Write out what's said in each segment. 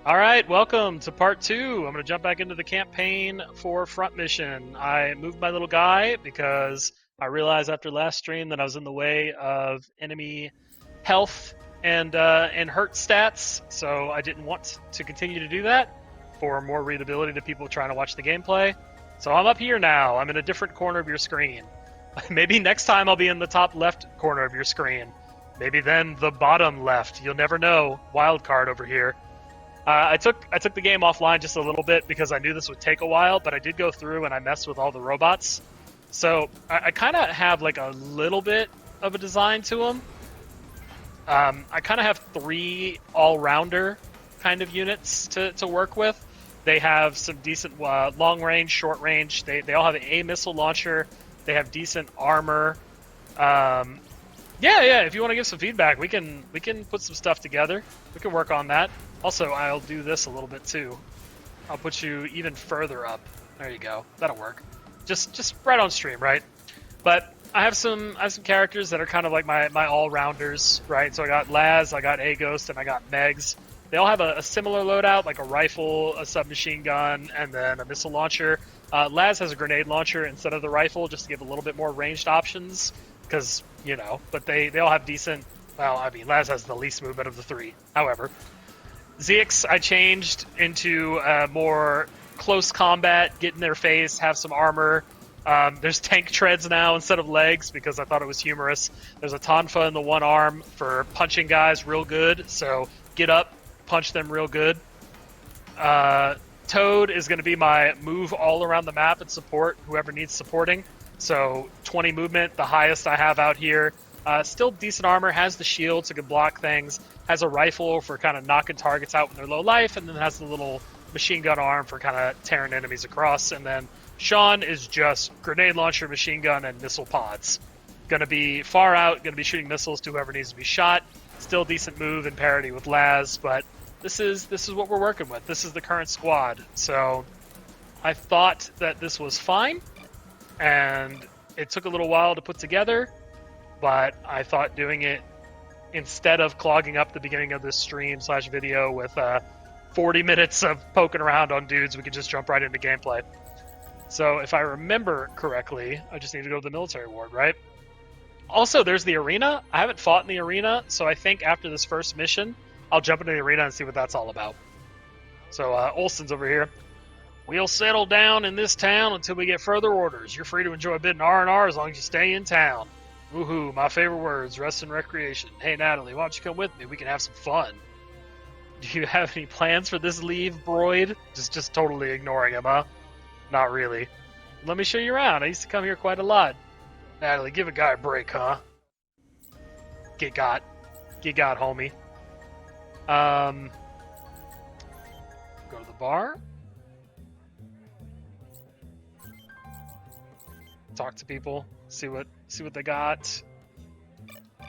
All right, welcome to part two. I'm going to jump back into the campaign for Front Mission. I moved my little guy because I realized after last stream that I was in the way of enemy health and hurt stats, so I didn't want to continue to do that for more readability to people trying to watch the gameplay. So I'm up here now. I'm in a different corner of your screen. Maybe next time I'll be in the top left corner of your screen. Maybe then the bottom left. You'll never know. Wild card over here. I took the game offline just a little bit because I knew this would take a while, but I did go through and I messed with all the robots. So I kind of have like a little bit of a design to them. I kind of have three all-rounder kind of units to work with. They have some decent long range, short range. They all have a missile launcher. They have decent armor. Yeah. If you want to give some feedback, we can put some stuff together. We can work on that. Also, I'll do this a little bit too. I'll put you even further up. There you go. That'll work. Just right on stream, right? But I have some characters that are kind of like my all-rounders, right? So I got Laz, I got A-Ghost, and I got Megs. They all have a similar loadout, like a rifle, a submachine gun, and then a missile launcher. Laz has a grenade launcher instead of the rifle, just to give a little bit more ranged options, because, you know, but they all have decent... Well, I mean, Laz has the least movement of the three. However, Zix I changed into more close combat, get in their face, have some armor. There's tank treads now instead of legs because I thought it was humorous. There's a tonfa in the one arm for punching guys real good, so get up, punch them real good. Toad is going to be my move all around the map and support whoever needs supporting. So 20 movement, the highest I have out here. Still decent armor, has the shield so can block things, has a rifle for kind of knocking targets out when they're low life, and then has the little machine gun arm for kind of tearing enemies across. And then Sean is just grenade launcher, machine gun, and missile pods. Gonna be far out, gonna be shooting missiles to whoever needs to be shot. Still decent move in parity with Laz, but this is what we're working with. This is the current squad. So I thought that this was fine, and it took a little while to put together, but I thought doing it instead of clogging up the beginning of this stream / video with 40 minutes of poking around on dudes, we could just jump right into gameplay. So if I remember correctly, I just need to go to the military ward, right? Also, there's the arena. I haven't fought in the arena, so I think after this first mission, I'll jump into the arena and see what that's all about. So Olsen's over here. We'll settle down in this town until we get further orders. You're free to enjoy a bit in R&R as long as you stay in town. Woohoo, my favorite words, rest and recreation. Hey, Natalie, why don't you come with me? We can have some fun. Do you have any plans for this leave, Broid? Just totally ignoring him, huh? Not really. Let me show you around. I used to come here quite a lot. Natalie, give a guy a break, huh? Get got, homie. Go to the bar. Talk to people. See what they got.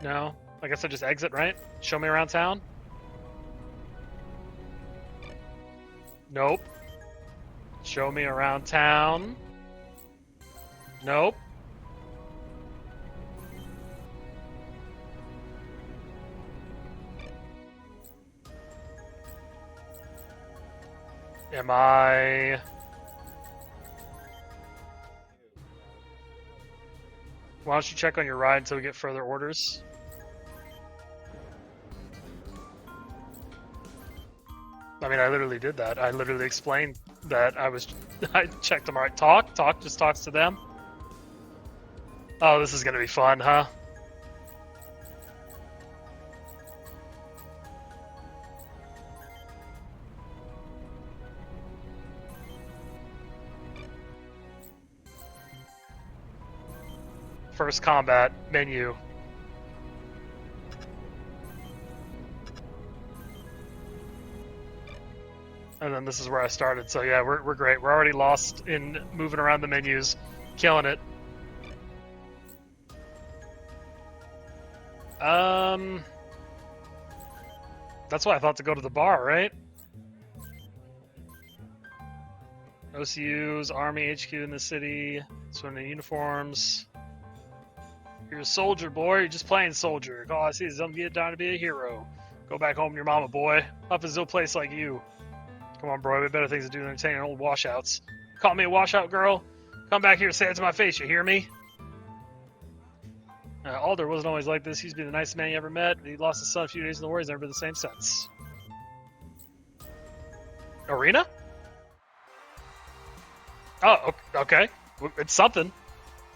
No? I guess I just exit, right? Show me around town? Nope. Show me around town. Nope. Am I... Why don't you check on your ride until we get further orders? I mean, I literally did that. I literally explained that I checked them right. Talk just talks to them. Oh, this is gonna be fun, huh? First combat menu. And then this is where I started. So yeah, we're great. We're already lost in moving around the menus, killing it. That's why I thought to go to the bar, right? OCU's Army HQ in the city, swimming uniforms. You're a soldier, boy. You're just playing soldier. All I see is don't get down to be a hero. Go back home to your mama, boy. Up is no place like you. Come on, bro. We have better things to do than entertaining old washouts. Call me a washout girl. Come back here and say it to my face. You hear me? Alder wasn't always like this. He used to be the nicest man you ever met. He lost his son a few days in the war. He's never been the same since. Arena? Oh, okay. It's something.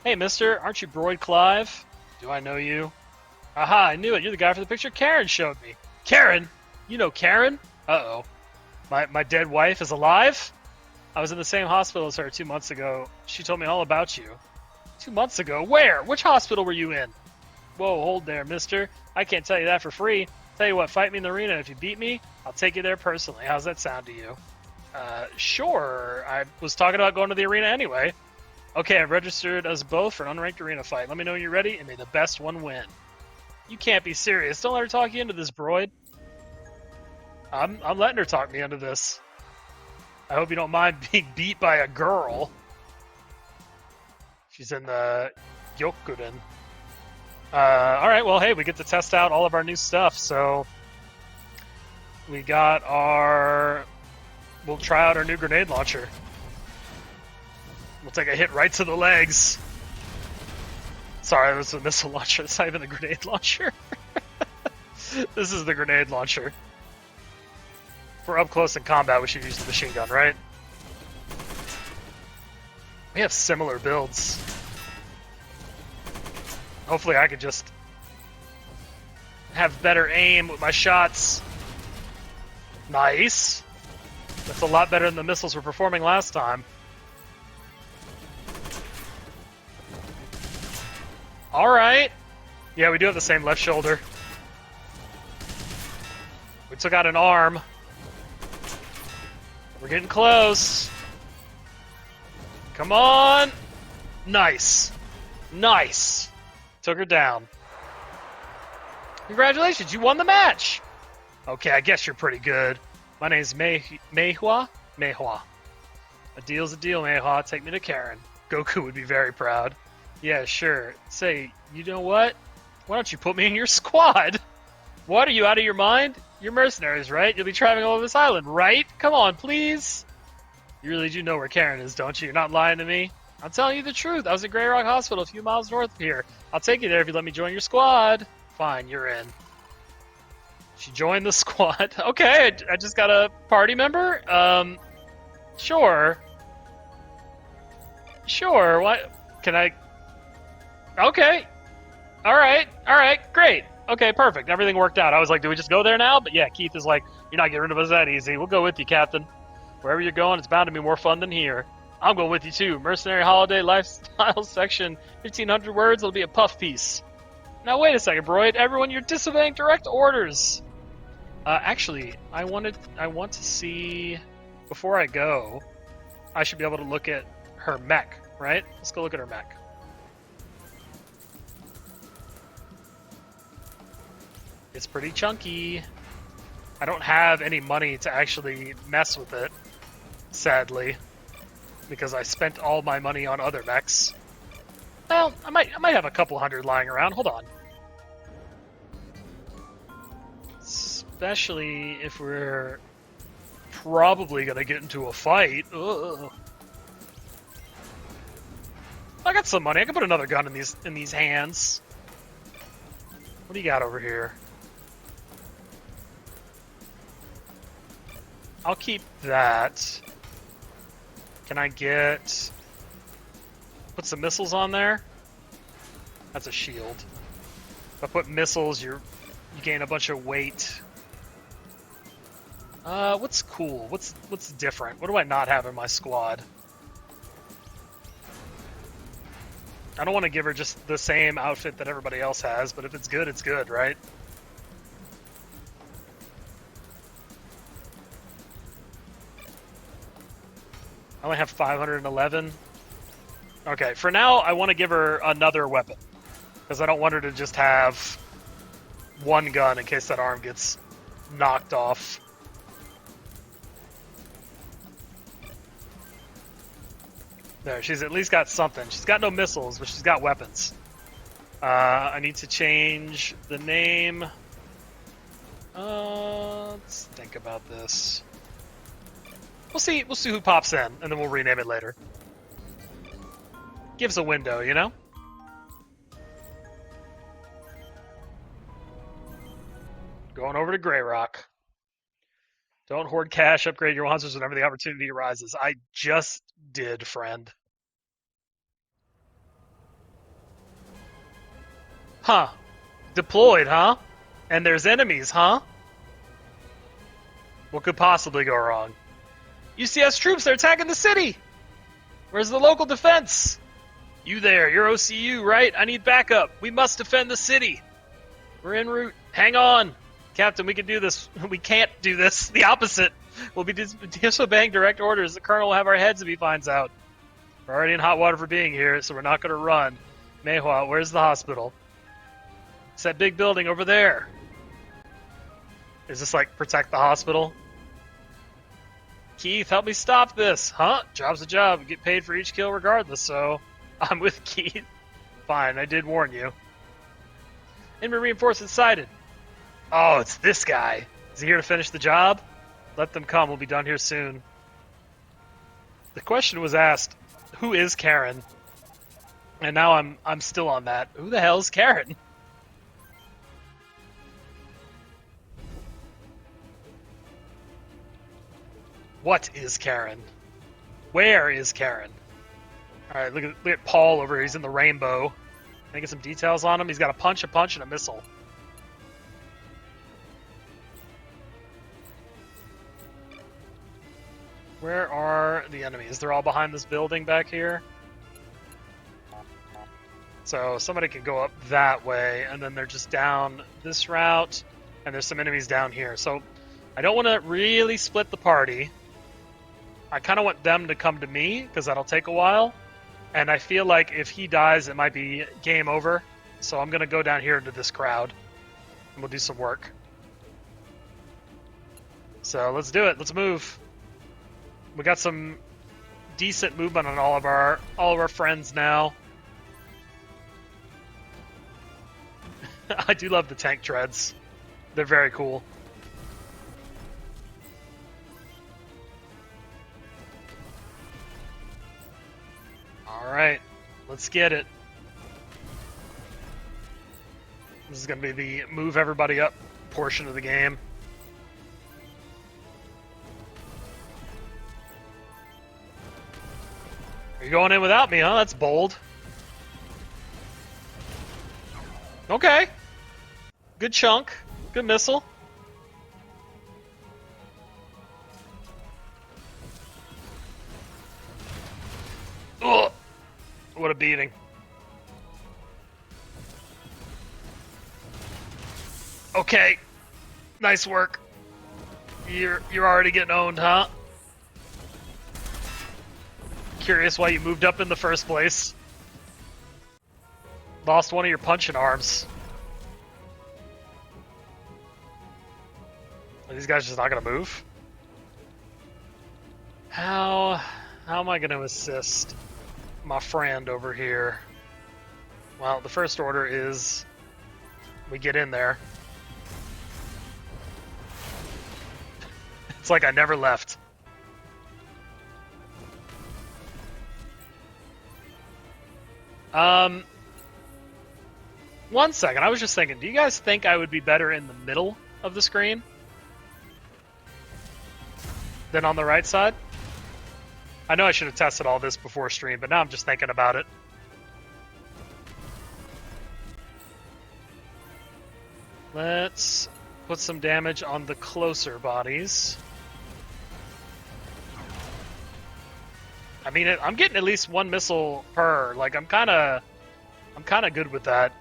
Hey, mister, aren't you Broyd Clive? Do I know you? Aha, I knew it. You're the guy for the picture Karen showed me. Karen? You know Karen? Uh-oh. My dead wife is alive? I was in the same hospital as her 2 months ago. She told me all about you. 2 months ago? Where? Which hospital were you in? Whoa, hold there, mister. I can't tell you that for free. Tell you what, fight me in the arena, and if you beat me, I'll take you there personally. How's that sound to you? Sure. I was talking about going to the arena anyway. Okay, I've registered us both for an unranked arena fight. Let me know when you're ready, and may the best one win. You can't be serious. Don't let her talk you into this, Broyd. I'm letting her talk me into this. I hope you don't mind being beat by a girl. She's in the Gyokuden. Alright, well, hey, we get to test out all of our new stuff, so... We got our... We'll try out our new grenade launcher. We'll take a hit right to the legs. Sorry, that was the missile launcher. It's not even the grenade launcher. This is the grenade launcher. If we're up close in combat, we should use the machine gun, right? We have similar builds. Hopefully I can just have better aim with my shots. Nice. That's a lot better than the missiles were performing last time. Alright. Yeah, we do have the same left shoulder. We took out an arm. We're getting close. Come on. Nice. Nice. Took her down. Congratulations, you won the match. Okay, I guess you're pretty good. My name's Meihua. Meihua. A deal's a deal, Meihua. Take me to Karen. Goku would be very proud. Yeah, sure. Say, you know what? Why don't you put me in your squad? What, are you out of your mind? You're mercenaries, right? You'll be traveling all over this island, right? Come on, please. You really do know where Karen is, don't you? You're not lying to me. I'm telling you the truth. I was at Grey Rock Hospital a few miles north of here. I'll take you there if you let me join your squad. Fine, you're in. She joined the squad. Okay, I just got a party member? Sure. Sure, what? Can I... Okay. Alright, great. Okay, perfect. Everything worked out. I was like, do we just go there now? But yeah, Keith is like, you're not getting rid of us that easy. We'll go with you, Captain. Wherever you're going, it's bound to be more fun than here. I'm going with you too. Mercenary Holiday Lifestyle Section, 1,500 words. It'll be a puff piece. Now wait a second, Broyd. Everyone, you're disobeying direct orders. Actually, I want to see, before I go, I should be able to look at her mech, right? Let's go look at her mech. It's pretty chunky. I don't have any money to actually mess with it, sadly, because I spent all my money on other mechs. Well, I might have a couple hundred lying around. Hold on. Especially if we're probably gonna get into a fight. Ugh. I got some money. I can put another gun in these hands. What do you got over here? I'll keep that. Can I get... Put some missiles on there? That's a shield. If I put missiles, you gain a bunch of weight. What's cool? What's different? What do I not have in my squad? I don't want to give her just the same outfit that everybody else has, but if it's good, right? I only have 511. Okay, for now, I want to give her another weapon. Because I don't want her to just have one gun in case that arm gets knocked off. There, she's at least got something. She's got no missiles, but she's got weapons. I need to change the name. Let's think about this. We'll see who pops in, and then we'll rename it later. Gives a window, you know? Going over to Grey Rock. Don't hoard cash, upgrade your monsters whenever the opportunity arises. I just did, friend. Huh. Deployed, huh? And there's enemies, huh? What could possibly go wrong? UCS troops, they're attacking the city! Where's the local defense? You there, you're OCU, right? I need backup. We must defend the city. We're en route. Hang on. Captain, we can do this. We can't do this. The opposite. We'll be disobeying direct orders. The colonel will have our heads if he finds out. We're already in hot water for being here, so we're not going to run. Mayhua, where's the hospital? It's that big building over there. Is this like protect the hospital? Keith, help me stop this. Huh? Job's a job. We get paid for each kill regardless, so I'm with Keith. Fine, I did warn you. Enemy reinforcements sighted. Oh, it's this guy. Is he here to finish the job? Let them come. We'll be done here soon. The question was asked, who is Karen? And now I'm still on that. Who the hell is Karen? What is Karen? Where is Karen? Alright, look at Paul over here. He's in the rainbow. Can I get some details on him? He's got a punch, and a missile. Where are the enemies? They're all behind this building back here. So somebody can go up that way, and then they're just down this route, and there's some enemies down here. So I don't want to really split the party. I kind of want them to come to me, because that'll take a while. And I feel like if he dies, it might be game over. So I'm going to go down here into this crowd, and we'll do some work. So let's do it. Let's move. We got some decent movement on all of our friends now. I do love the tank treads. They're very cool. Alright, let's get it. This is going to be the move everybody up portion of the game. You're going in without me, huh? That's bold. Okay. Good chunk. Good missile. Ugh. What a beating. Okay. Nice work. You're already getting owned, huh? Curious why you moved up in the first place. Lost one of your punching arms. Are these guys just not gonna move? How am I gonna assist my friend over here? Well, the first order is we get in there. It's like I never left. One second, I was just thinking, do you guys think I would be better in the middle of the screen than on the right side? I know I should have tested all this before stream, but now I'm just thinking about it. Let's put some damage on the closer bodies. I mean, I'm getting at least one missile per. Like, I'm kind of good with that.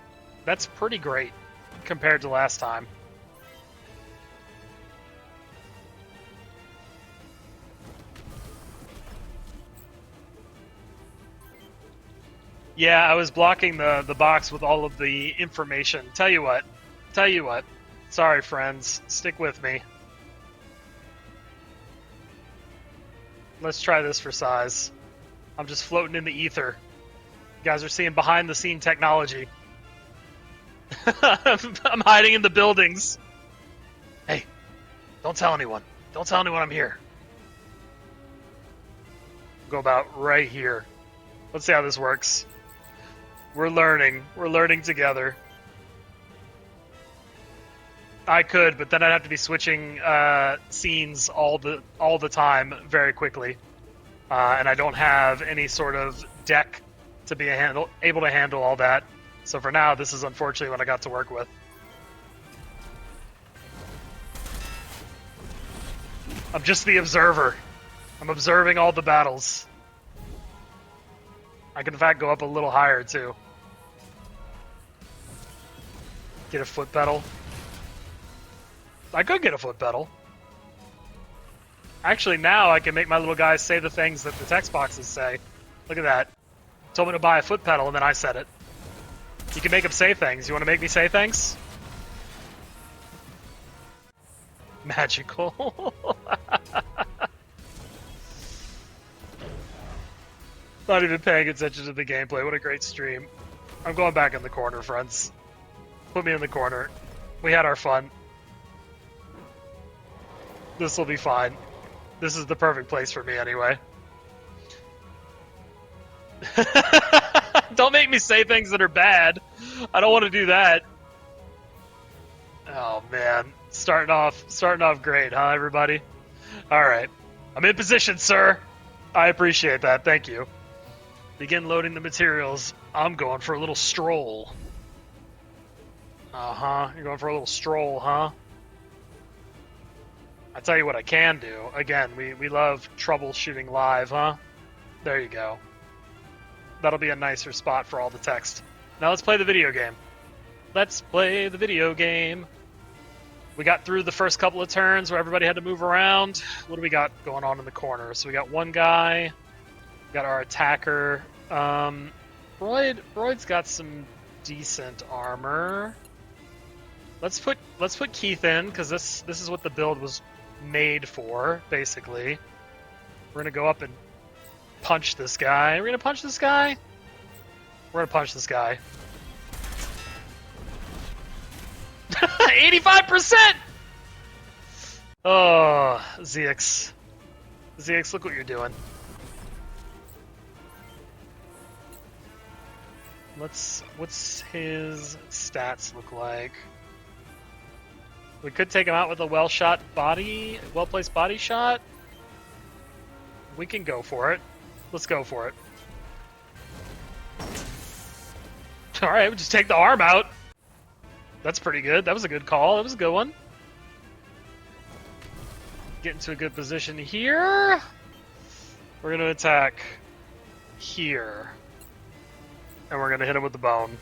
That's pretty great compared to last time. Yeah, I was blocking the box with all of the information. Tell you what. Sorry, friends. Stick with me. Let's try this for size. I'm just floating in the ether. You guys are seeing behind-the-scene technology. I'm hiding in the buildings. Hey, don't tell anyone. Don't tell anyone I'm here. Go about right here. Let's see how this works. We're learning. We're learning together. I could, but then I'd have to be switching scenes all the time very quickly, and I don't have any sort of deck to be able to handle all that. So for now, this is unfortunately what I got to work with. I'm just the observer. I'm observing all the battles. I can in fact go up a little higher too. Get a foot pedal. I could get a foot pedal. Actually, now I can make my little guys say the things that the text boxes say. Look at that. Told me to buy a foot pedal, and then I said it. You can make them say things. You want to make me say things? Magical. Not even paying attention to the gameplay. What a great stream. I'm going back in the corner, friends. Put me in the corner. We had our fun. This will be fine. This is the perfect place for me anyway. Don't make me say things that are bad. I don't want to do that. Oh man, starting off great, huh, everybody? All right, I'm in position, sir. I appreciate that. Thank you. Begin loading the materials. I'm going for a little stroll. You're going for a little stroll, huh? I tell you what I can do. Again, we love troubleshooting live, huh? There you go. That'll be a nicer spot for all the text. Now let's play the video game. Let's play the video game. We got through the first couple of turns where everybody had to move around. What do we got going on in the corner? So we got one guy. We got our attacker. Broyd's got some decent armor. Let's put Keith in, because this is what the build was made for, basically. We're gonna go up and punch this guy. We're gonna punch this guy? We're gonna punch this guy. 85%! Oh, ZX. ZX, look what you're doing. What's his stats look like? We could take him out with a well-placed body shot. We can go for it. Let's go for it. Alright, we'll just take the arm out. That's pretty good. That was a good call. That was a good one. Get into a good position here. We're going to attack here. And we're going to hit him with the bone.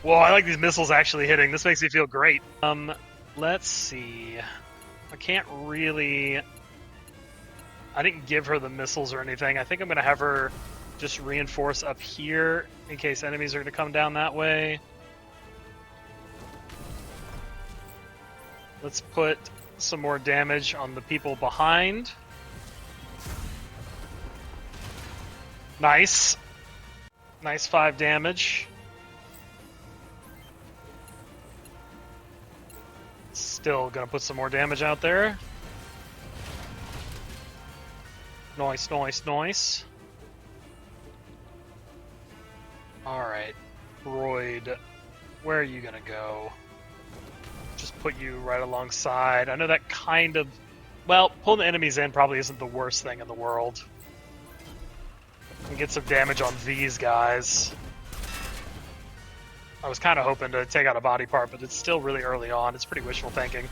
Whoa, I like these missiles actually hitting. This makes me feel great. Let's see. I can't really... I didn't give her the missiles or anything. I think I'm going to have her just reinforce up here in case enemies are going to come down that way. Let's put some more damage on the people behind. Nice. Nice 5 damage. Still gonna put some more damage out there. Nice, nice, nice. Alright. Broyd, where are you gonna go? Just put you right alongside. I know that kind of... Well, pulling the enemies in probably isn't the worst thing in the world. And get some damage on these guys. I was kind of hoping to take out a body part, but it's still really early on. It's pretty wishful thinking.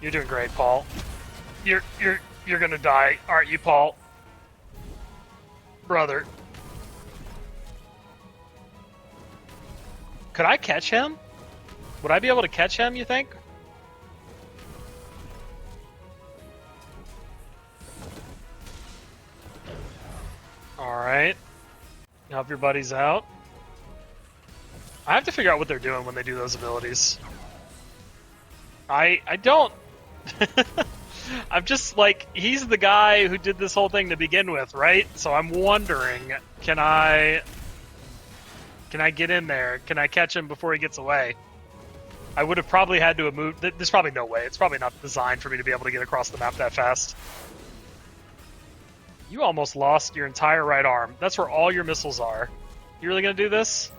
You're doing great, Paul. You're gonna die, aren't you, Paul? Brother. Could I catch him? Would I be able to catch him, you think? Alright. Help your buddies out. I have to figure out what they're doing when they do those abilities. I don't... I'm just like, he's the guy who did this whole thing to begin with, right? So I'm wondering, can I get in there? Can I catch him before he gets away? I would have probably had to have moved. There's probably no way. It's probably not designed for me to be able to get across the map that fast. You almost lost your entire right arm. That's where all your missiles are. You really gonna do this?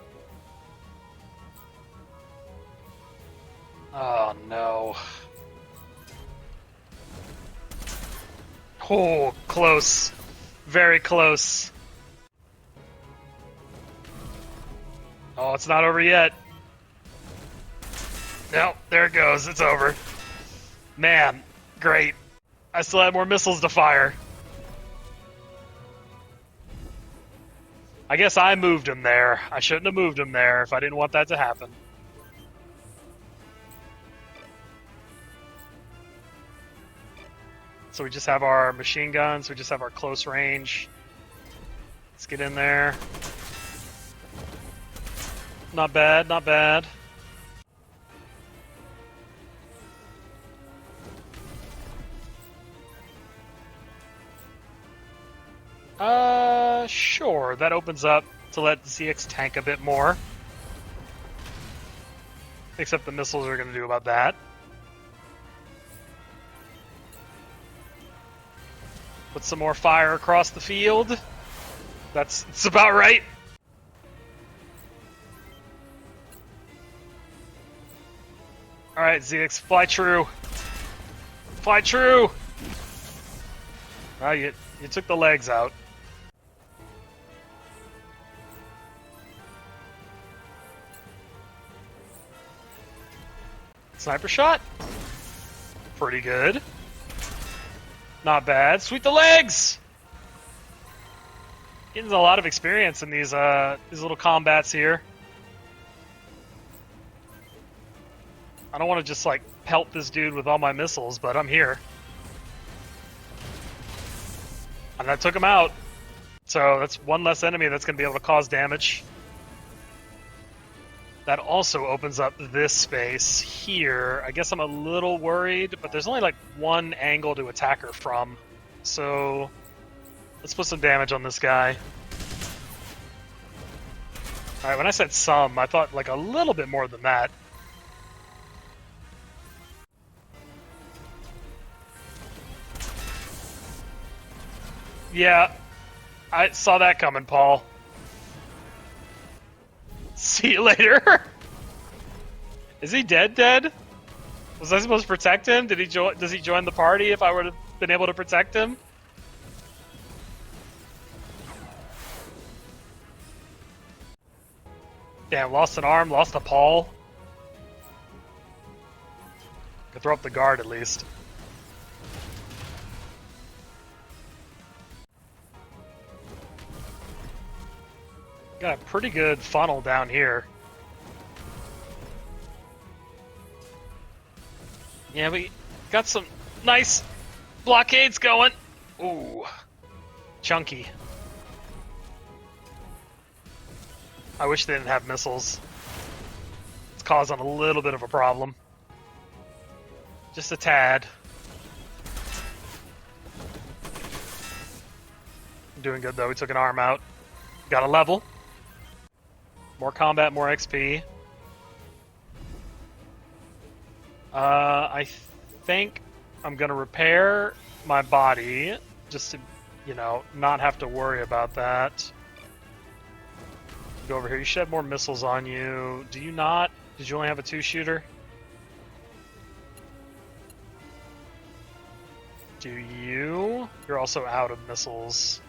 Oh, no. Oh, close. Very close. Oh, it's not over yet. No, there it goes. It's over. Man, great. I still had more missiles to fire. I guess I moved him there. I shouldn't have moved him there if I didn't want that to happen. So we just have our machine guns, we just have our close range. Let's get in there. Not bad, not bad. Sure. That opens up to let the ZX tank a bit more. Except the missiles are going to do about that. Put some more fire across the field. It's about right. Alright, ZX, fly true. Fly true! Oh, you took the legs out. Sniper shot. Pretty good. Not bad. Sweep the legs! Getting a lot of experience in these little combats here. I don't want to just, like, pelt this dude with all my missiles, but I'm here. And that took him out. So that's one less enemy that's going to be able to cause damage. That also opens up this space here. I guess I'm a little worried, but there's only, like, one angle to attack her from. So let's put some damage on this guy. Alright, when I said some, I thought, like, a little bit more than that. Yeah, I saw that coming, Paul. See you later. Is he dead? Was I supposed to protect him? Did he join? Does he join the party if I would have been able to protect him? Damn, lost an arm, lost a paw. Could throw up the guard at least. Got a pretty good funnel down here. Yeah, we got some nice blockades going. Ooh, chunky. I wish they didn't have missiles. It's causing a little bit of a problem. Just a tad. Doing good though, we took an arm out. Got a level. More combat, more XP. I think I'm gonna repair my body just to, you know, not have to worry about that. Go over here. You should have more missiles on you. Do you not? Did you only have a 2-shooter? Do you? You're also out of missiles.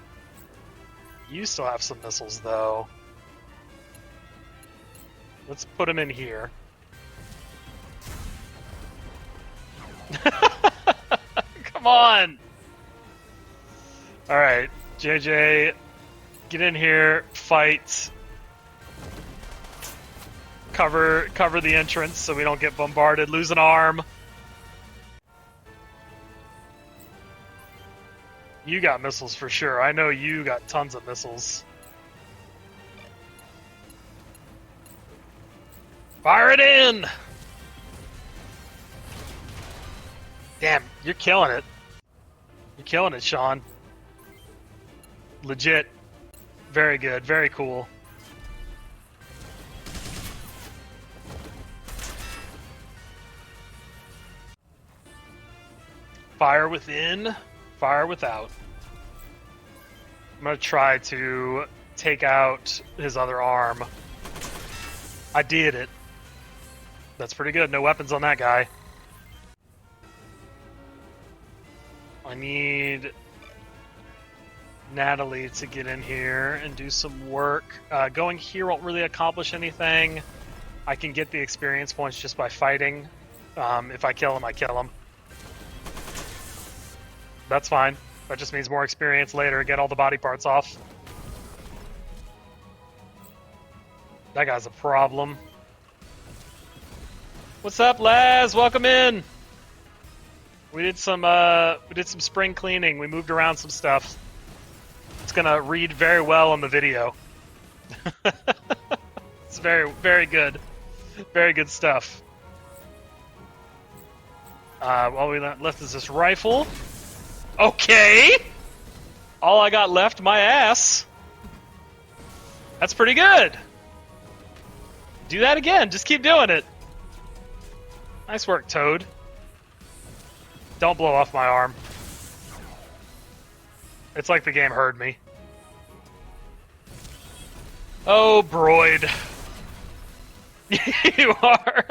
You still have some missiles, though. Let's put them in here. Come on! Alright, JJ, get in here, fight. Cover the entrance so we don't get bombarded. Lose an arm. You got missiles for sure. I know you got tons of missiles. Fire it in! Damn, you're killing it. You're killing it, Sean. Legit. Very good, very cool. Fire within, fire without. I'm gonna try to take out his other arm. I did it. That's pretty good. No weapons on that guy. I need Natalie to get in here and do some work. Going here won't really accomplish anything. I can get the experience points just by fighting. If I kill him, I kill him. That's fine. That just means more experience later. Get all the body parts off. That guy's a problem. What's up, Laz? Welcome in. We did some spring cleaning. We moved around some stuff. It's gonna read very well on the video. It's very, very good. Very good stuff. All we left is this rifle. Okay! All I got left, my ass. That's pretty good. Do that again. Just keep doing it. Nice work, Toad. Don't blow off my arm. It's like the game heard me. Oh, Broid. You are.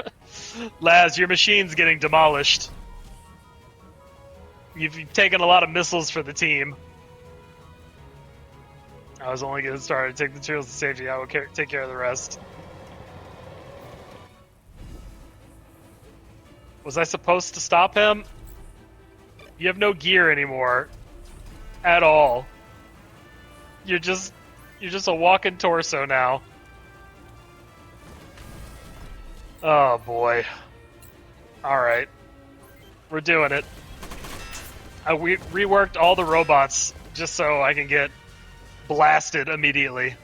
Laz, your machine's getting demolished. You've taken a lot of missiles for the team. I was only getting started. Take the materials to safety. I will take care of the rest. Was I supposed to stop him? You have no gear anymore. At all. You're just a walking torso now. Oh boy. Alright. We're doing it. We reworked all the robots just so I can get blasted immediately.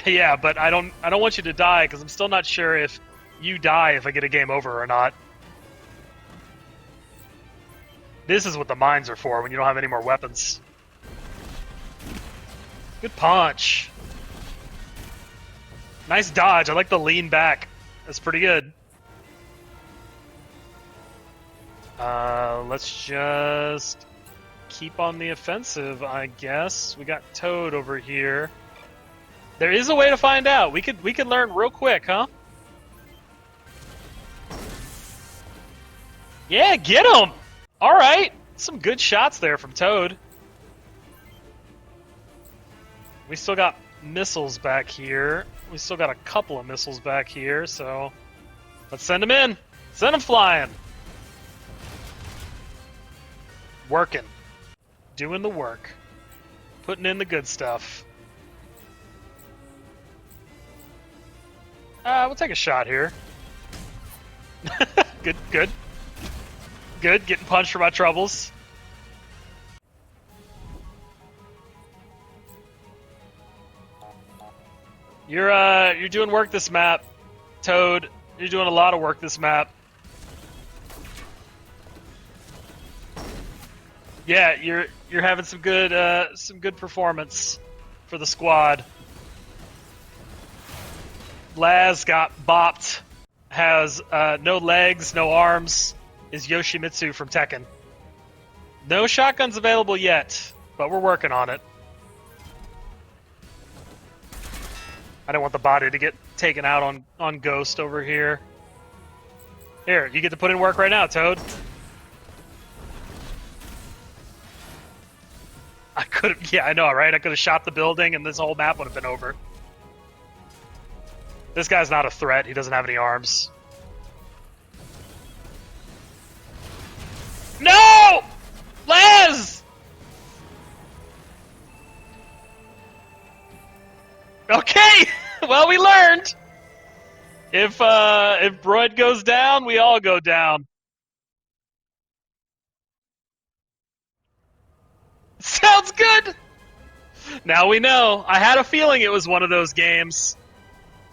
Yeah, but I don't want you to die because I'm still not sure if you die if I get a game over or not. This is what the mines are for when you don't have any more weapons. Good punch. Nice dodge. I like the lean back. That's pretty good. Let's just keep on the offensive, I guess. We got Toad over here. There is a way to find out. We could learn real quick, huh? Yeah, get him! Alright! Some good shots there from Toad. We still got missiles back here. We still got a couple of missiles back here, so let's send them in. Send them flying. Working. Doing the work. Putting in the good stuff. We'll take a shot here. Good, good. Good, getting punched for my troubles. You're doing work this map, Toad. You're doing a lot of work this map. Yeah, you're having some good performance for the squad. Laz got bopped. Has no legs, no arms. Is Yoshimitsu from Tekken. No shotguns available yet, but we're working on it. I don't want the body to get taken out on Ghost over here. Here, you get to put in work right now, Toad. I could have, yeah, I know, right? I could have shot the building and this whole map would have been over. This guy's not a threat. He doesn't have any arms. No! Laz! Okay! Well, we learned! If Broid goes down, we all go down. Sounds good! Now we know. I had a feeling it was one of those games.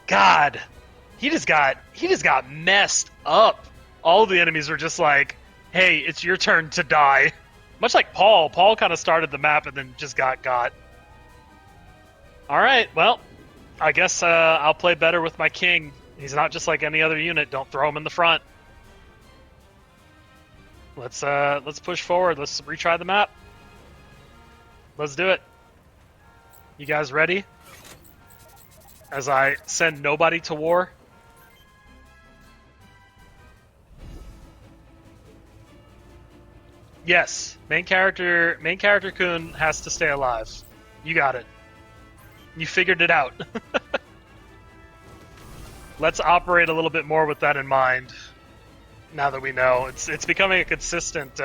God. He just got messed up. All of the enemies were just like, hey, it's your turn to die. Much like Paul. Paul kind of started the map and then just got. Alright, well, I guess I'll play better with my king. He's not just like any other unit. Don't throw him in the front. Let's push forward. Let's retry the map. Let's do it. You guys ready? As I send nobody to war. Yes, main character Kun has to stay alive. You got it. You figured it out. Let's operate a little bit more with that in mind. Now that we know, it's becoming a consistent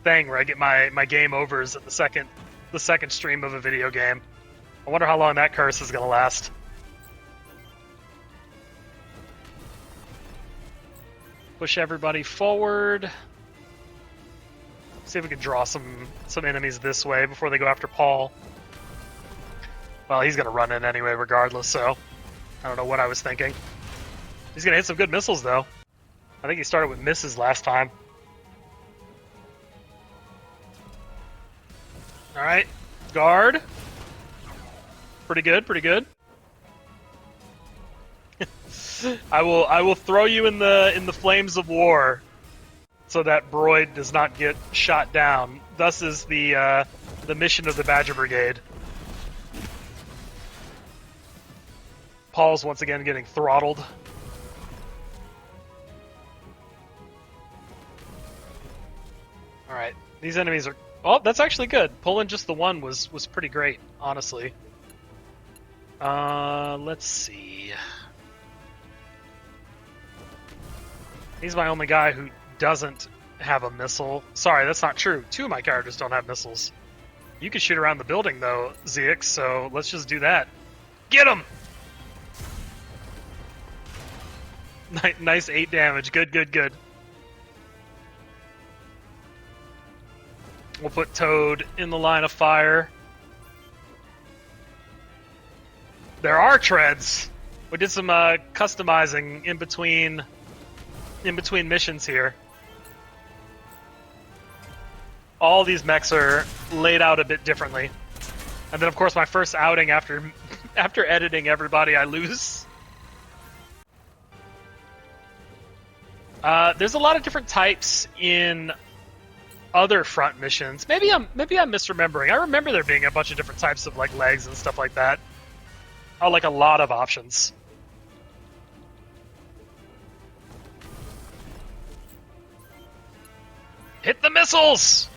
thing where I get my game overs at the second stream of a video game. I wonder how long that curse is gonna last. Push everybody forward. See if we can draw some enemies this way before they go after Paul. Well, he's gonna run in anyway, regardless. So I don't know what I was thinking. He's gonna hit some good missiles, though. I think he started with misses last time. All right, guard. Pretty good, pretty good. I will throw you in the flames of war, so that Broyd does not get shot down. Thus is the mission of the Badger Brigade. Paul's once again getting throttled. Alright, these enemies are... Oh, that's actually good. Pulling just the one was pretty great, honestly. Let's see. He's my only guy who doesn't have a missile. Sorry, that's not true. Two of my characters don't have missiles. You can shoot around the building, though, Zeix, so let's just do that. Get him! Nice 8 damage. Good, good, good. We'll put Toad in the line of fire. There are treads. We did some customizing in between missions here. All these mechs are laid out a bit differently. And then, of course, my first outing after editing everybody, I lose. There's a lot of different types in other front missions. Maybe I'm misremembering. I remember there being a bunch of different types of like legs and stuff like that. Oh, like a lot of options. Hit the missiles!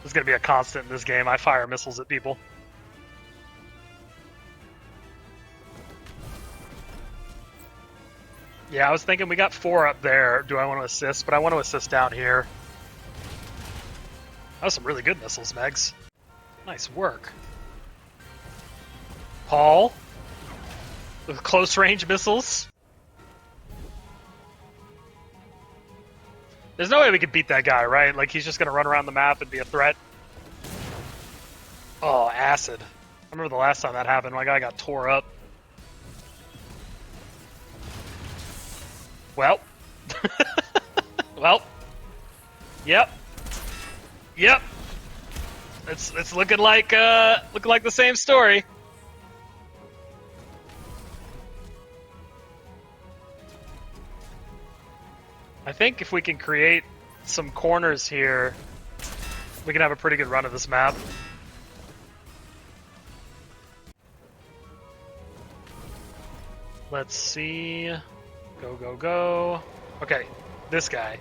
There's gonna be a constant in this game. I fire missiles at people. Yeah, I was thinking we got 4 up there. Do I want to assist? But I want to assist down here. That was some really good missiles, Megs. Nice work. Paul, with close range missiles. There's no way we could beat that guy, right? Like, he's just going to run around the map and be a threat. Oh, acid. I remember the last time that happened, my guy got tore up. Well. Well. Yep. Yep. It's looking like the same story. I think if we can create some corners here, we can have a pretty good run of this map. Let's see. Go, go, go. Okay, this guy.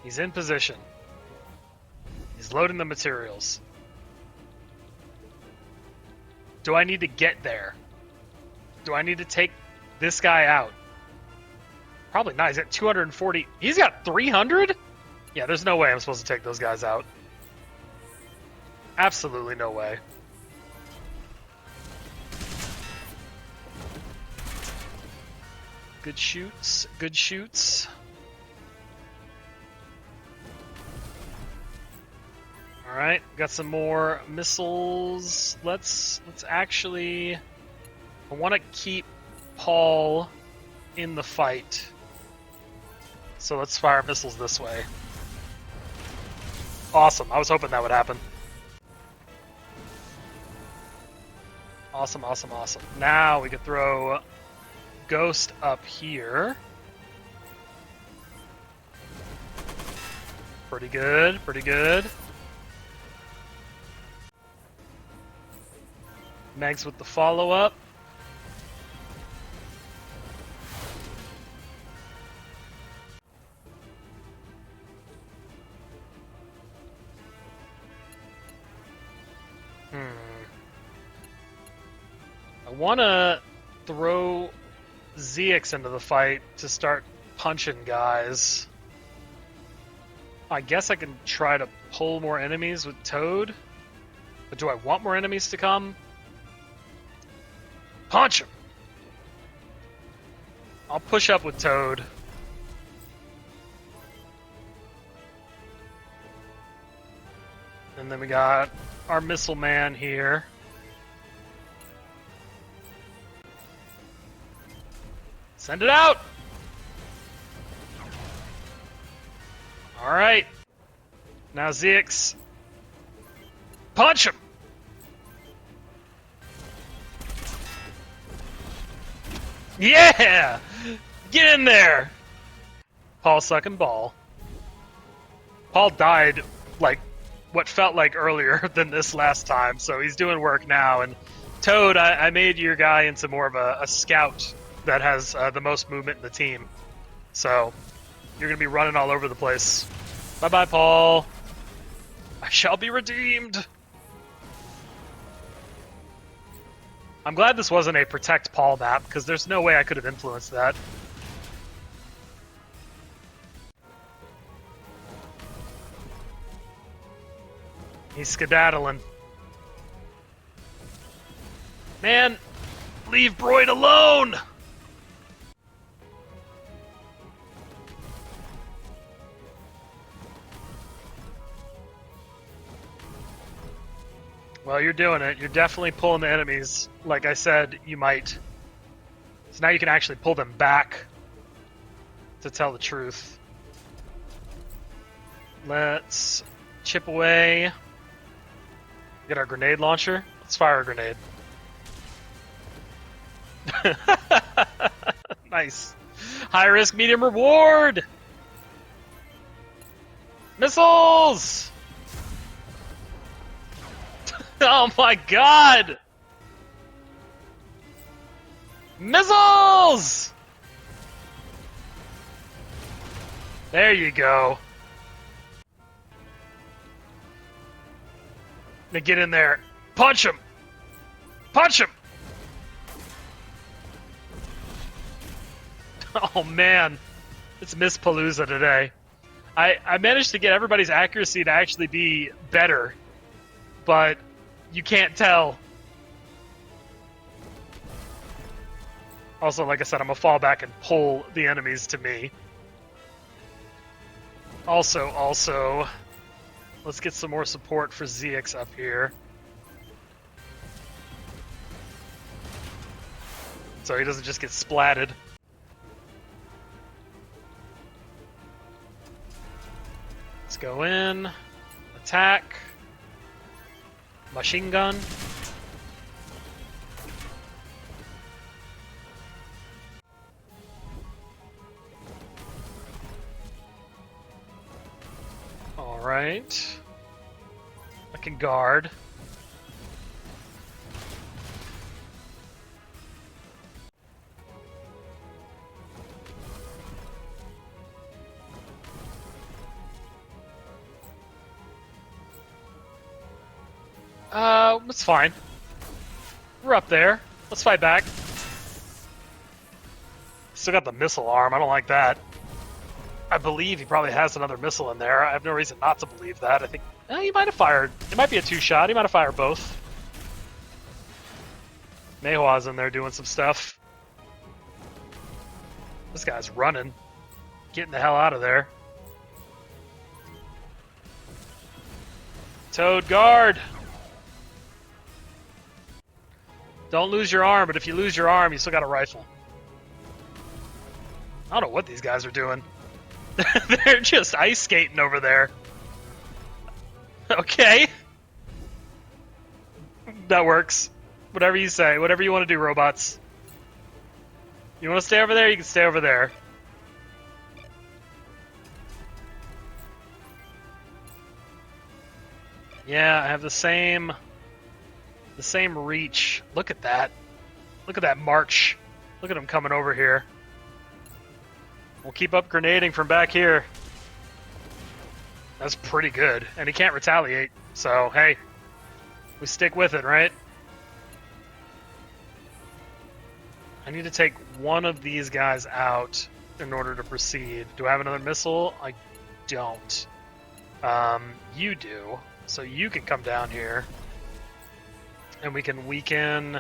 He's in position. He's loading the materials. Do I need to get there? Do I need to take this guy out? Probably not. He's at 240. He's got 300? Yeah, there's no way I'm supposed to take those guys out. Absolutely no way. Good shoots. Good shoots. All right, got some more missiles. Let's actually... I want to keep Paul in the fight. So let's fire missiles this way. Awesome. I was hoping that would happen. Awesome, awesome, awesome. Now we could throw Ghost up here. Pretty good, pretty good. Megs with the follow-up. I want to throw ZX into the fight to start punching guys. I guess I can try to pull more enemies with Toad. But do I want more enemies to come? Punch him! I'll push up with Toad. And then we got our missile man here. Send it out! Alright. Now ZX. Punch him! Yeah! Get in there! Paul sucking ball. Paul died like what felt like earlier than this last time, so he's doing work now. And Toad, I made your guy into more of a scout that has the most movement in the team. So you're going to be running all over the place. Bye-bye, Paul. I shall be redeemed. I'm glad this wasn't a Protect Paul map, because there's no way I could have influenced that. He's skedaddling. Man, leave Broyd alone! Well, you're doing it. You're definitely pulling the enemies. Like I said, you might. So now you can actually pull them back, to tell the truth. Let's chip away. Get our grenade launcher. Let's fire a grenade. Nice. High risk, medium reward! Missiles! Oh my god! Missiles! There you go. Now get in there. Punch him! Punch him! Oh man. It's Miss Palooza today. I managed to get everybody's accuracy to actually be better, but you can't tell. Also, like I said, I'm gonna fall back and pull the enemies to me. Also, let's get some more support for ZX up here. So he doesn't just get splatted. Let's go in, attack. Machine gun. Alright. I can guard. It's fine. We're up there. Let's fight back. Still got the missile arm. I don't like that. I believe he probably has another missile in there. I have no reason not to believe that. I think he might have fired. It might be a two-shot. He might have fired both. Mayhua's in there doing some stuff. This guy's running. Getting the hell out of there. Toad, guard! Don't lose your arm, but if you lose your arm, you still got a rifle. I don't know what these guys are doing. They're just ice skating over there. Okay. That works. Whatever you say. Whatever you want to do, robots. You want to stay over there? You can stay over there. Yeah, I have the same reach. Look at that. Look at that march. Look at him coming over here. We'll keep up grenading from back here. That's pretty good. And he can't retaliate. So, hey, we stick with it, right? I need to take one of these guys out in order to proceed. Do I have another missile? I don't. You do. So you can come down here. And we can weaken...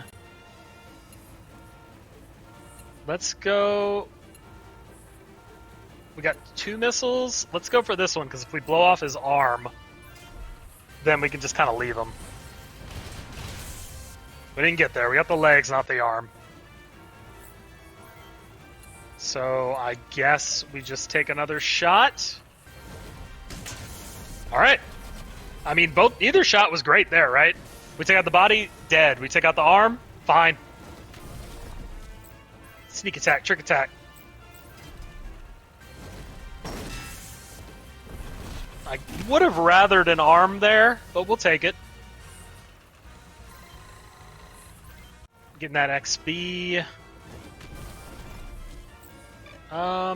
Let's go... We got 2 missiles. Let's go for this one, because if we blow off his arm, then we can just kind of leave him. We didn't get there. We got the legs, not the arm. So I guess we just take another shot. All right. I mean, either shot was great there, right? We take out the body, dead. We take out the arm, fine. Sneak attack, trick attack. I would have rathered an arm there, but we'll take it. Getting that XP. I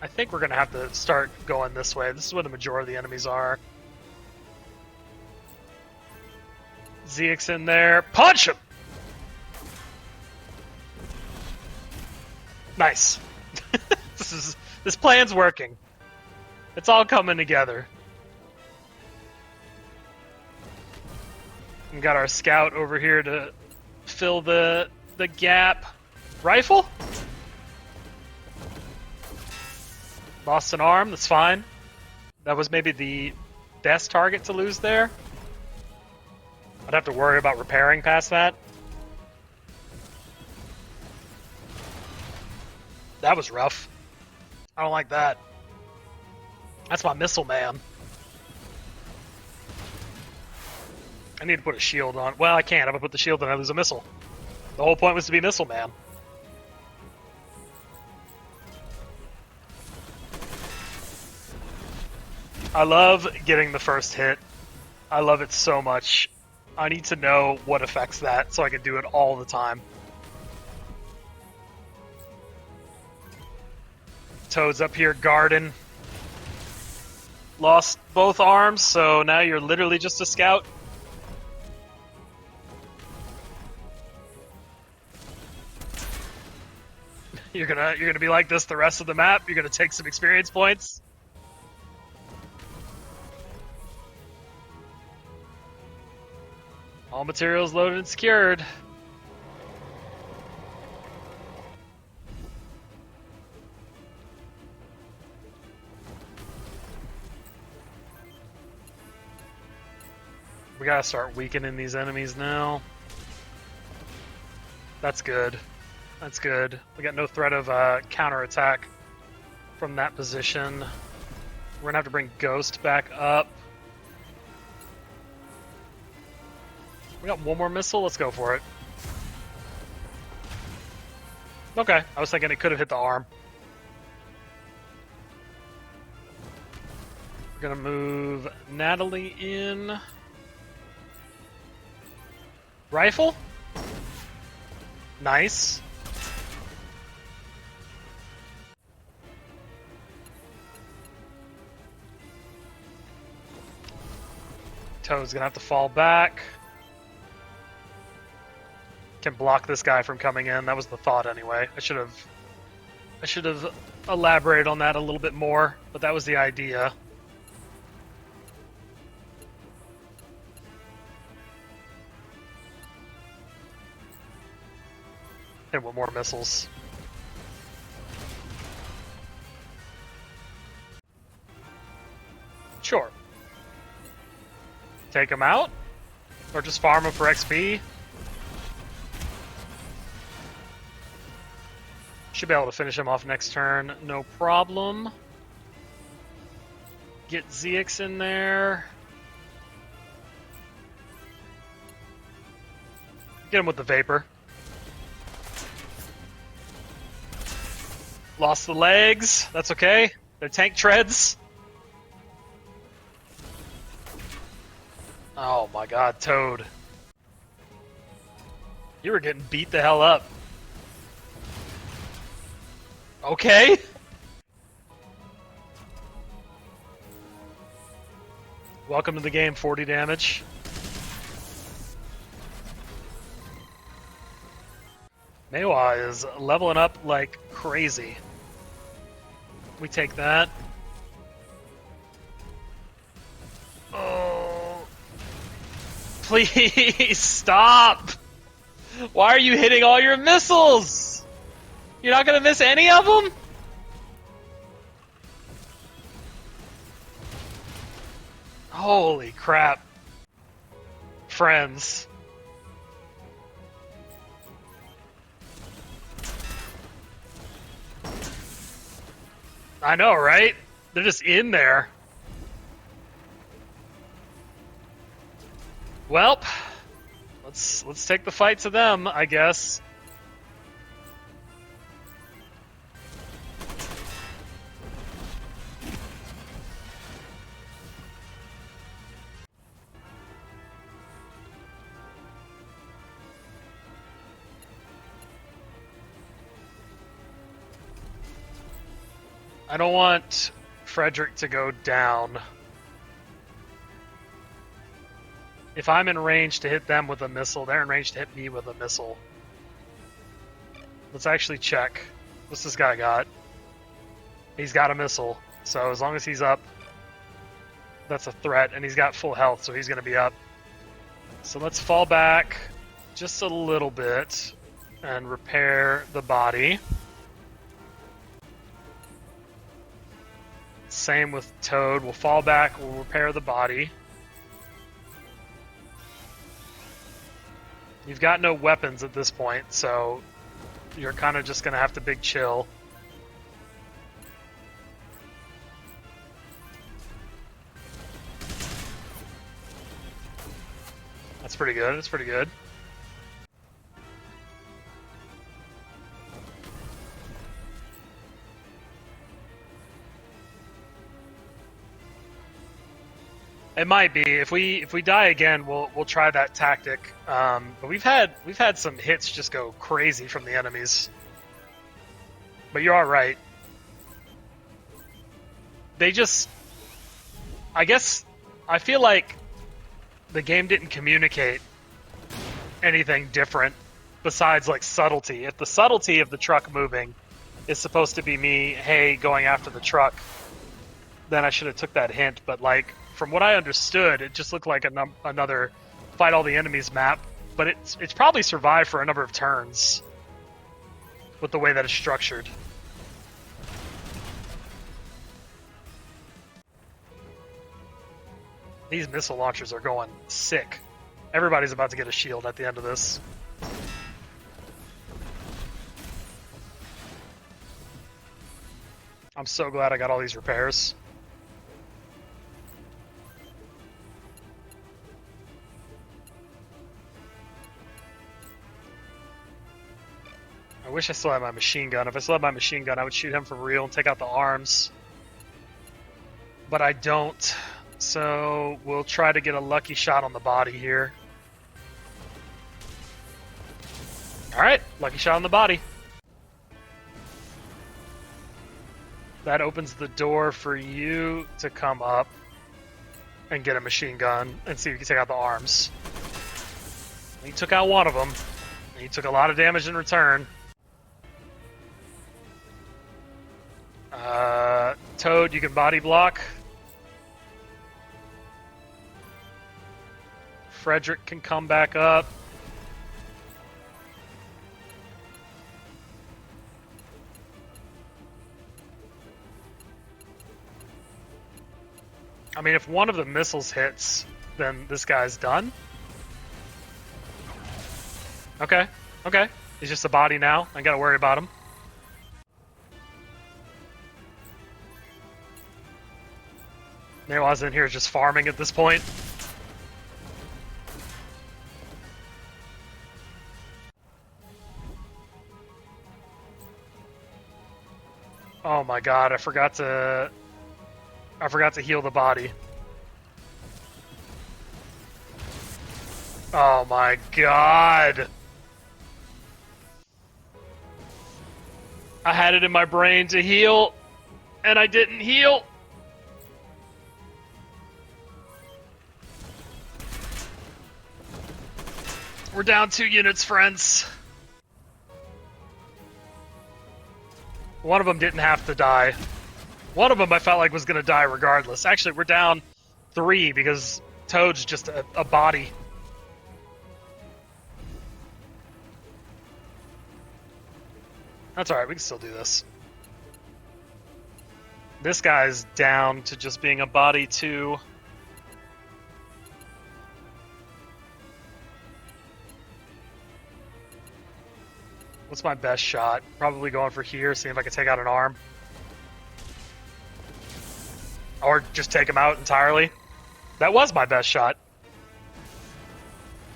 think we're gonna have to start going this way. This is where the majority of the enemies are. Zeek's in there. Punch him! Nice. This plan's working. It's all coming together. We got our scout over here to fill the gap. Rifle? Lost an arm, that's fine. That was maybe the best target to lose there. I'd have to worry about repairing past that. That was rough. I don't like that. That's my missile man. I need to put a shield on. Well, I can't. If I put the shield on, I lose a missile. The whole point was to be missile man. I love getting the first hit. I love it so much. I need to know what affects that so I can do it all the time. Toad's up here guarding. Lost both arms, so now you're literally just a scout. You're gonna be like this the rest of the map. You're gonna take some experience points. All materials loaded and secured. We gotta start weakening these enemies now. That's good. That's good. We got no threat of counterattack from that position. We're gonna have to bring Ghost back up. We got one more missile, let's go for it. Okay, I was thinking it could have hit the arm. We're gonna move Natalie in. Rifle? Nice. Toad's gonna have to fall back. Can block this guy from coming in. That was the thought anyway. I should have elaborated on that a little bit more, but that was the idea. Hit with more missiles. Sure. Take him out? Or just farm him for XP? Should be able to finish him off next turn, no problem. Get ZX in there. Get him with the Vapor. Lost the legs, that's okay. They're tank treads. Oh my god, Toad. You were getting beat the hell up. Okay. Welcome to the game, 40 damage. Meiwa is leveling up like crazy. We take that. Oh. Please stop! Why are you hitting all your missiles? You're not gonna miss any of them? Holy crap. Friends. I know, right? They're just in there. Well, let's take the fight to them, I guess. I don't want Frederick to go down. If I'm in range to hit them with a missile, they're in range to hit me with a missile. Let's actually check. What's this guy got? He's got a missile. So as long as he's up, that's a threat. And he's got full health, so he's going to be up. So let's fall back just a little bit and repair the body. Same with Toad. We'll fall back, we'll repair the body. You've got no weapons at this point, so you're kind of just going to have to big chill. That's pretty good, that's pretty good. It might be. If we die again, we'll try that tactic. But we've had some hits just go crazy from the enemies. But you are right. They just, I guess, I feel like the game didn't communicate anything different besides like subtlety. If the subtlety of the truck moving is supposed to be me, hey, going after the truck, then I should have took that hint. But like, from what I understood, it just looked like another fight all the enemies map, but it's probably survived for a number of turns with the way that it's structured. These missile launchers are going sick. Everybody's about to get a shield at the end of this. I'm so glad I got all these repairs. I wish I still had my machine gun. If I still had my machine gun, I would shoot him for real and take out the arms. But I don't. So we'll try to get a lucky shot on the body here. Alright, lucky shot on the body. That opens the door for you to come up and get a machine gun and see if you can take out the arms. He took out one of them. He took a lot of damage in return. Toad, you can body block. Frederick can come back up. I mean, if one of the missiles hits, then this guy's done. Okay, okay. He's just a body now. I gotta worry about him. Meiwa's in here just farming at this point. Oh my god, I forgot to heal the body. Oh my god! I had it in my brain to heal, and I didn't heal! We're down 2 units, friends. One of them didn't have to die. One of them I felt like was going to die regardless. Actually, we're down 3 because Toad's just a body. That's alright, we can still do this. This guy's down to just being a body too. What's my best shot? Probably going for here, seeing if I can take out an arm. Or just take him out entirely. That was my best shot.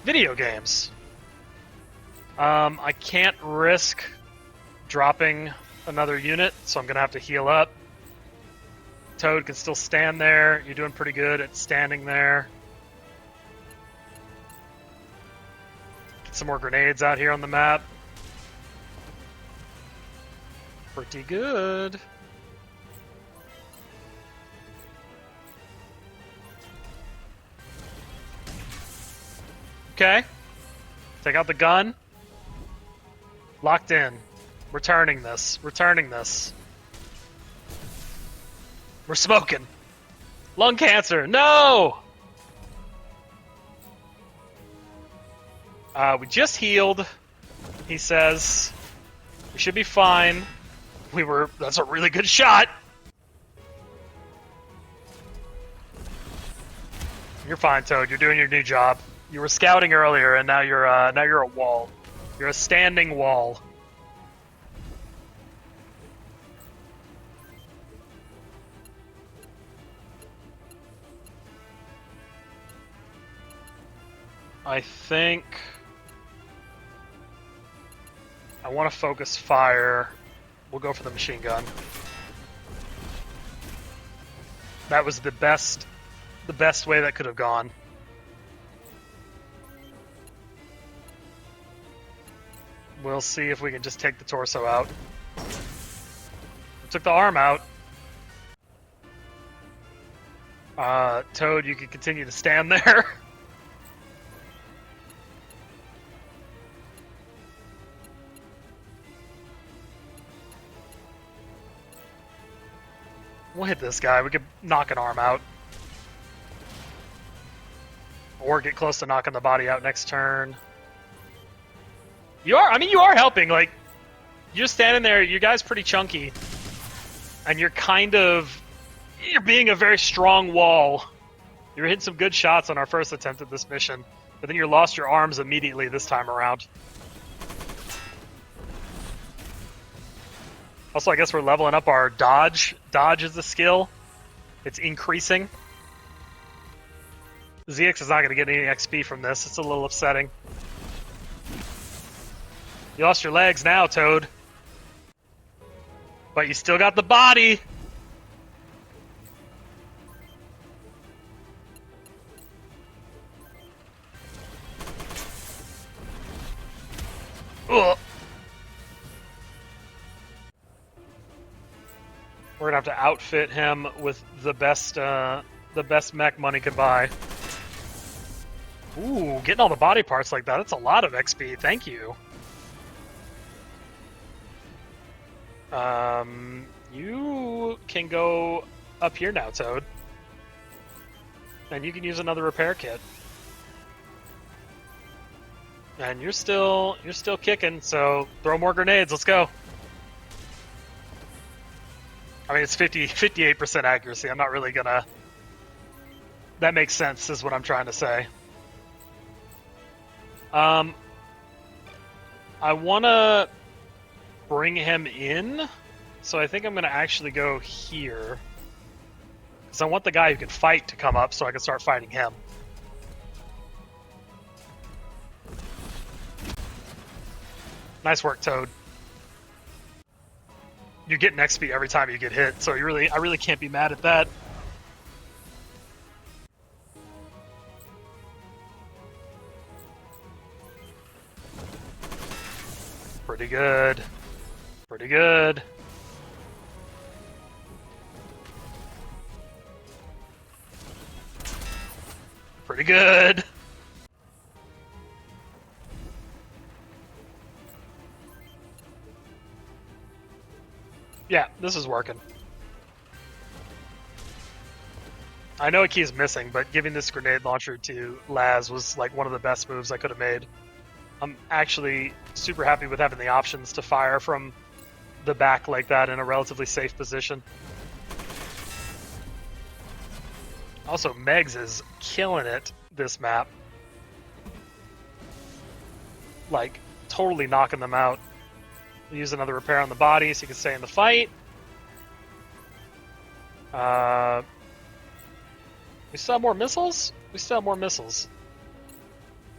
Video games. I can't risk dropping another unit, so I'm going to have to heal up. Toad can still stand there. You're doing pretty good at standing there. Get some more grenades out here on the map. Pretty good. Okay. Take out the gun. Locked in. Returning this. Returning this. We're smoking. Lung cancer. No! We just healed. He says. We should be fine. That's a really good shot. You're fine, Toad. You're doing your new job. You were scouting earlier, and now you're a wall. You're a standing wall. I think I want to focus fire. We'll go for the machine gun. That was the best way that could have gone. We'll see if we can just take the torso out. We took the arm out. Toad, you can continue to stand there. We'll hit this guy. We could knock an arm out. Or get close to knocking the body out next turn. You are helping. Like, you're standing there. You guys pretty chunky. And you're being a very strong wall. You're hitting some good shots on our first attempt at this mission. But then you lost your arms immediately this time around. Also, I guess we're leveling up our dodge. Dodge is a skill. It's increasing. ZX is not going to get any XP from this. It's a little upsetting. You lost your legs now, Toad. But you still got the body. Ugh. We're gonna have to outfit him with the best mech money could buy. Ooh, getting all the body parts like that—that's a lot of XP. Thank you. You can go up here now, Toad, and you can use another repair kit. And you're still kicking. So throw more grenades. Let's go. I mean, it's 58% accuracy. I'm not really gonna... That makes sense, is what I'm trying to say. I want to bring him in, so I think I'm going to actually go here. Because I want the guy who can fight to come up so I can start fighting him. Nice work, Toad. You're getting XP every time you get hit, so I really can't be mad at that. Pretty good. Pretty good. Pretty good. Yeah, this is working. I know a key is missing, but giving this grenade launcher to Laz was like one of the best moves I could have made. I'm actually super happy with having the options to fire from the back like that in a relatively safe position. Also, Megs is killing it this map. Like, totally knocking them out. Use another repair on the body so you can stay in the fight. We still have more missiles? We still have more missiles.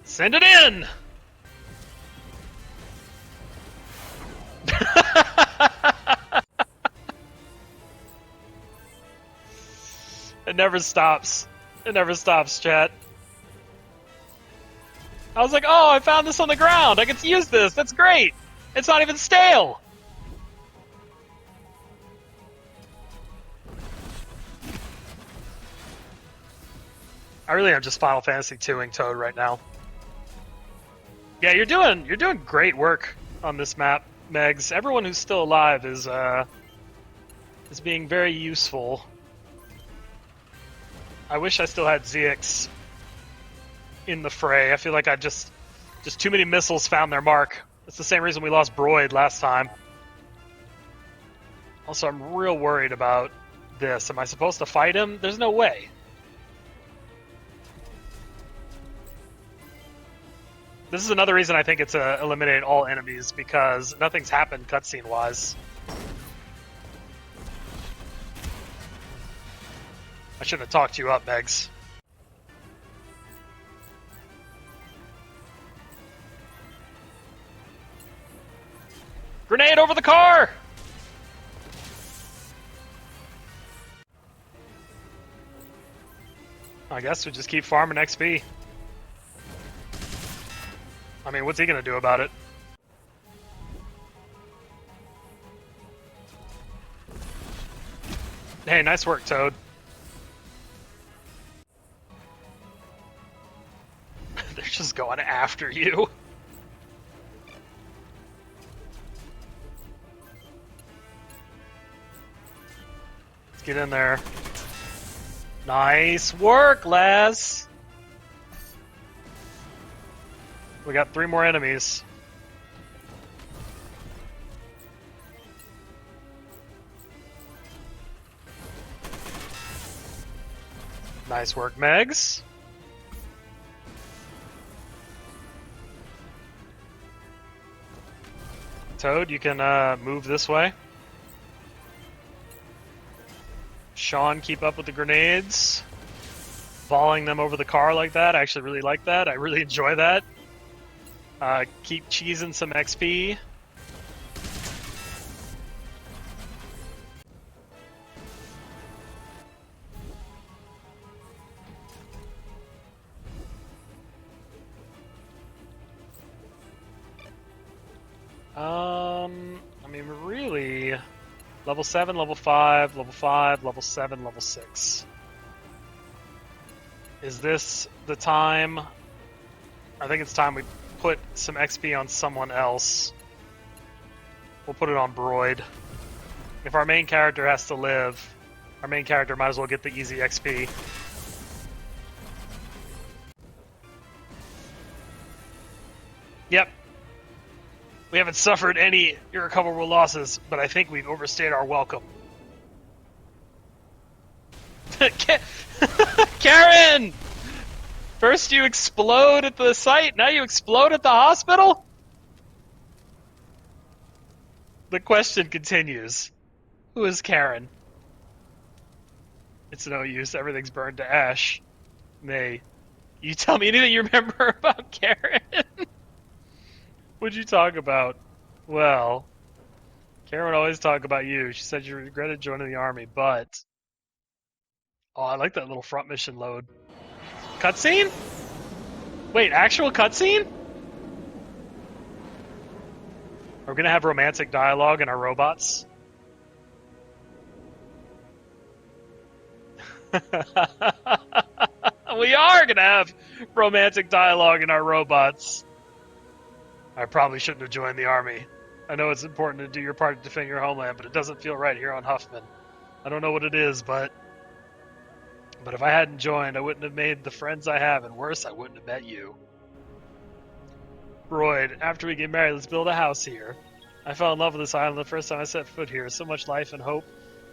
Send it in! It never stops. It never stops, chat. I was like, oh, I found this on the ground. I get to use this. That's great. It's not even stale. I really am just Final Fantasy 2ing Toad right now. Yeah, you're doing great work on this map, Megs. Everyone who's still alive is being very useful. I wish I still had ZX in the fray. I feel like I just too many missiles found their mark. It's the same reason we lost Broid last time. Also, I'm real worried about this. Am I supposed to fight him? There's no way. This is another reason I think it's eliminate all enemies, because nothing's happened cutscene-wise. I shouldn't have talked you up, Megs. Grenade over the car! I guess we just keep farming XP. I mean, what's he gonna do about it? Hey, nice work, Toad. They're just going after you. Let's get in there. Nice work, Laz. We got 3 more enemies. Nice work, Megs. Toad, you can move this way. Sean, keep up with the grenades. Volleying them over the car like that. I actually really like that. I really enjoy that. Keep cheesing some XP. I mean, really, level 7, level 5, level 5, level 7, level 6. Is this the time? I think it's time we put some XP on someone else. We'll put it on Broid. If our main character has to live, our main character might as well get the easy XP. Yep. We haven't suffered any irrecoverable losses, but I think we've overstayed our welcome. Karen! First you explode at the site, now you explode at the hospital? The question continues. Who is Karen? It's no use, everything's burned to ash. May, you tell me anything you remember about Karen? What'd you talk about? Well, Karen would always talk about you. She said you regretted joining the army, but... Oh, I like that little front mission load. Cutscene? Wait, actual cutscene? Are we gonna have romantic dialogue in our robots? We are gonna have romantic dialogue in our robots. I probably shouldn't have joined the army. I know it's important to do your part to defend your homeland, but it doesn't feel right here on Huffman. I don't know what it is, but if I hadn't joined, I wouldn't have made the friends I have, and worse, I wouldn't have met you. Broyd, after we get married, let's build a house here. I fell in love with this island the first time I set foot here. So much life and hope.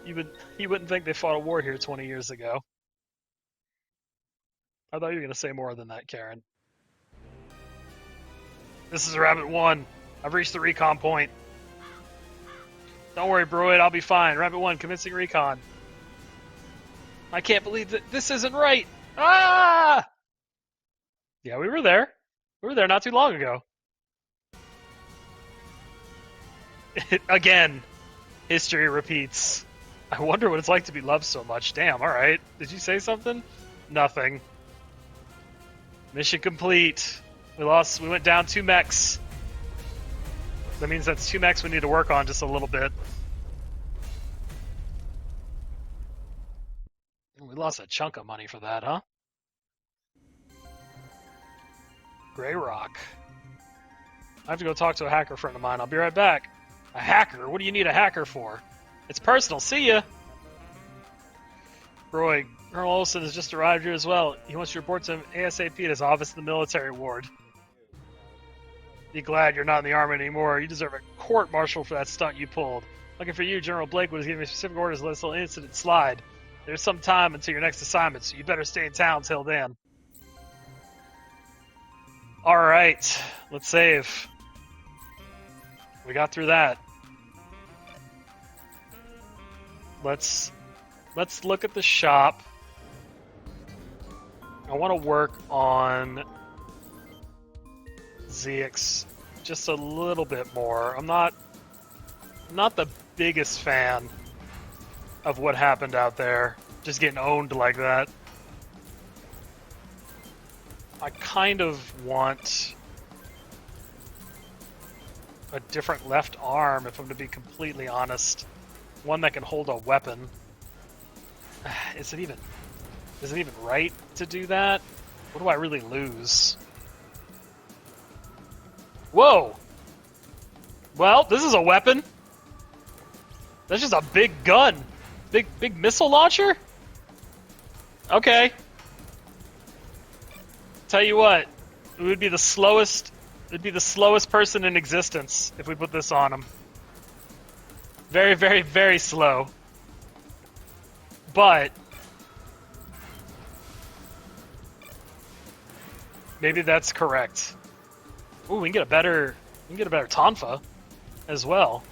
You wouldn't think they fought a war here 20 years ago. I thought you were going to say more than that, Karen. This is Rabbit 1. I've reached the recon point. Don't worry, Broyd, I'll be fine. Rabbit 1, commencing recon. I can't believe that this isn't right. Ah! Yeah, we were there. We were there not too long ago. Again, history repeats. I wonder what it's like to be loved so much. Damn, alright. Did you say something? Nothing. Mission complete. We went down 2 mechs. That means that's 2 mechs we need to work on just a little bit. We lost a chunk of money for that, huh? Gray Rock. I have to go talk to a hacker friend of mine. I'll be right back. A hacker? What do you need a hacker for? It's personal. See ya! Roy, Colonel Olson has just arrived here as well. He wants you to report to him ASAP at his office in the military ward. Be glad you're not in the army anymore. You deserve a court-martial for that stunt you pulled. Looking for you, General Blake was giving me specific orders to let this little incident slide. There's some time until your next assignment, so you better stay in town till then. Alright, let's save. We got through that. Let's look at the shop. I want to work on ZX just a little bit more. I'm not the biggest fan of what happened out there. Just getting owned like that. I kind of want a different left arm, if I'm to be completely honest. One that can hold a weapon. Is it even right to do that? What do I really lose? Whoa! Well, this is a weapon. That's just a big gun. Big missile launcher? Okay. Tell you what, it would be the slowest person in existence if we put this on him. Very, very, very slow. But maybe that's correct. Ooh, we can get a better Tonfa as well.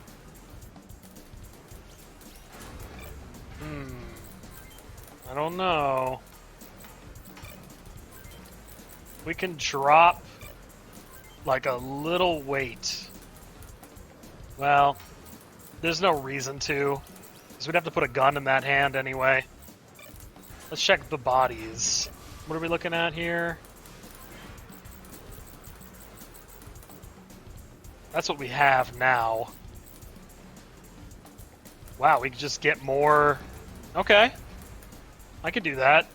I don't know. We can drop like a little weight. Well, there's no reason to, because we'd have to put a gun in that hand anyway. Let's check the bodies. What are we looking at here? That's what we have now. Wow, we can just get more. Okay. I could do that.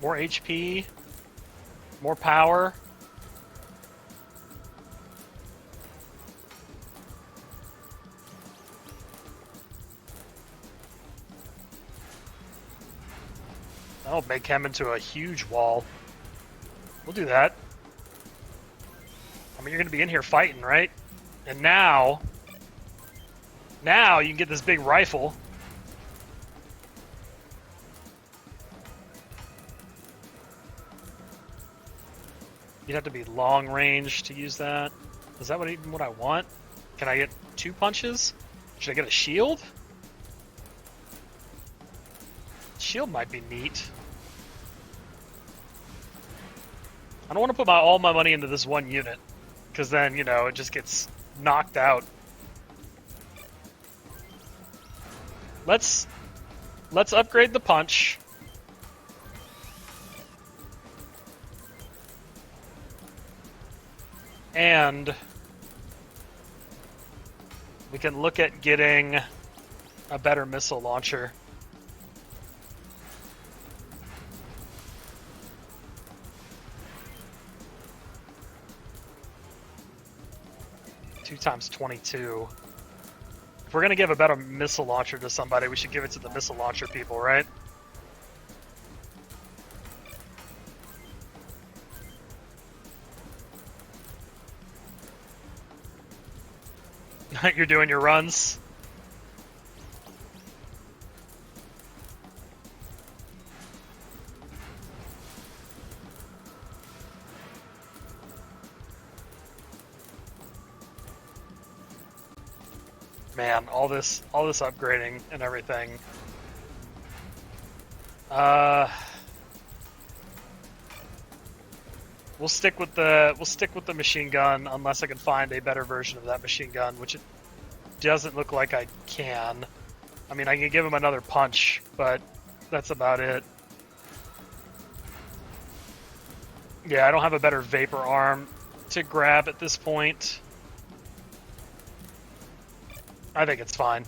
More HP. More power. That'll make him into a huge wall. We'll do that. I mean, you're going to be in here fighting, right? And now you can get this big rifle. You'd have to be long range to use that. Is that even what I want? Can I get 2 punches? Should I get a shield? Shield might be neat. I don't want to put all my money into this one unit, because then, you know, it just gets knocked out. Let's upgrade the punch. And we can look at getting a better missile launcher. Two times 22. If we're gonna give a better missile launcher to somebody, we should give it to the missile launcher people, right? You're doing your runs. Man, all this upgrading and everything. We'll stick with the machine gun unless I can find a better version of that machine gun, which it doesn't look like I can. I mean, I can give him another punch, but that's about it. Yeah, I don't have a better vapor arm to grab at this point. I think it's fine.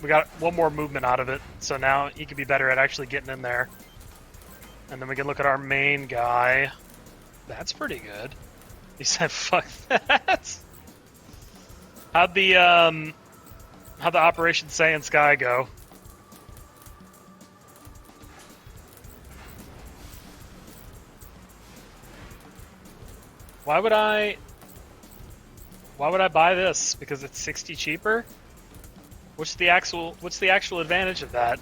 We got one more movement out of it, so now he could be better at actually getting in there. And then we can look at our main guy. That's pretty good. He said, "Fuck that." How'd the Operation Saiyan Sky go? Why would I buy this? Because it's 60 cheaper? What's the actual advantage of that?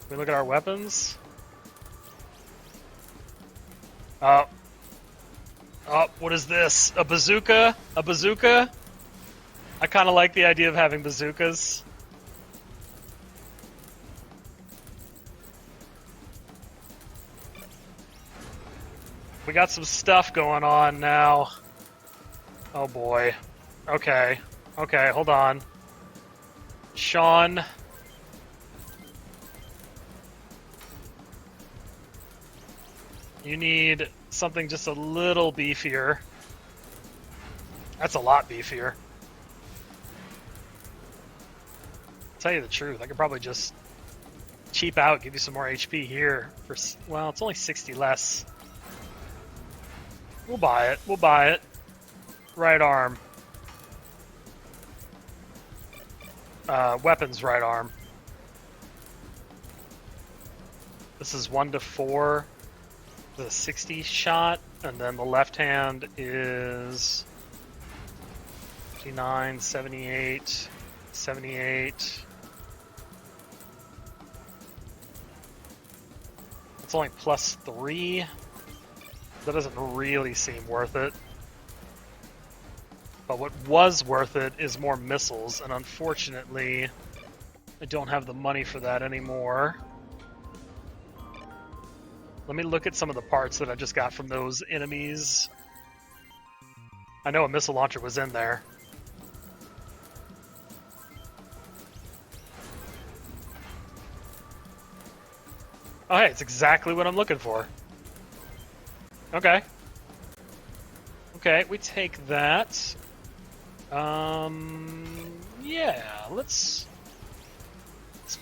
We look at our weapons. Oh, what is this? A bazooka? A bazooka? I kind of like the idea of having bazookas. We got some stuff going on now. Oh boy. Okay. Okay, hold on. Sean. You need something just a little beefier. That's a lot beefier. Tell you the truth, I could probably just cheap out, give you some more HP here. For, well, it's only 60 less. We'll buy it. We'll buy it. Right arm. Weapons right arm. This is 1 to 4. The 60 shot, and then the left hand is 59, 78, 78. It's only +3. That doesn't really seem worth it. But what was worth it is more missiles, and unfortunately, I don't have the money for that anymore. Let me look at some of the parts that I just got from those enemies. I know a missile launcher was in there. Oh, hey, it's exactly what I'm looking for. Okay. Okay, we take that. Yeah, let's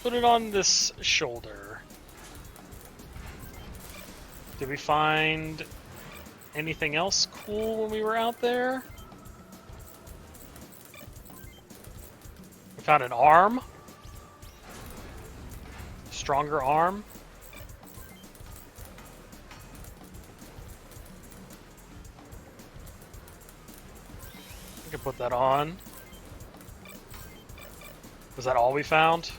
put it on this shoulder. Did we find anything else cool when we were out there? We found an arm. Stronger arm. I can put that on. Was that all we found?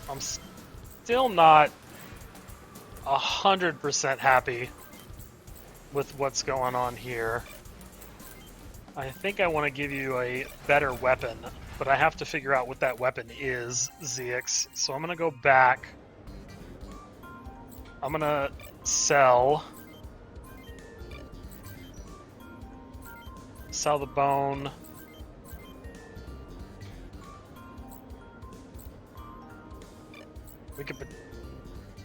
I'm still not 100% happy with what's going on here. I think I want to give you a better weapon, but I have to figure out what that weapon is, ZX. So I'm going to go back. I'm going to sell Sell the bone. We could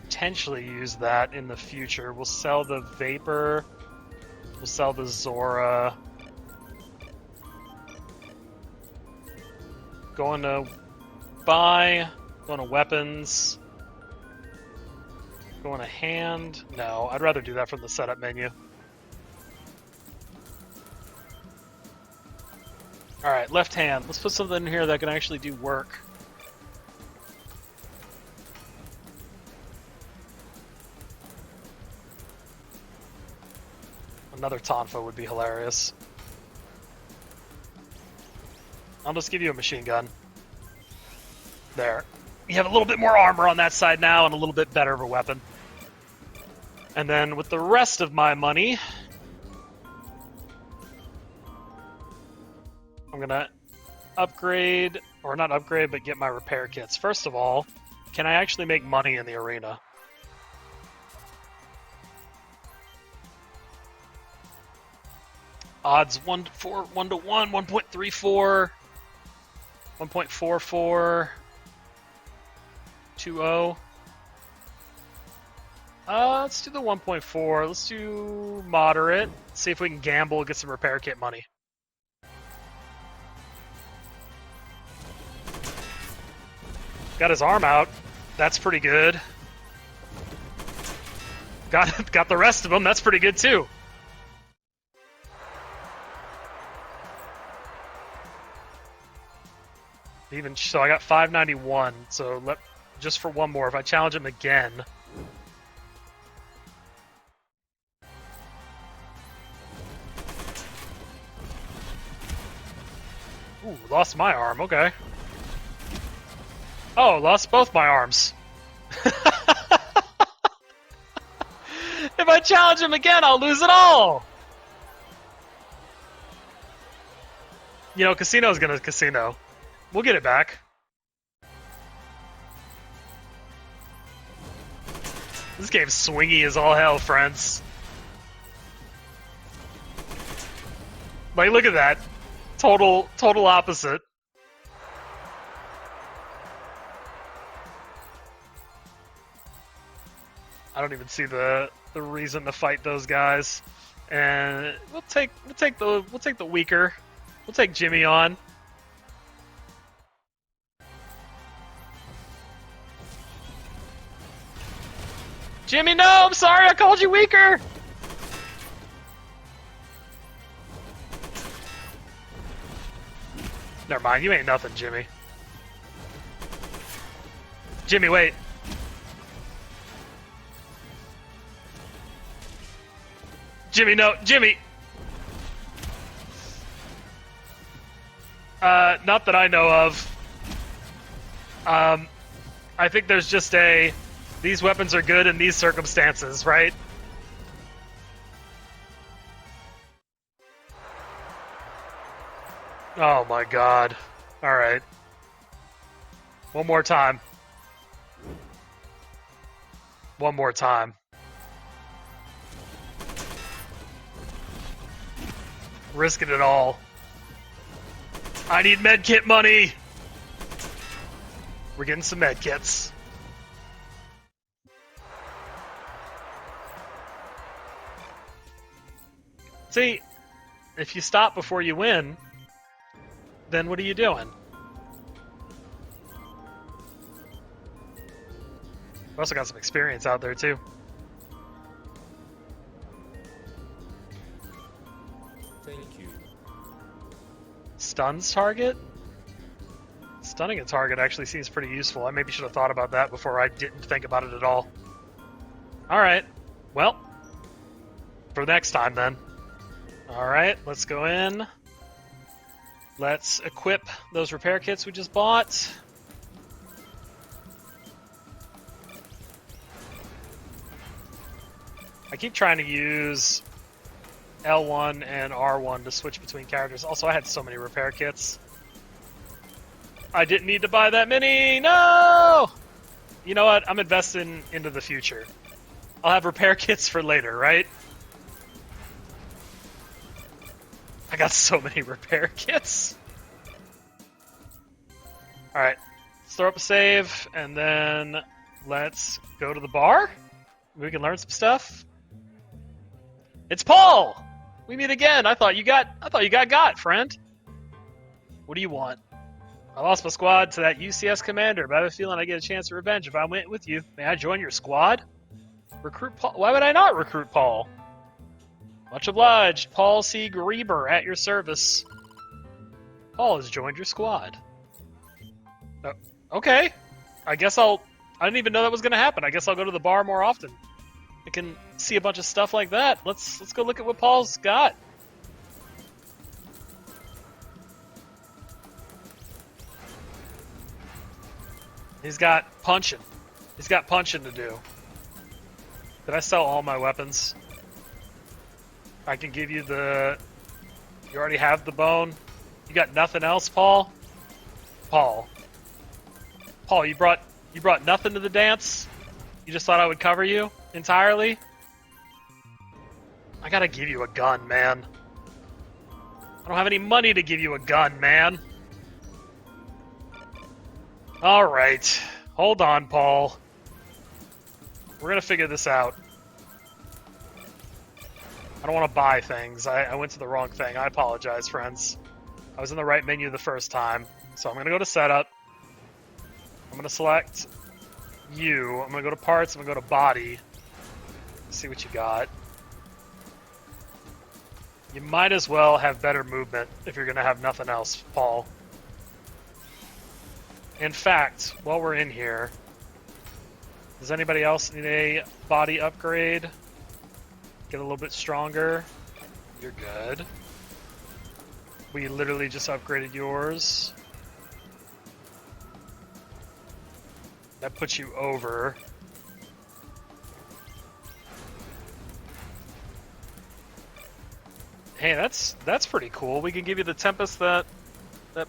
potentially use that in the future. We'll sell the Vapor. We'll sell the Zora. Going to buy. Going to weapons. Going to hand. No, I'd rather do that from the setup menu. Alright, left hand. Let's put something in here that can actually do work. Another Tonfa would be hilarious. I'll just give you a machine gun. There. You have a little bit more armor on that side now and a little bit better of a weapon. And then with the rest of my money, I'm gonna upgrade, or not upgrade, but get my repair kits. First of all, can I actually make money in the arena? Odds 1 to 1, 1.34, 1.44, 2.0. Let's do the 1.4. Let's do moderate. See if we can gamble, get some repair kit money. Got his arm out. That's pretty good. Got the rest of them. That's pretty good too. Even so, I got 591. So just for one more, if I challenge him again. Ooh, lost my arm. Okay. Oh, lost both my arms. If I challenge him again, I'll lose it all. You know, casino's gonna casino. We'll get it back. This game's swingy as all hell, friends. Like, look at that. Total opposite. I don't even see the reason to fight those guys. And we'll take the weaker. We'll take Jimmy on. Jimmy, no! I'm sorry, I called you weaker! Never mind, you ain't nothing, Jimmy. Jimmy, wait. Jimmy, no, Jimmy! Not that I know of. I think there's just these weapons are good in these circumstances, right? Oh my god. Alright. One more time. One more time. Risking it all. I need medkit money! We're getting some medkits. See, if you stop before you win, then what are you doing? We also got some experience out there, too. Thank you. Stuns target? Stunning a target actually seems pretty useful. I maybe should have thought about that before I didn't think about it at all. Alright. Well, for next time, then. Alright, let's go in. Let's equip those repair kits we just bought. I keep trying to use L1 and R1 to switch between characters. Also, I had so many repair kits. I didn't need to buy that many! No! You know what? I'm investing into the future. I'll have repair kits for later, right? I got so many repair kits. Alright, let's throw up a save, and then let's go to the bar. We can learn some stuff. It's Paul! We meet again. I thought you got, friend. What do you want? I lost my squad to that UCS commander, but I have a feeling I get a chance of revenge if I went with you. May I join your squad? Recruit Paul? Why would I not recruit Paul? Much obliged. Paul C. Grieber at your service. Paul has joined your squad. Oh, okay. I didn't even know that was going to happen. I guess I'll go to the bar more often. I can see a bunch of stuff like that. Let's go look at what Paul's got. He's got punching. He's got punching to do. Did I sell all my weapons? I can give you the... You already have the bone? You got nothing else, Paul? Paul, you brought nothing to the dance? You just thought I would cover you entirely? I gotta give you a gun, man. I don't have any money to give you a gun, man. Alright. Hold on, Paul. We're gonna figure this out. I don't want to buy things. I went to the wrong thing. I apologize, friends. I was in the right menu the first time. So I'm gonna go to setup. I'm gonna select you. I'm gonna go to parts. I'm gonna go to body. See what you got. You might as well have better movement if you're gonna have nothing else, Paul. In fact, while we're in here, does anybody else need a body upgrade? Get a little bit stronger. You're good. We literally just upgraded yours. That puts you over. Hey, that's pretty cool. We can give you the Tempest that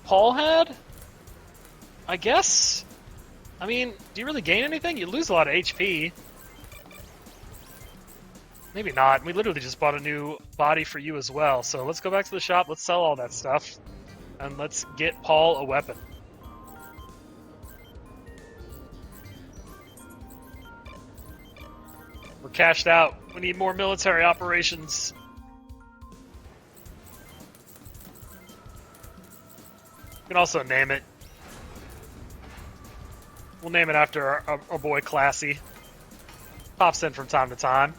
Paul had? I guess? I mean, do you really gain anything? You lose a lot of HP. Maybe not. We literally just bought a new body for you as well. So let's go back to the shop. Let's sell all that stuff. And let's get Paul a weapon. We're cashed out. We need more military operations. We can also name it. We'll name it after our boy Classy. Pops in from time to time.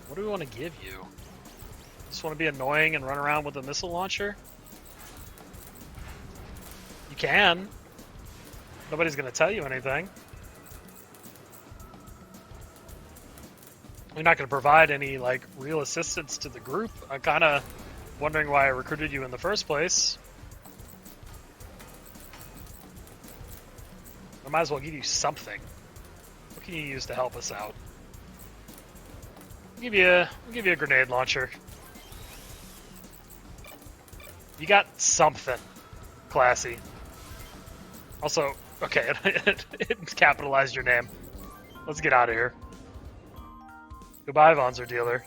What do we want to give you? Just want to be annoying and run around with a missile launcher? You can. Nobody's going to tell you anything. We're not going to provide any, like, real assistance to the group. I'm kind of wondering why I recruited you in the first place. I might as well give you something. What can you use to help us out? We'll give you a grenade launcher. You got something. Classy. Also, okay, it capitalized your name. Let's get out of here. Goodbye, Vonzer dealer.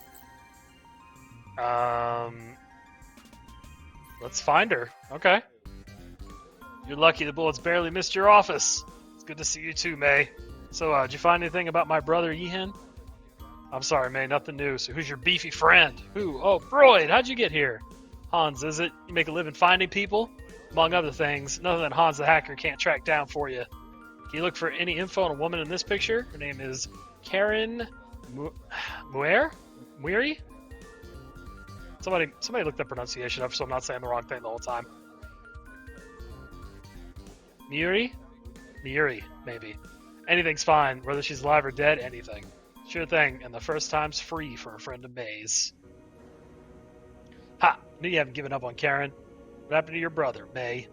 Let's find her. Okay. You're lucky the bullets barely missed your office. It's good to see you too, May. So, did you find anything about my brother, Yihan? I'm sorry, May, nothing new. So who's your beefy friend? Who? Oh, Freud, how'd you get here? Hans, is it? You make a living finding people? Among other things, nothing that Hans the hacker can't track down for you. Can you look for any info on a woman in this picture? Her name is Karen Muir? Muiri? Somebody look the pronunciation up so I'm not saying the wrong thing the whole time. Muiri? Muiri, maybe. Anything's fine, whether she's alive or dead, anything. Sure thing, and the first time's free for a friend of May's. Ha! Knew you haven't given up on Karen. What happened to your brother, May?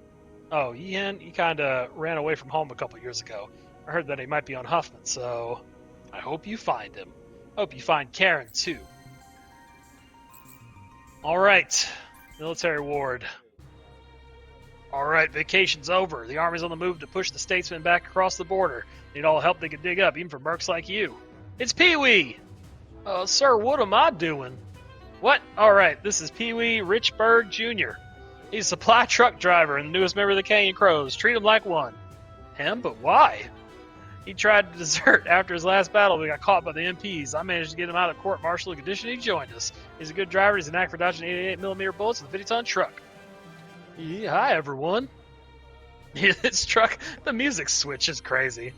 Oh, Ian, he kinda ran away from home a couple years ago. I heard that he might be on Huffman, so I hope you find him. Hope you find Karen, too. Alright, military ward. Alright, vacation's over. The army's on the move to push the statesmen back across the border. Need all the help they can dig up, even for mercs like you. It's Pee-wee! Sir, what am I doing? What? Alright, this is Pee-wee Richburg Jr. He's a supply truck driver and the newest member of the Canyon Crows. Treat him like one. Him? But why? He tried to desert after his last battle, but got caught by the MPs. I managed to get him out of court-martial condition. He joined us. He's a good driver. He's a knack for dodging 88mm bullets with a 50-ton truck. Yeah, hi, everyone. His truck, the music switch is crazy.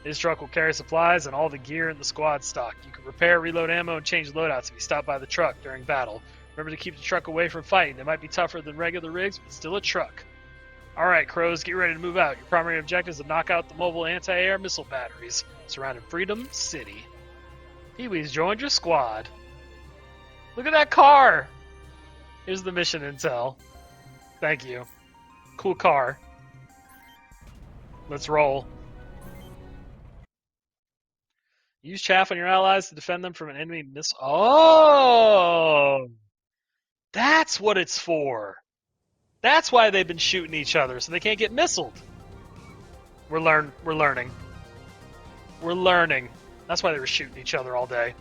His truck will carry supplies and all the gear in the squad stock. You can repair, reload ammo, and change loadouts if you stop by the truck during battle. Remember to keep the truck away from fighting. It might be tougher than regular rigs, but it's still a truck. Alright, Crows, get ready to move out. Your primary objective is to knock out the mobile anti-air missile batteries surrounding Freedom City. Pee-wee's joined your squad. Look at that car! Here's the mission intel. Thank you. Cool car. Let's roll. Use chaff on your allies to defend them from an enemy missile. Oh! That's what it's for. That's why they've been shooting each other, so they can't get missiled. We're learning. We're learning. That's why they were shooting each other all day.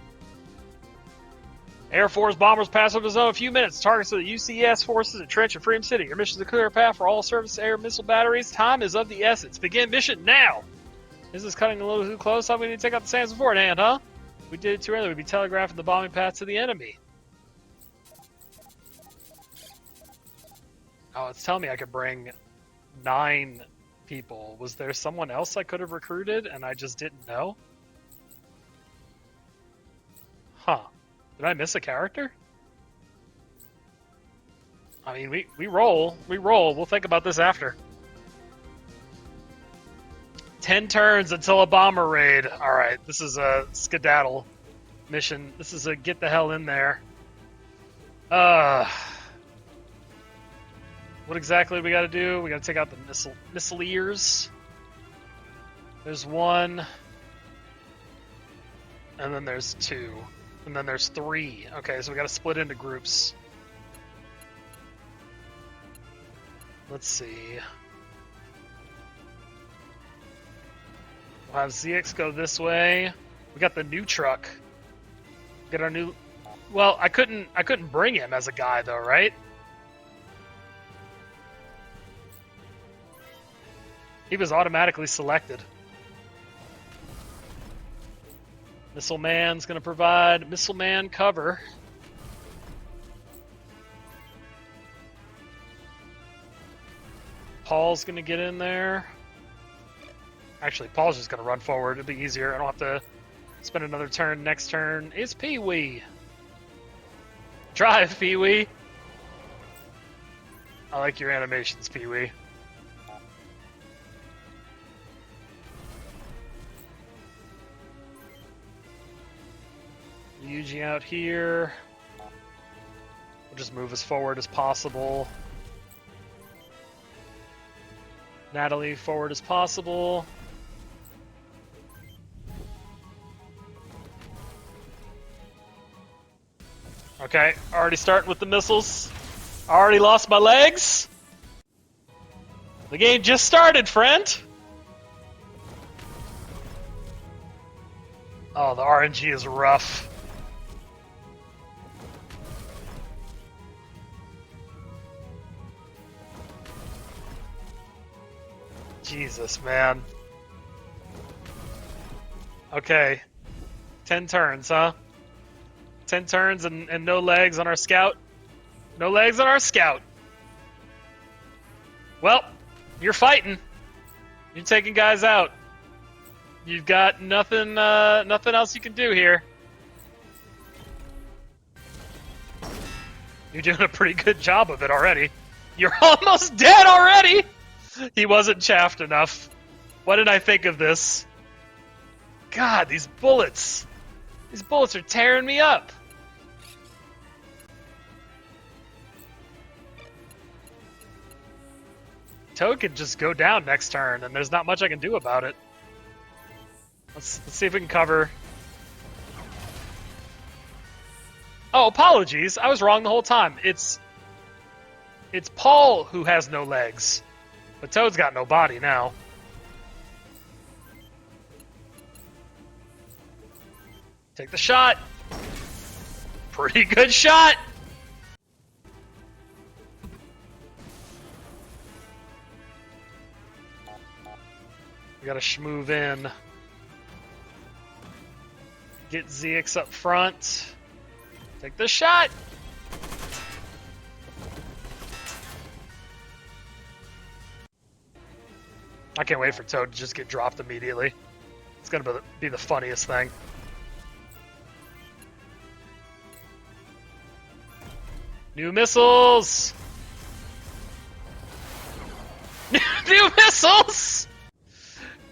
Air Force bombers pass over the zone in a few minutes. Targets of the UCS forces at Trench and Freedom City. Your mission is to clear a path for all surface air missile batteries. Time is of the essence. Begin mission now! This is cutting a little too close. How we need to take out the SAMs beforehand, huh? If we did it too early, we'd be telegraphing the bombing path to the enemy. Oh, it's telling me I could bring 9 people. Was there someone else I could have recruited and I just didn't know? Huh. Did I miss a character? I mean, we roll. We roll. We'll think about this after. 10 turns until a bomber raid. Alright, this is a skedaddle mission. This is a get the hell in there. What exactly do we gotta do? We gotta take out the missileers. There's 1. And then there's 2. And then there's 3. Okay, so we gotta split into groups. Let's see. We'll have ZX go this way. We got the new truck. Get our new... Well, I couldn't bring him as a guy though, right? He was automatically selected. Missile Man's gonna provide Missile Man cover. Paul's gonna get in there. Actually, Paul's just gonna run forward. It'll be easier. I don't have to spend another turn. Next turn is Pee-wee. Drive, Pee-wee. I like your animations, Pee-wee. Yuji out here. We'll just move as forward as possible. Natalie forward as possible. Okay, already starting with the missiles. Already lost my legs. The game just started, friend. Oh, the RNG is rough. Jesus, man. Okay. 10 turns, huh? 10 turns and no legs on our scout. No legs on our scout. Well, you're fighting. You're taking guys out. You've got nothing else you can do here. You're doing a pretty good job of it already. You're almost dead already! He wasn't chaffed enough. What did I think of this? God, these bullets. These bullets are tearing me up. Toad could just go down next turn, and there's not much I can do about it. Let's see if we can cover. Oh, apologies. I was wrong the whole time. It's Paul who has no legs. But Toad's got no body now. Take the shot. Pretty good shot. We gotta schmoove in. Get ZX up front. Take the shot. I can't wait for Toad to just get dropped immediately. It's gonna be the funniest thing. New missiles! New missiles!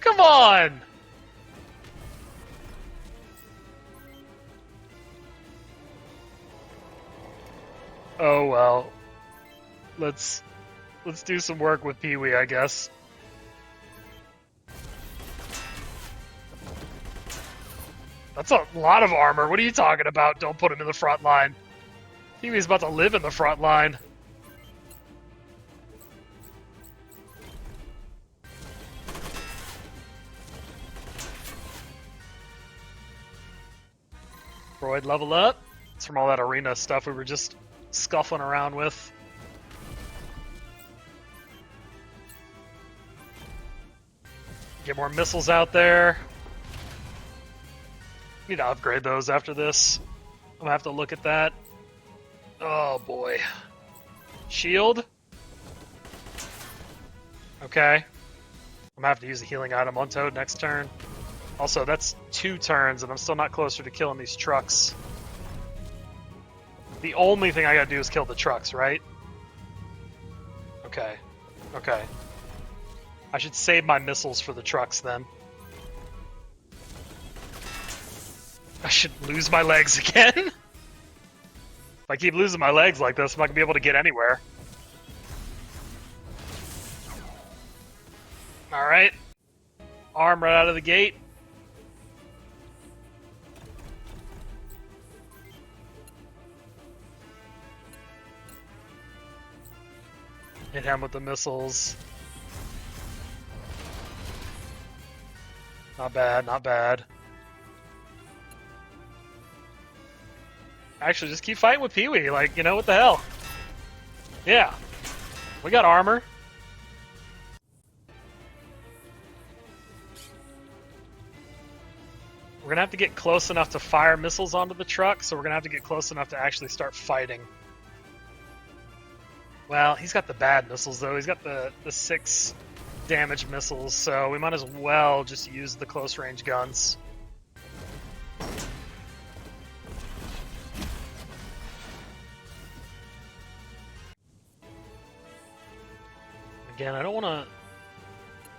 Come on! Oh well. Let's do some work with Pee-wee, I guess. That's a lot of armor. What are you talking about? Don't put him in the front line. Pee-wee's about to live in the front line. Freud, level up. It's from all that arena stuff we were just scuffling around with. Get more missiles out there. Need to upgrade those after this. I'm gonna have to look at that. Oh boy. Shield. Okay. I'm gonna have to use a healing item on Toad next turn. Also, that's 2 turns, and I'm still not closer to killing these trucks. The only thing I gotta do is kill the trucks, right? Okay. Okay. I should save my missiles for the trucks then. I should lose my legs again? If I keep losing my legs like this, I'm not gonna be able to get anywhere. Alright. Arm right out of the gate. Hit him with the missiles. Not bad, not bad. Actually, just keep fighting with Pee-wee. Like, you know, what the hell? Yeah. We got armor. We're gonna have to get close enough to fire missiles onto the truck, so we're gonna have to get close enough to actually start fighting. Well, he's got the bad missiles, though. He's got the 6 damage missiles, so we might as well just use the close-range guns. Again, I don't want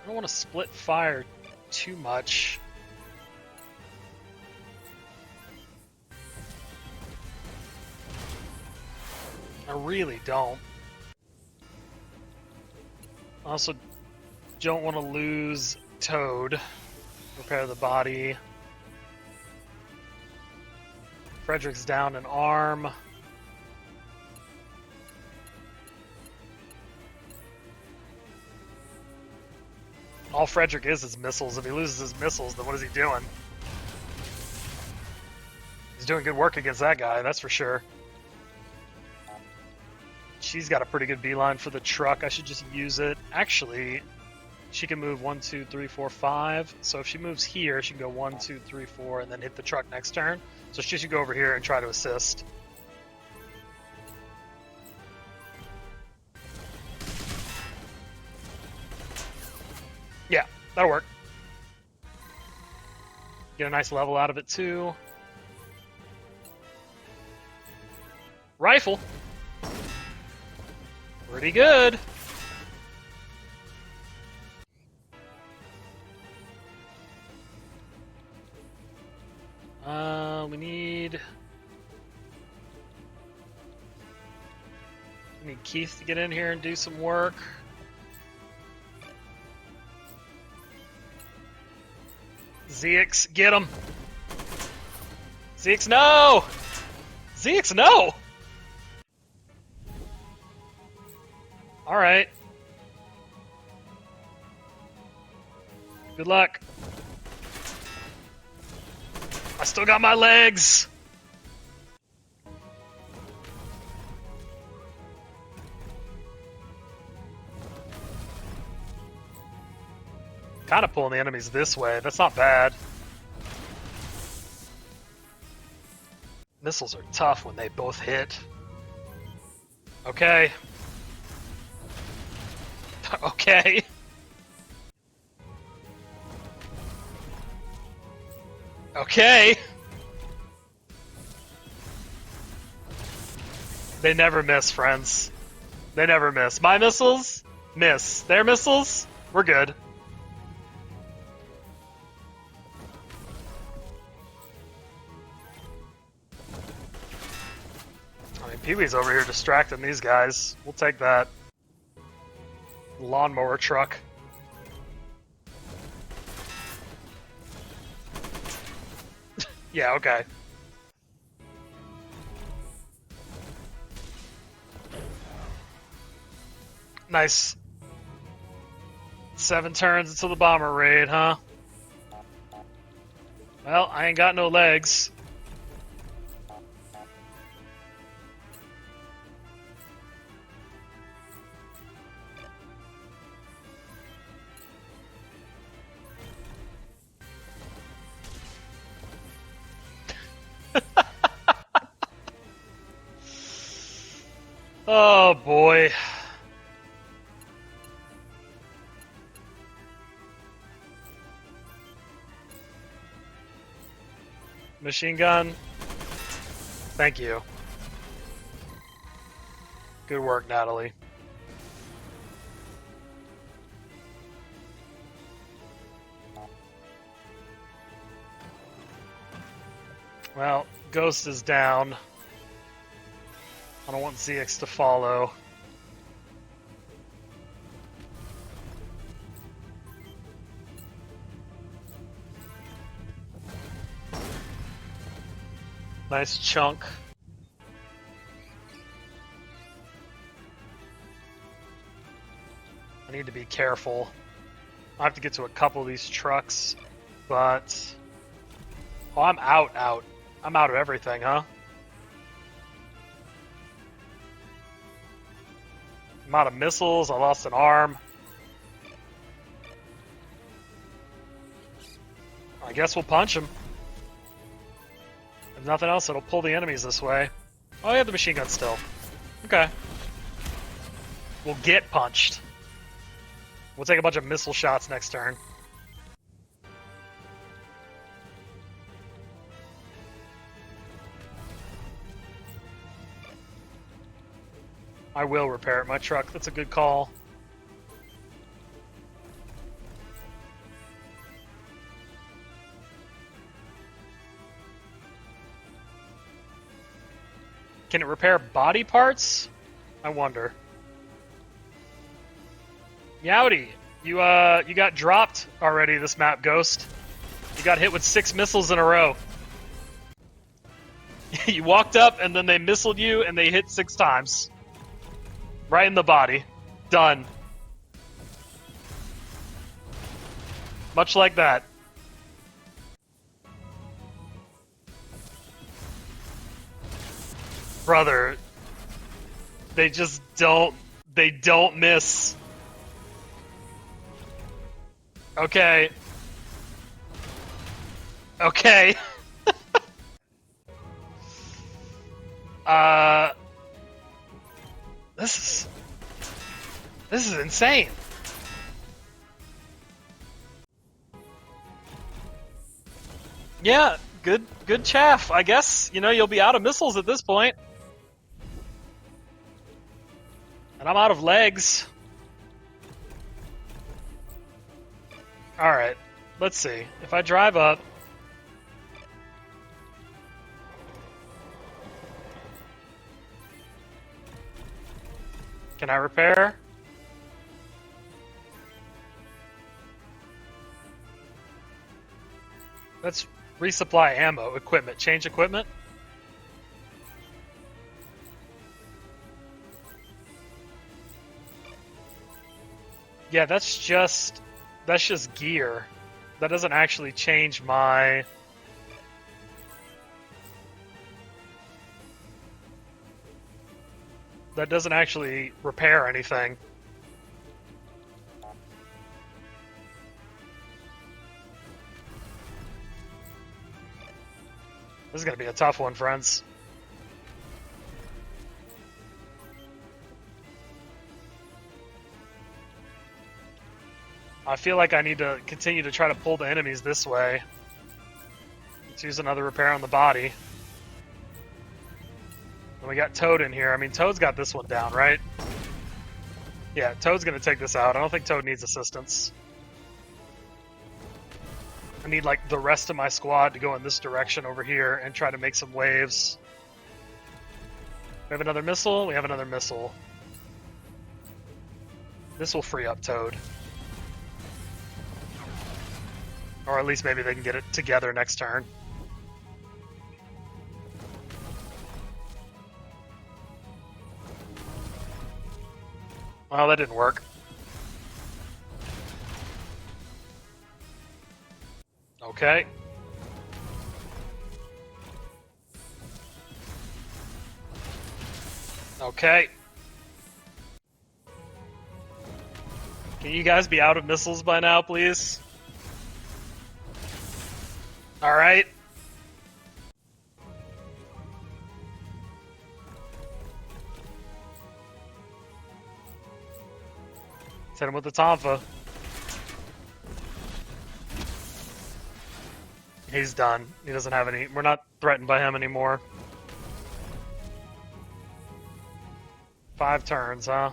to split fire too much. I really don't. I also don't want to lose Toad. Repair the body. Frederick's down an arm. All Frederick is missiles. If he loses his missiles, then what is he doing? He's doing good work against that guy, that's for sure. She's got a pretty good beeline for the truck. I should just use it. Actually, she can move 1, 2, 3, 4, 5. So if she moves here, she can go 1, 2, 3, 4, and then hit the truck next turn. So she should go over here and try to assist. Yeah, that'll work. Get a nice level out of it too. Rifle. Pretty good. We need Keith to get in here and do some work. ZX, get him. ZX, no! ZX, no! Alright. Good luck. I still got my legs! Kind of pulling the enemies this way. That's not bad. Missiles are tough when they both hit. Okay. Okay. Okay. They never miss, friends. They never miss. My missiles, miss. Their missiles, we're good. I mean, Pee-wee's over here distracting these guys. We'll take that. Lawnmower truck. Yeah, okay. Nice. 7 turns until the bomber raid, huh? Well, I ain't got no legs. Oh boy. Machine gun. Thank you. Good work, Natalie. Well, Ghost is down. I don't want ZX to follow. Nice chunk. I need to be careful. I have to get to a couple of these trucks, but... Oh, I'm out. I'm out of everything, huh? I'm out of missiles, I lost an arm. I guess we'll punch him. If nothing else, it'll pull the enemies this way. Oh, yeah, the machine gun still. Okay. We'll get punched. We'll take a bunch of missile shots next turn. I will repair it, my truck. That's a good call. Can it repair body parts? I wonder. Yowdy, you got dropped already this map, Ghost. You got hit with 6 missiles in a row. You walked up and then they missiled you and they hit 6 times. Right in the body. Done. Much like that. Brother, they just don't miss. Okay. Okay. This is insane. Yeah, good chaff, I guess. You know, you'll be out of missiles at this point. And I'm out of legs. Alright, let's see. If I drive up... Can I repair? Let's resupply ammo. Equipment. Change equipment. Yeah, that's just gear. That doesn't actually change my that doesn't actually repair anything. This is going to be a tough one, friends. I feel like I need to continue to try to pull the enemies this way. Let's use another repair on the body. And we got Toad in here. I mean, Toad's got this one down, right? Yeah, Toad's going to take this out. I don't think Toad needs assistance. I need, like, the rest of my squad to go in this direction over here and try to make some waves. We have another missile. We have another missile. This will free up Toad. Or at least maybe they can get it together next turn. Well, that didn't work. Okay. Okay. Can you guys be out of missiles by now, please? Alright. Let's hit him with the Tonfa. He's done. He doesn't have any... We're not threatened by him anymore. 5 turns, huh?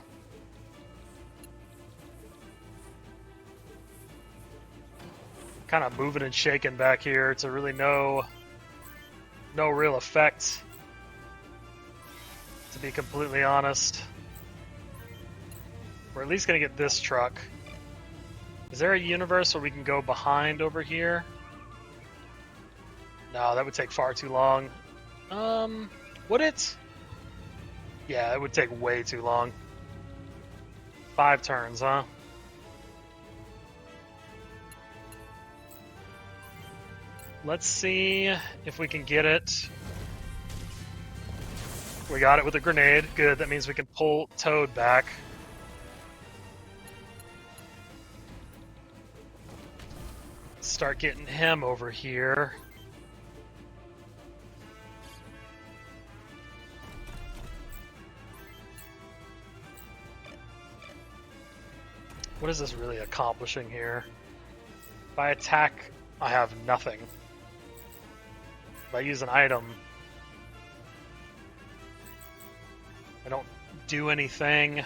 Kind of moving and shaking back here to really no real effect, to be completely honest. We're at least gonna get this truck. Is there a universe where we can go behind over here? No, that would take far too long. Would it? Yeah, it would take way too long. 5 turns, huh? Let's see if we can get it. We got it with a grenade. Good, that means we can pull Toad back. Start getting him over here. What is this really accomplishing here? If I attack, I have nothing. If I use an item, I don't do anything.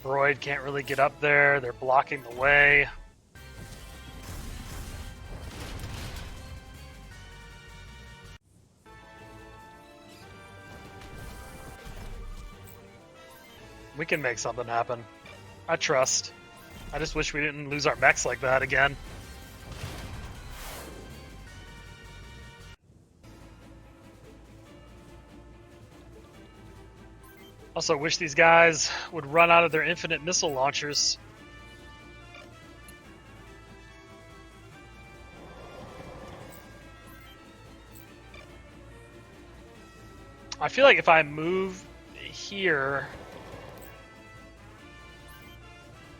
Broid can't really get up there. They're blocking the way. We can make something happen. I trust. I just wish we didn't lose our mechs like that again. Also wish these guys would run out of their infinite missile launchers. I feel like if I move here...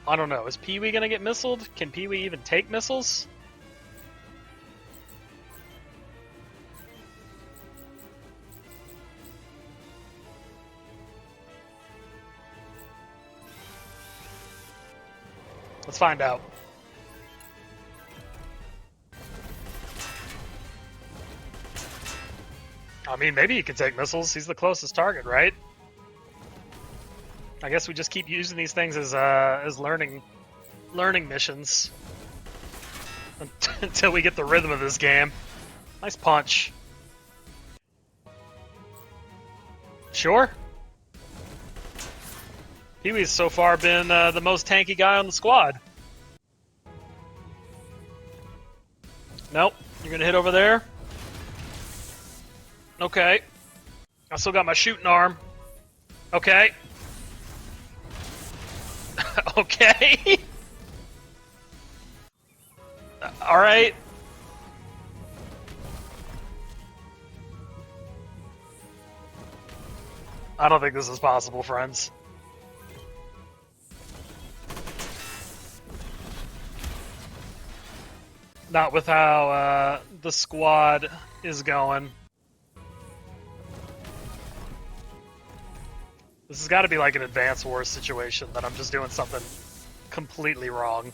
I don't know. Is Pee-wee gonna get missiled? Can Pee-wee even take missiles? Let's find out. I mean, maybe he can take missiles. He's the closest target, right? I guess we just keep using these things as learning missions until we get the rhythm of this game. Nice punch. Sure. Pee-wee's so far been the most tanky guy on the squad. Nope. You're gonna hit over there? Okay. I still got my shooting arm. Okay. Okay. All right. I don't think this is possible, friends. Not with how the squad is going. This has got to be like an Advance Wars situation that I'm just doing something completely wrong.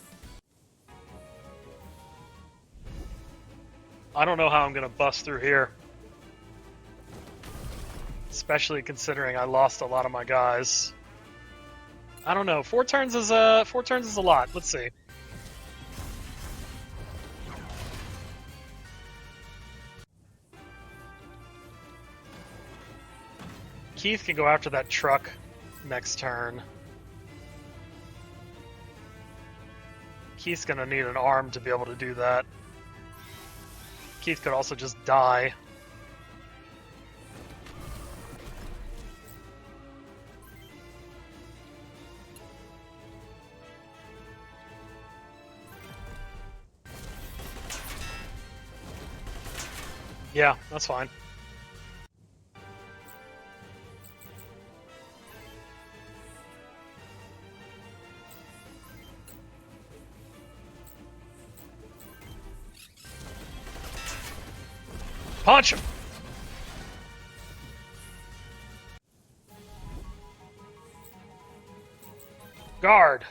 I don't know how I'm going to bust through here. Especially considering I lost a lot of my guys. I don't know. 4 turns is a lot. Let's see. Keith can go after that truck next turn. Keith's gonna need an arm to be able to do that. Keith could also just die. Yeah, that's fine. Punch him! Guard!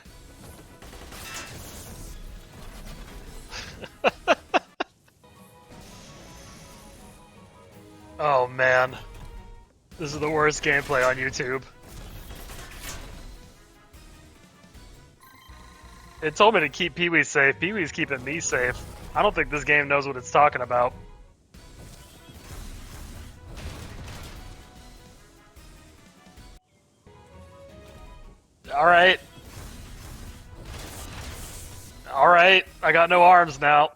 Oh man. This is the worst gameplay on YouTube. It told me to keep Pee-wee safe. Pee-wee's keeping me safe. I don't think this game knows what it's talking about. Alright. Alright, I got no arms now.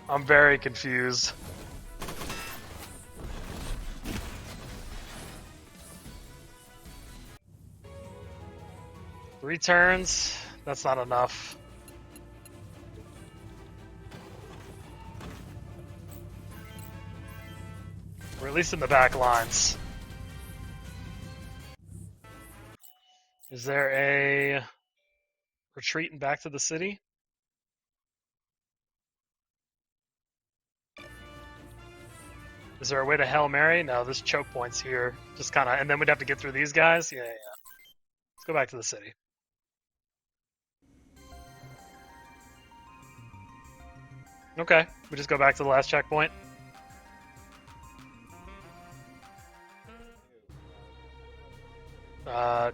I'm very confused. Three turns? That's not enough. We're at least in the back lines. Is there a retreating back to the city? Is there a way to Hail Mary? No, there's choke points here. Just kind of, and then we'd have to get through these guys? Yeah. Let's go back to the city. Okay, we just go back to the last checkpoint.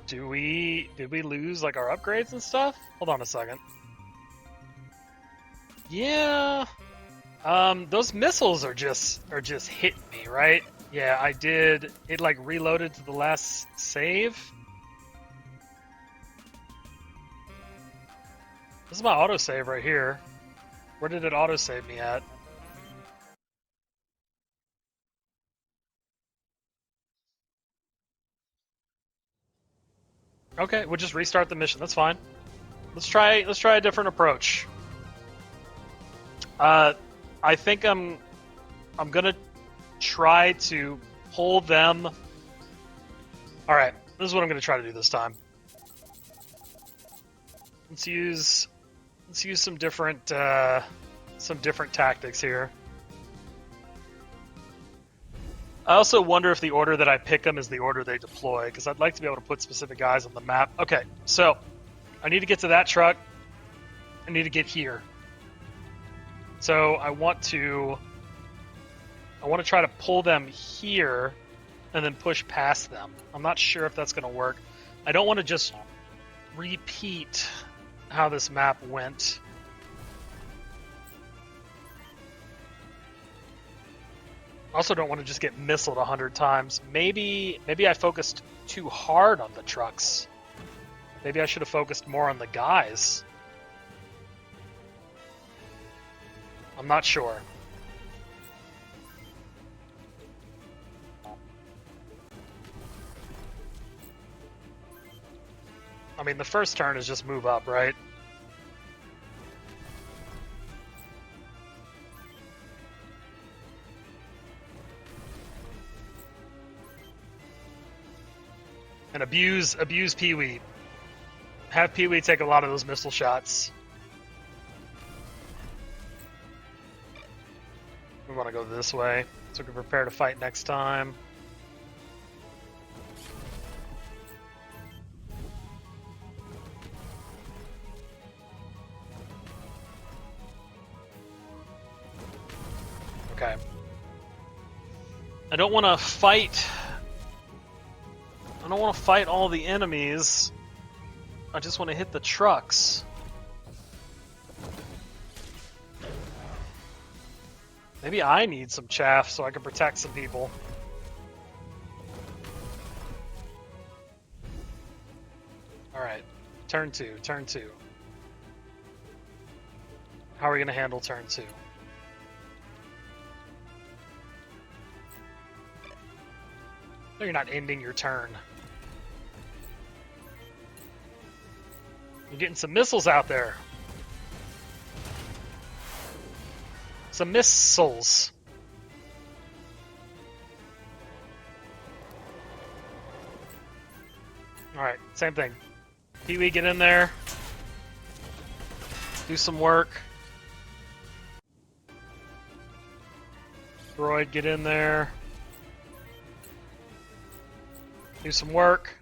Did we lose like our upgrades and stuff? Hold on a second. Yeah. Those missiles are just hitting me, right? Yeah, I did. It like reloaded to the last save. This is my autosave right here. Where did it autosave me at? Okay, we'll just restart the mission. That's fine. Let's try a different approach. I think I'm gonna try to pull them. All right, this is what I'm gonna try to do this time. Let's use some different tactics here. I also wonder if the order that I pick them is the order they deploy, because I'd like to be able to put specific guys on the map. Okay, so I need to get to that truck. I need to get here. So I want to try to pull them here and then push past them. I'm not sure if that's going to work. I don't want to just repeat how this map went. Also don't want to just get missiled 100 times. Maybe I focused too hard on the trucks. Maybe I should have focused more on the guys. I'm not sure. I mean, the first turn is just move up, right? And abuse Pee-wee. Have Pee-wee take a lot of those missile shots. We want to go this way, so we can prepare to fight next time. Okay. I don't want to fight. I don't want to fight all the enemies. I just want to hit the trucks. Maybe I need some chaff so I can protect some people. Alright. Turn 2. Turn 2. How are we going to handle turn 2? No, you're not ending your turn. You're getting some missiles out there. Some missiles. Alright, same thing. Pee-wee, get in there. Do some work. Droid, get in there. Do some work.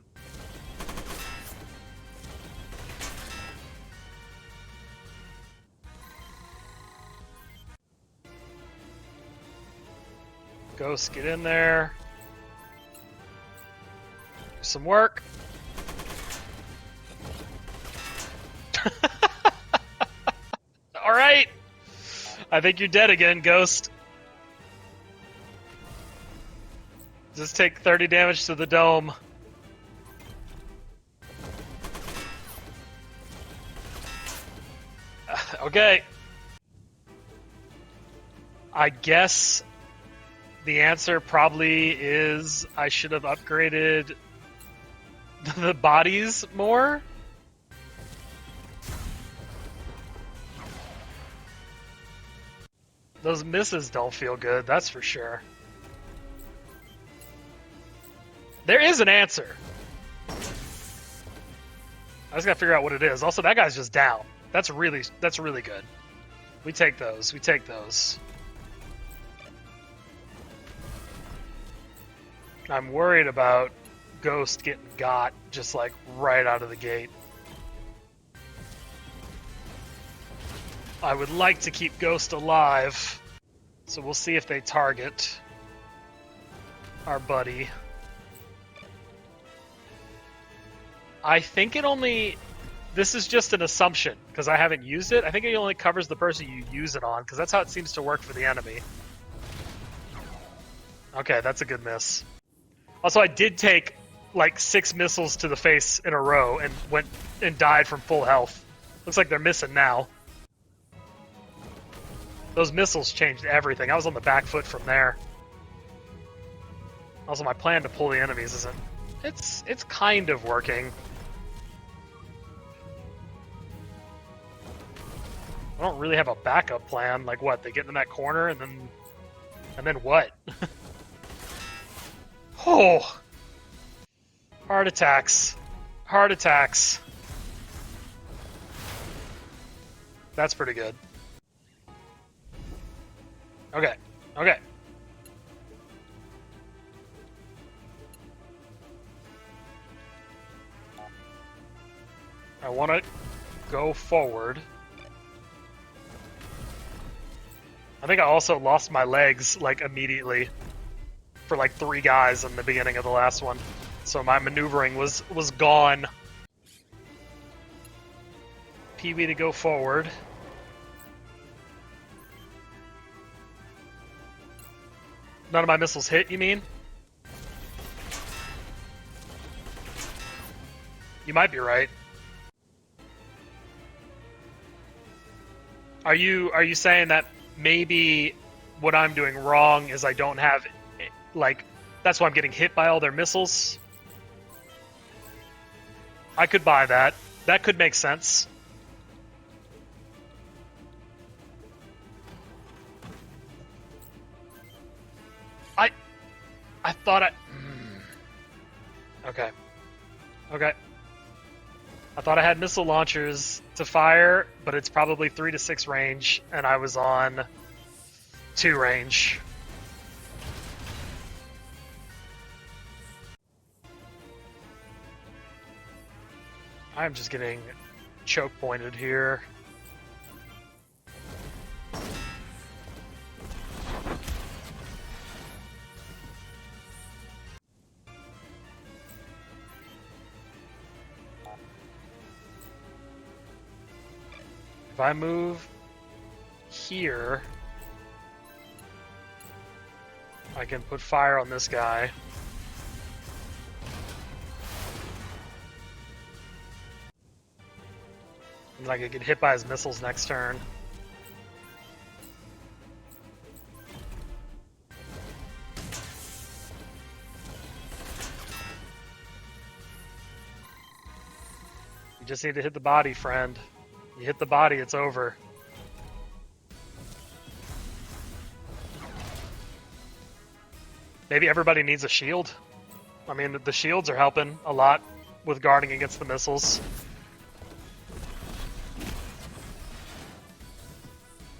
Ghost, get in there. Do some work. Alright! I think you're dead again, Ghost. Just take 30 damage to the dome. Okay. I guess the answer probably is I should have upgraded the bodies more. Those misses don't feel good, that's for sure. There is an answer. I just gotta figure out what it is. Also, that guy's just down. That's really good. We take those. We take those. I'm worried about Ghost getting got just like right out of the gate. I would like to keep Ghost alive, so we'll see if they target our buddy. I think it only... This is just an assumption, because I haven't used it. I think it only covers the person you use it on, because that's how it seems to work for the enemy. Okay, that's a good miss. Also, I did take, like, 6 missiles to the face in a row and went and died from full health. Looks like they're missing now. Those missiles changed everything. I was on the back foot from there. Also, my plan to pull the enemies isn't... It's kind of working. I don't really have a backup plan. Like what? They get in that corner and then what? Oh! Heart attacks. Heart attacks. That's pretty good. Okay. Okay. I want to go forward. I think I also lost my legs, like, immediately for, like, 3 guys in the beginning of the last one. So my maneuvering was gone. Pee-wee to go forward. None of my missiles hit, you mean? You might be right. Are you saying that maybe what I'm doing wrong is I don't have, like, that's why I'm getting hit by all their missiles? I could buy that. That could make sense. I thought I... Okay. Okay. I thought I had missile launchers to fire, but it's probably 3 to 6 range, and I was on 2 range. I'm just getting choke pointed here. If I move here, I can put fire on this guy. And I could get hit by his missiles next turn. You just need to hit the body, friend. You hit the body, it's over. Maybe everybody needs a shield. I mean, the shields are helping a lot with guarding against the missiles.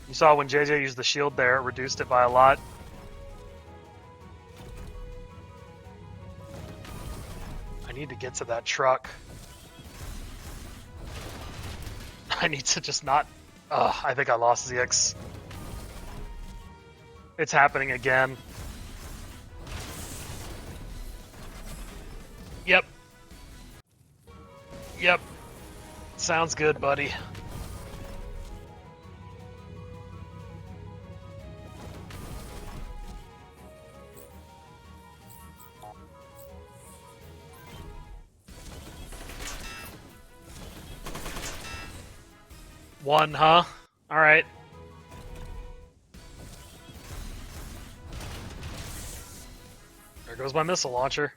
You saw when JJ used the shield there, it reduced it by a lot. I need to get to that truck. I need to just not... I think I lost ZX. It's happening again. Yep. Yep. Sounds good, buddy. One, huh? Alright. There goes my missile launcher.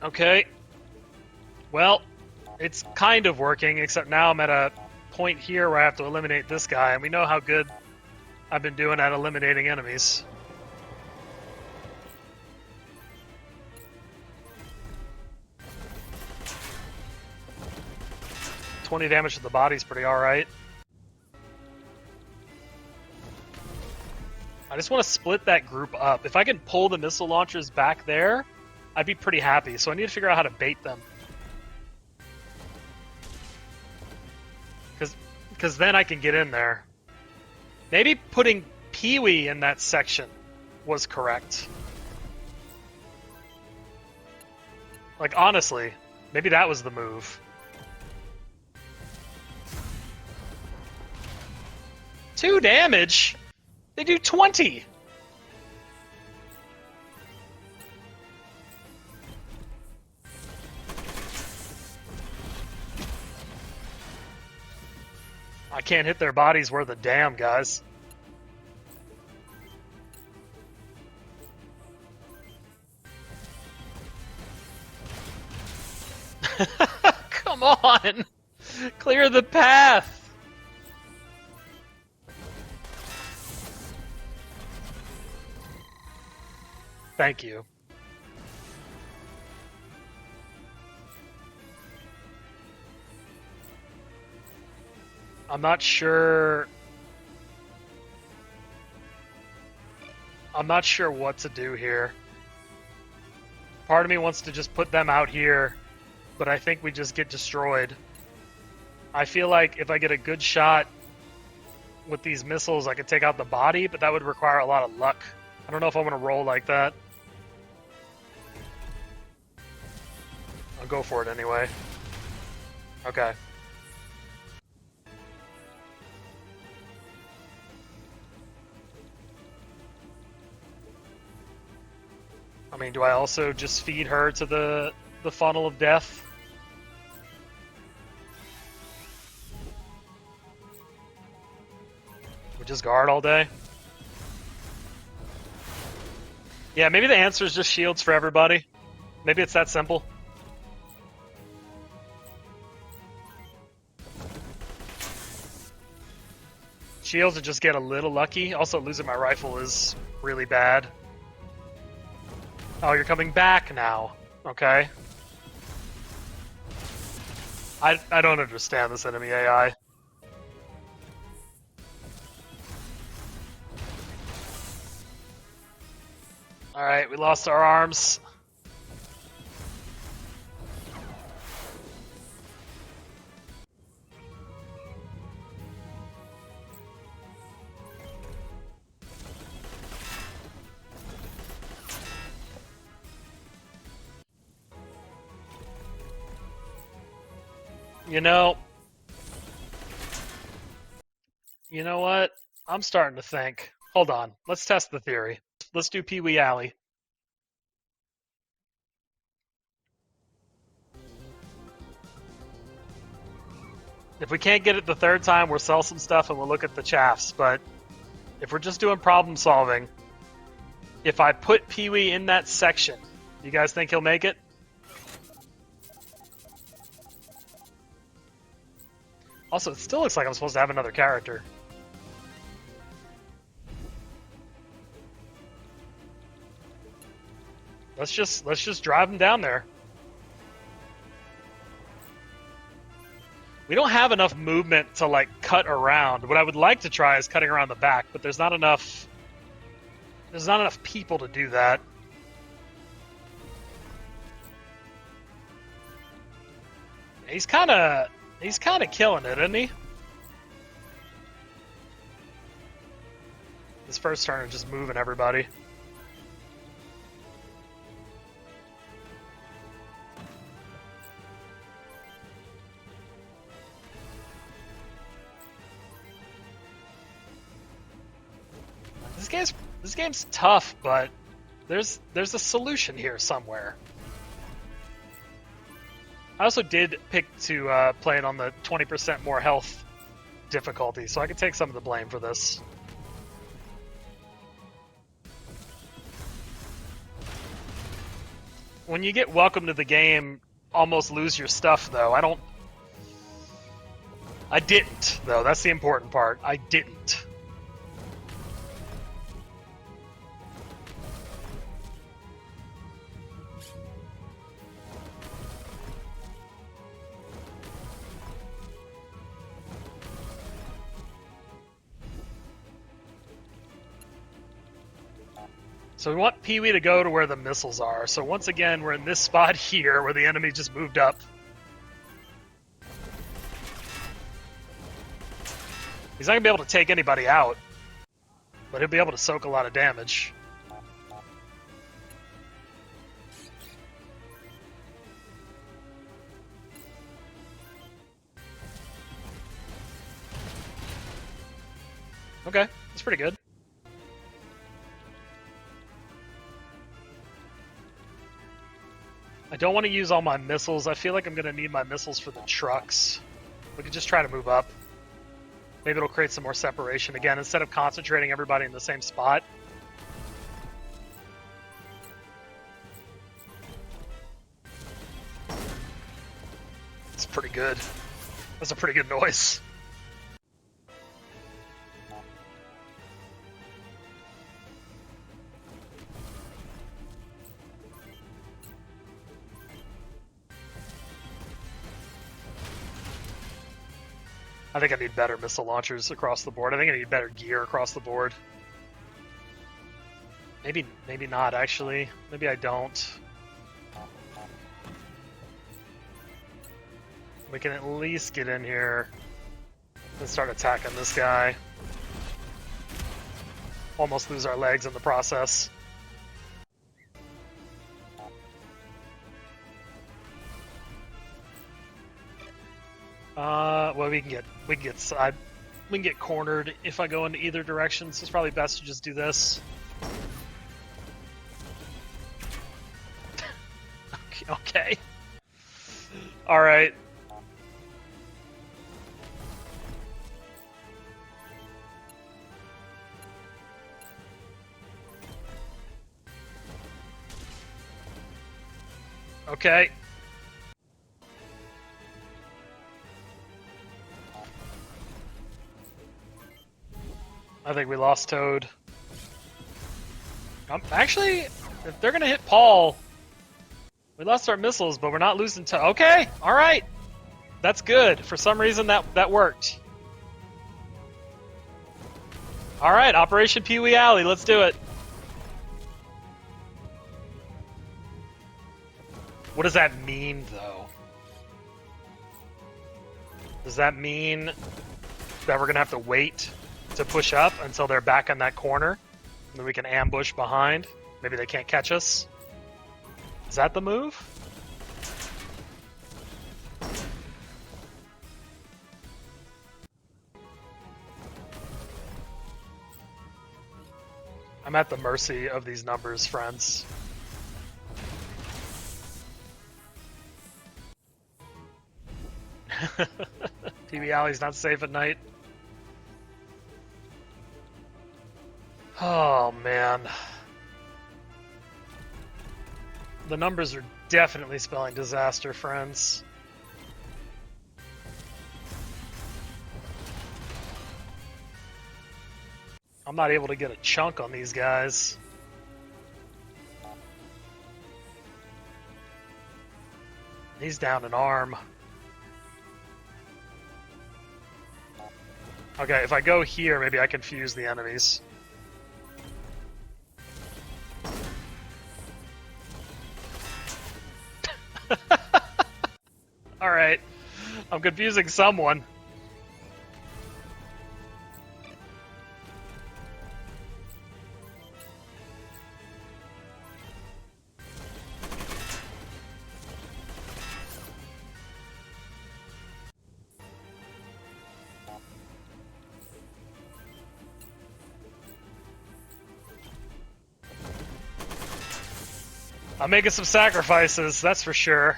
Okay. Well, it's kind of working, except now I'm at a point here where I have to eliminate this guy, and we know how good I've been doing at eliminating enemies. $20 damage to the body's pretty alright. I just want to split that group up. If I can pull the missile launchers back there, I'd be pretty happy. So I need to figure out how to bait them. Because then I can get in there. Maybe putting Pee-wee in that section was correct. Like, honestly, maybe that was the move. 2 damage? They do 20! I can't hit their bodies worth a damn, guys. Come on! Clear the path! Thank you. I'm not sure what to do here. Part of me wants to just put them out here, but I think we just get destroyed. I feel like if I get a good shot with these missiles, I could take out the body, but that would require a lot of luck. I don't know if I'm going to roll like that. I'll go for it anyway. Okay. I mean, do I also just feed her to the funnel of death? We just guard all day? Yeah, maybe the answer is just shields for everybody. Maybe it's that simple. Shields and just get a little lucky. Also, losing my rifle is really bad. Oh, you're coming back now. Okay. I don't understand this enemy AI. Alright, we lost our arms. You know what? I'm starting to think. Hold on. Let's test the theory. Let's do Pee Wee Alley. If we can't get it the third time, we'll sell some stuff and we'll look at the chaffs. But if we're just doing problem solving, if I put Pee Wee in that section, you guys think he'll make it? Also, it still looks like I'm supposed to have another character. Let's just drive him down there. We don't have enough movement to like cut around. What I would like to try is cutting around the back, but there's not enough people to do that. He's kind of killing it, isn't he? This first turn is just moving everybody. This game's tough, but there's a solution here somewhere. I also did pick to play it on the 20% more health difficulty, so I could take some of the blame for this. When you get welcome to the game, almost lose your stuff, though. I didn't, though. That's the important part. I didn't. So we want Pee Wee to go to where the missiles are. So once again, we're in this spot here where the enemy just moved up. He's not going to be able to take anybody out, but he'll be able to soak a lot of damage. Okay, that's pretty good. I don't want to use all my missiles. I feel like I'm going to need my missiles for the trucks. We could just try to move up. Maybe it'll create some more separation again instead of concentrating everybody in the same spot. It's pretty good. That's a pretty good noise. I think I need better missile launchers across the board. I think I need better gear across the board. Maybe not, actually. Maybe I don't. We can at least get in here and start attacking this guy. Almost lose our legs in the process. Well, we can get cornered if I go into either direction, so it's probably best to just do this. Okay. All right. Okay. I think we lost Toad. Actually, If they're gonna hit Paul, we lost our missiles, but we're not losing okay, alright. That's good. For some reason that worked. Alright, Operation Pee Wee Alley, let's do it. What does that mean, though? Does that mean that we're gonna have to wait to push up until they're back in that corner? And then we can ambush behind? Maybe they can't catch us? Is that the move? I'm at the mercy of these numbers, friends. TV Alley's not safe at night. Oh, man. The numbers are definitely spelling disaster, friends. I'm not able to get a chunk on these guys. He's down an arm. Okay, if I go here, maybe I can fuse the enemies. Alright. I'm confusing someone. I'm making some sacrifices, that's for sure.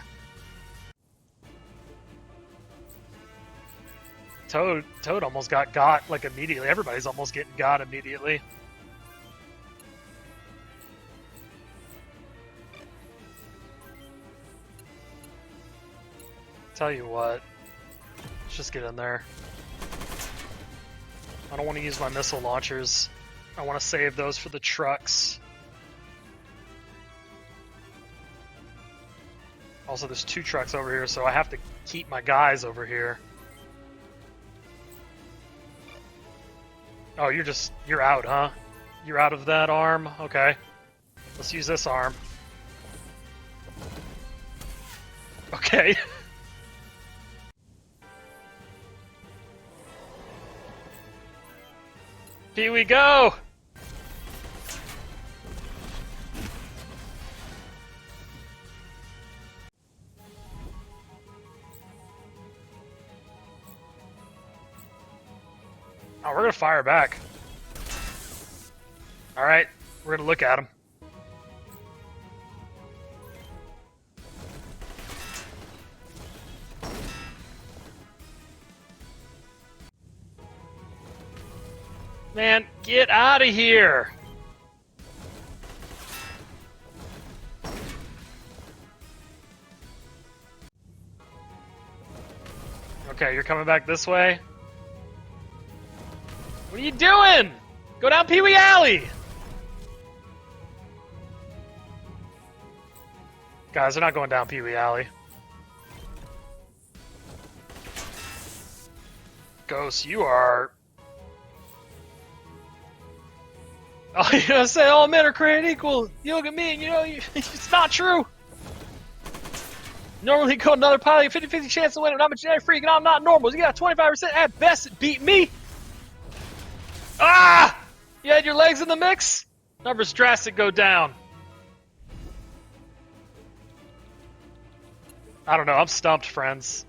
Toad almost got like immediately. Everybody's almost getting got immediately. Tell you what, let's just get in there. I don't want to use my missile launchers. I want to save those for the trucks. Also, there's 2 trucks over here, so I have to keep my guys over here. Oh, you're out, huh? You're out of that arm? Okay. Let's use this arm. Okay. Here we go! Oh, we're gonna fire back. Alright, we're gonna look at him. Man, get out of here! Okay, you're coming back this way? What are you doing? Go down Pee Wee Alley! Guys, they're not going down Pee Wee Alley. Ghost, you are... Oh, you're gonna say all men are created equal. You look at me and you know, it's not true. Normally go another pilot, 50-50 chance of winning, but I'm a genetic freak and I'm not normal. You got 25% at best to beat me. Ah! You had your legs in the mix? Numbers drastic go down. I don't know, I'm stumped, friends.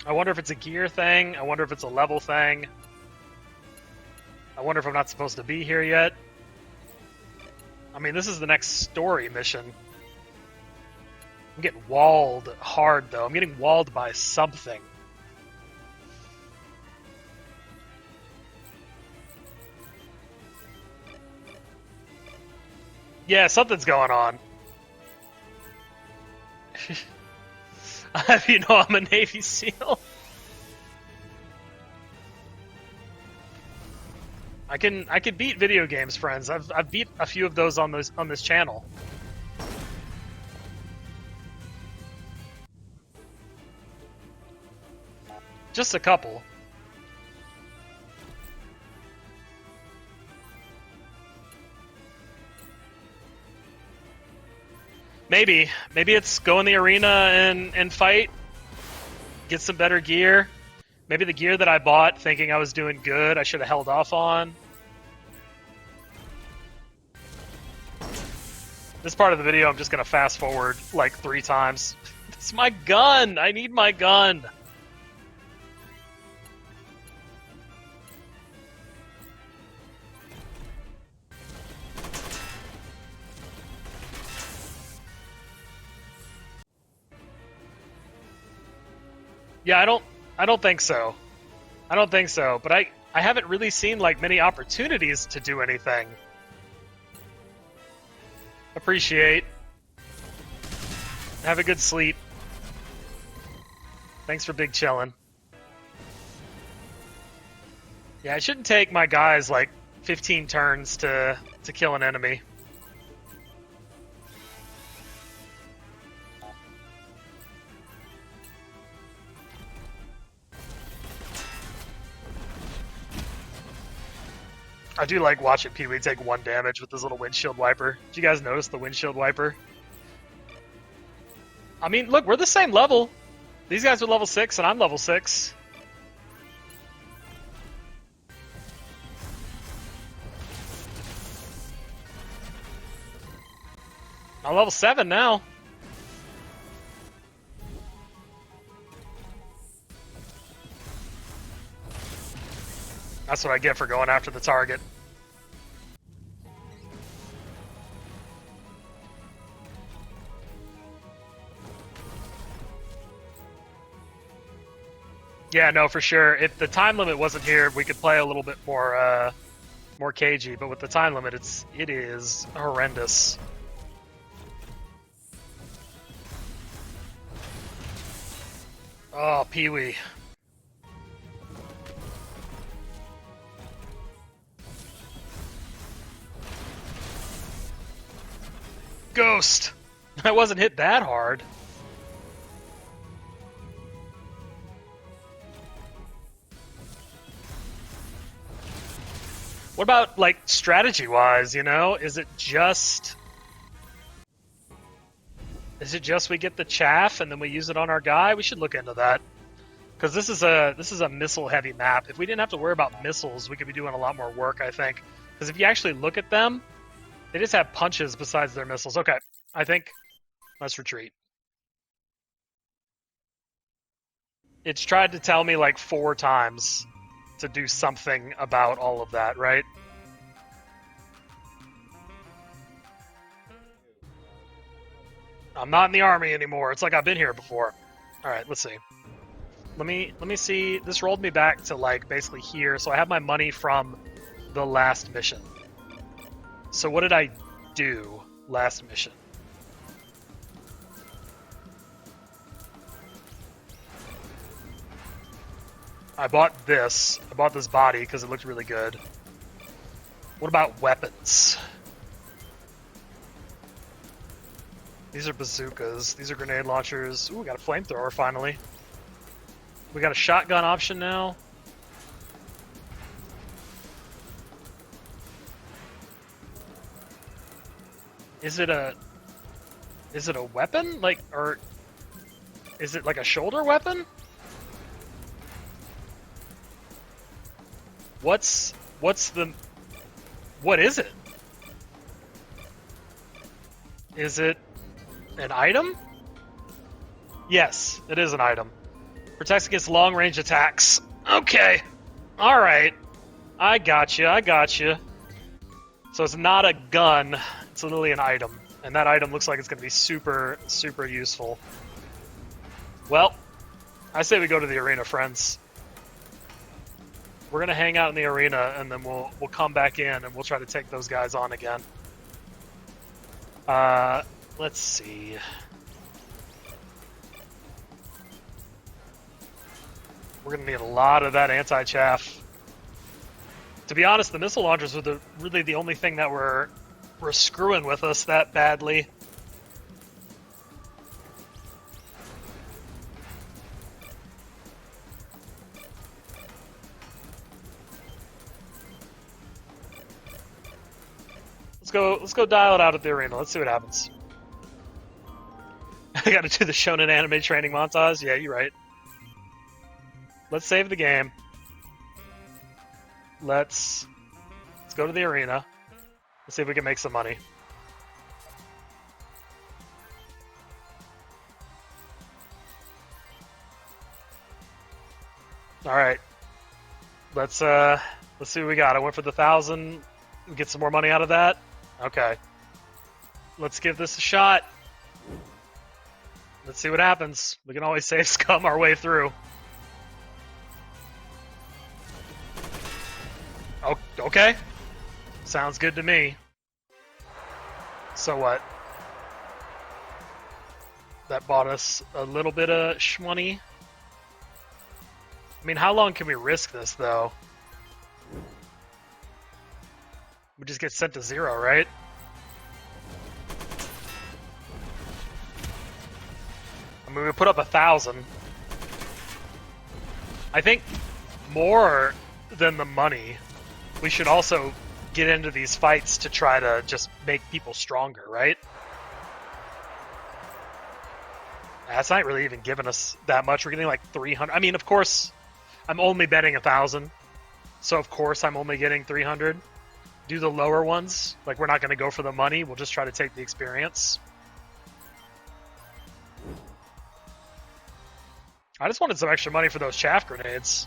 I wonder if it's a gear thing. I wonder if it's a level thing. I wonder if I'm not supposed to be here yet. I mean, this is the next story mission. I'm getting walled hard, though. I'm getting walled by something. Yeah, something's going on. I have you know I'm a Navy SEAL. I can beat video games, friends. I've beat a few of those on this channel. Just a couple. Maybe it's go in the arena and fight, get some better gear. Maybe the gear that I bought thinking I was doing good, I should have held off on. This part of the video, I'm just gonna fast forward like 3 times. It's my gun! I need my gun! Yeah, I don't think so. I don't think so, but I haven't really seen like many opportunities to do anything. Appreciate. Have a good sleep. Thanks for big chillin'. Yeah, it shouldn't take my guys like 15 turns to kill an enemy. I do like watching Pee-wee take 1 damage with his little windshield wiper. Did you guys notice the windshield wiper? I mean, look, we're the same level. These guys are level 6 and I'm level 6. I'm level 7 now. That's what I get for going after the target. Yeah, no, for sure. If the time limit wasn't here, we could play a little bit more cagey. But with the time limit, it is horrendous. Oh, Pee-wee. Ghost! I wasn't hit that hard. What about, like, strategy-wise, you know? Is it just we get the chaff and then we use it on our guy? We should look into that. Because this is a missile-heavy map. If we didn't have to worry about missiles, we could be doing a lot more work, I think. Because if you actually look at them, they just have punches besides their missiles. Okay, I think let's retreat. It's tried to tell me like 4 times to do something about all of that, right? I'm not in the army anymore. It's like I've been here before. All right, let's see. Let me see. This rolled me back to like basically here. So I have my money from the last mission. So what did I do last mission? I bought this. I bought this body because it looked really good. What about weapons? These are bazookas. These are grenade launchers. Ooh, we got a flamethrower finally. We got a shotgun option now. Is it a weapon? Like, or is it like a shoulder weapon? What is it? Is it an item? Yes, it is an item. Protects against long-range attacks. Okay. Alright. I gotcha. So it's not a gun, it's literally an item. And that item looks like it's going to be super, super useful. Well, I say we go to the arena, friends. We're going to hang out in the arena, and then we'll come back in, and we'll try to take those guys on again. Let's see. We're going to need a lot of that anti-chaff. To be honest, the missile launchers were really the only thing that were screwing with us that badly. Let's go dial it out at the arena. Let's see what happens. I gotta do the shonen anime training montage. Yeah, you're right. Let's save the game. Let's go to the arena. Let's see if we can make some money. All right. Let's see what we got. I went for the 1,000. Get some more money out of that. Okay. Let's give this a shot. Let's see what happens. We can always save scum our way through. Oh, okay. Sounds good to me. So what? That bought us a little bit of shmoney. I mean, how long can we risk this, though? We just get sent to 0, right? I mean, we put up 1,000. I think more than the money, we should also get into these fights to try to just make people stronger, right? That's not really even giving us that much. We're getting like 300. I mean, of course, I'm only betting 1,000. So, of course, I'm only getting 300. Do the lower ones. Like, we're not going to go for the money. We'll just try to take the experience. I just wanted some extra money for those chaff grenades.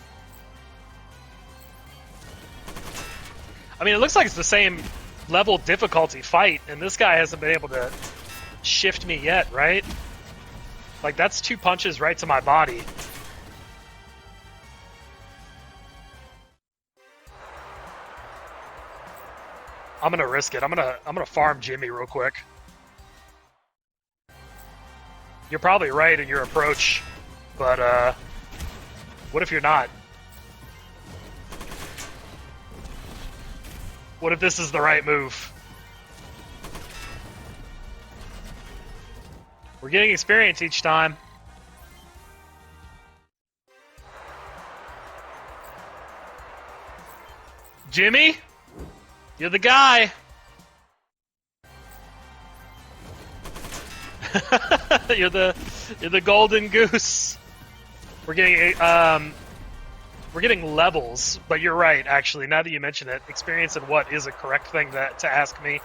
I mean, it looks like it's the same level difficulty fight, and this guy hasn't been able to shift me yet, right? Like, that's 2 punches right to my body. I'm gonna risk it. I'm gonna farm Jimmy real quick. You're probably right in your approach, but what if you're not? What if this is the right move? We're getting experience each time. Jimmy? You're the guy. you're the golden goose. We're getting levels, but you're right. Actually, now that you mention it, experience and what is a correct thing to ask me.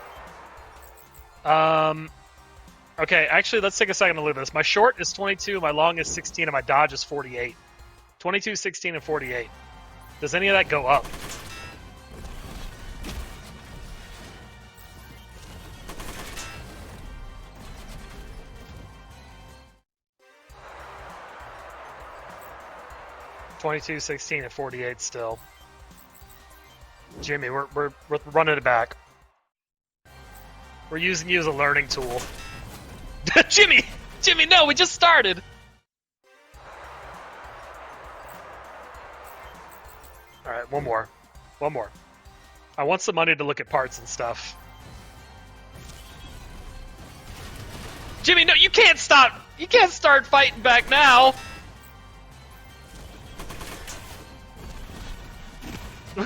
Okay, actually, let's take a second to look at this. My short is 22, my long is 16, and my dodge is 48. 22, 16, and 48. Does any of that go up? $22, 16, and 48 still. Jimmy, we're running it back. We're using you as a learning tool. Jimmy, no, we just started. All right, one more. I want some money to look at parts and stuff. Jimmy, no, you can't stop. You can't start fighting back now.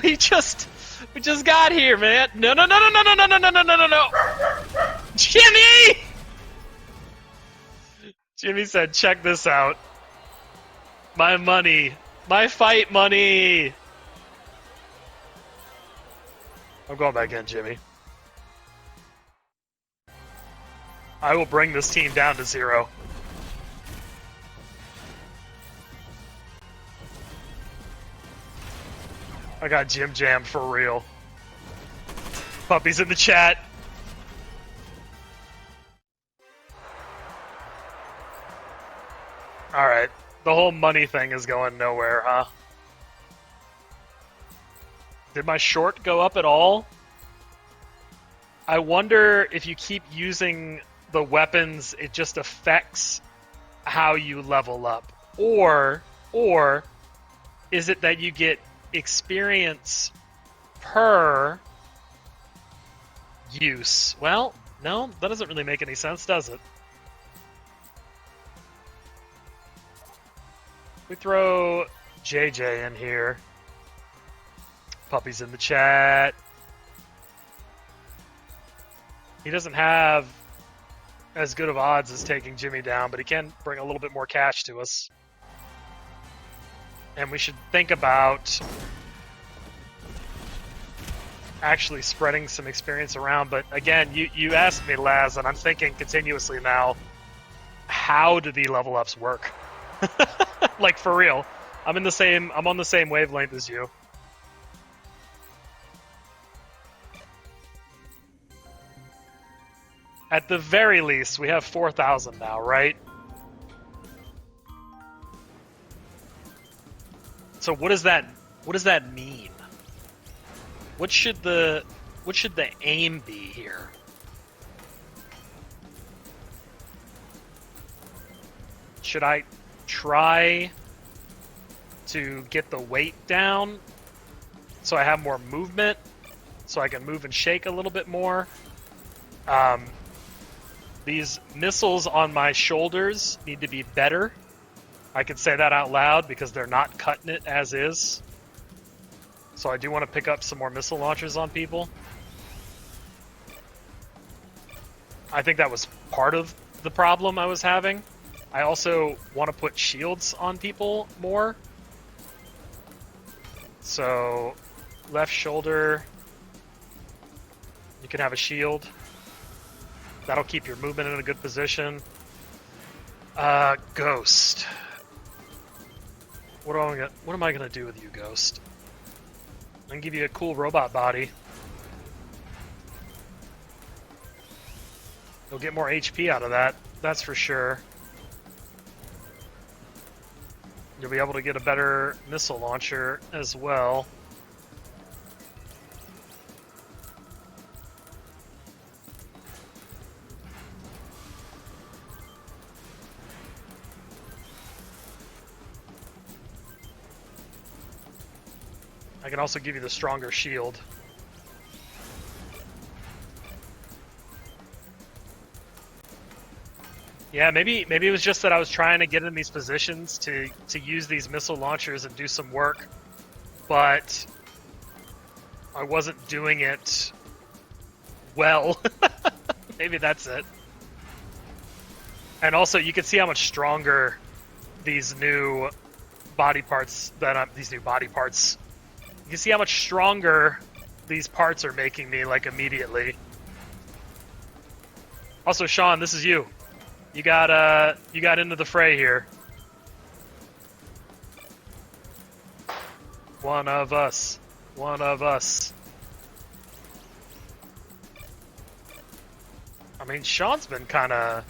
We just got here, man. No. Jimmy! Jimmy said, check this out. My money. My fight money. I'm going back in, Jimmy. I will bring this team down to 0. I got Jim jammed for real. Puppy's in the chat. Alright. The whole money thing is going nowhere, huh? Did my short go up at all? I wonder if you keep using the weapons, it just affects how you level up. Or is it that you get experience per use. Well, no, that doesn't really make any sense, does it? We throw JJ in here. Puppy's in the chat. He doesn't have as good of odds as taking Jimmy down, but he can bring a little bit more cash to us. And we should think about actually spreading some experience around. But again, you asked me, Laz, and I'm thinking continuously now, how do the level ups work? Like, for real. I'm on the same wavelength as you. At the very least, we have 4,000 now, right? So what does that mean? What should the aim be here? Should I try to get the weight down so I have more movement, so I can move and shake a little bit more? These missiles on my shoulders need to be better. I can say that out loud because they're not cutting it as is. So I do want to pick up some more missile launchers on people. I think that was part of the problem I was having. I also want to put shields on people more. So, left shoulder, you can have a shield. That'll keep your movement in a good position. Ghost. What am I gonna do with you, Ghost? I can give you a cool robot body. You'll get more HP out of that, that's for sure. You'll be able to get a better missile launcher as well. I can also give you the stronger shield. Yeah, maybe it was just that I was trying to get in these positions to use these missile launchers and do some work, but I wasn't doing it well. Maybe that's it. And also, you can see how much stronger these new body parts You can see how much stronger these parts are making me, like, immediately. Also, Sean, this is you. You got into the fray here. One of us. One of us. I mean, Sean's been kind of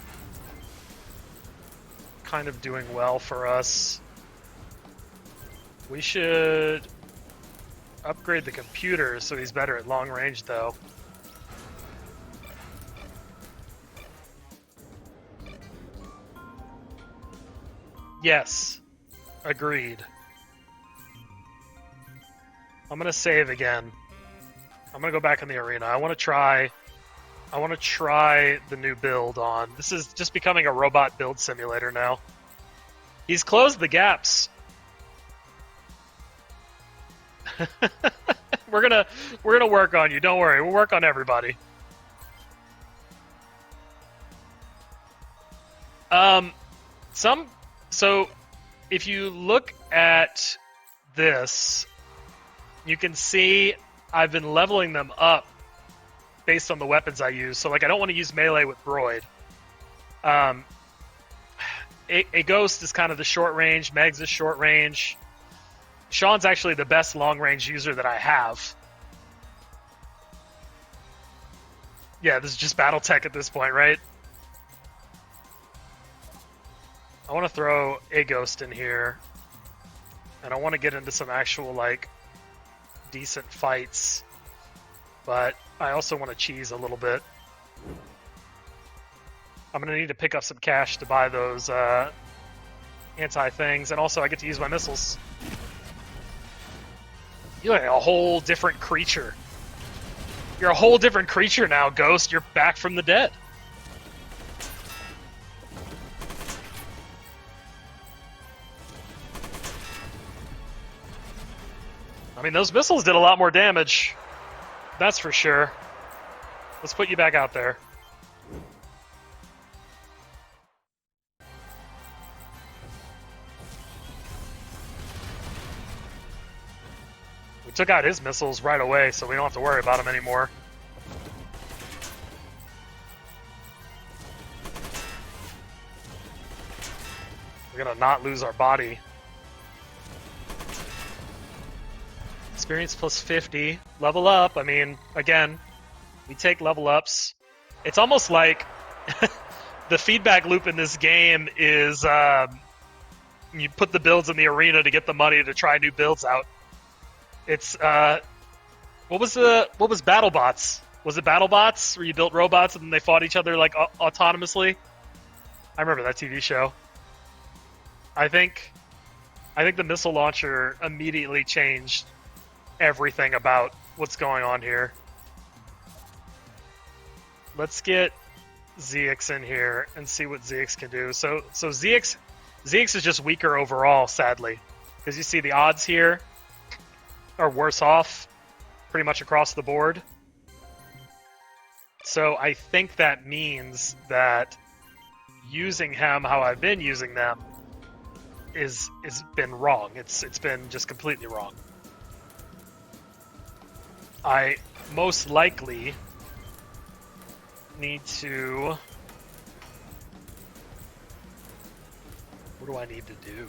doing well for us. We should upgrade the computer so he's better at long range, though. Yes, agreed. I'm gonna save again. I'm gonna go back in the arena. I want to try the new build on. This is just becoming a robot build simulator now. He's closed the gaps. We're gonna work on you. Don't worry. We'll work on everybody. So if you look at this, you can see I've been leveling them up based on the weapons I use. So, like, I don't want to use melee with Broid. A Ghost is kind of the short range. Meg's is short range. Sean's actually the best long range user that I have. Yeah, this is just Battletech at this point, right? I want to throw a Ghost in here. And I want to get into some actual, like, decent fights. But I also want to cheese a little bit. I'm going to need to pick up some cash to buy those anti-things. And also I get to use my missiles. You're like a whole different creature. You're a whole different creature now, Ghost. You're back from the dead. I mean, those missiles did a lot more damage. That's for sure. Let's put you back out there. We took out his missiles right away, so we don't have to worry about them anymore. We're gonna not lose our body. Experience plus 50. Level up. I mean, again, we take level ups. It's almost like the feedback loop in this game is you put the builds in the arena to get the money to try new builds out. It's what was BattleBots? Was it BattleBots where you built robots and then they fought each other like autonomously? I remember that TV show. I think the missile launcher immediately changed everything about what's going on here. Let's get ZX in here and see what ZX can do. So ZX is just weaker overall, sadly, because you see the odds here are worse off pretty much across the board. So I think that means that using him how I've been using them is been wrong. It's been just completely wrong. I most likely need to... What do I need to do?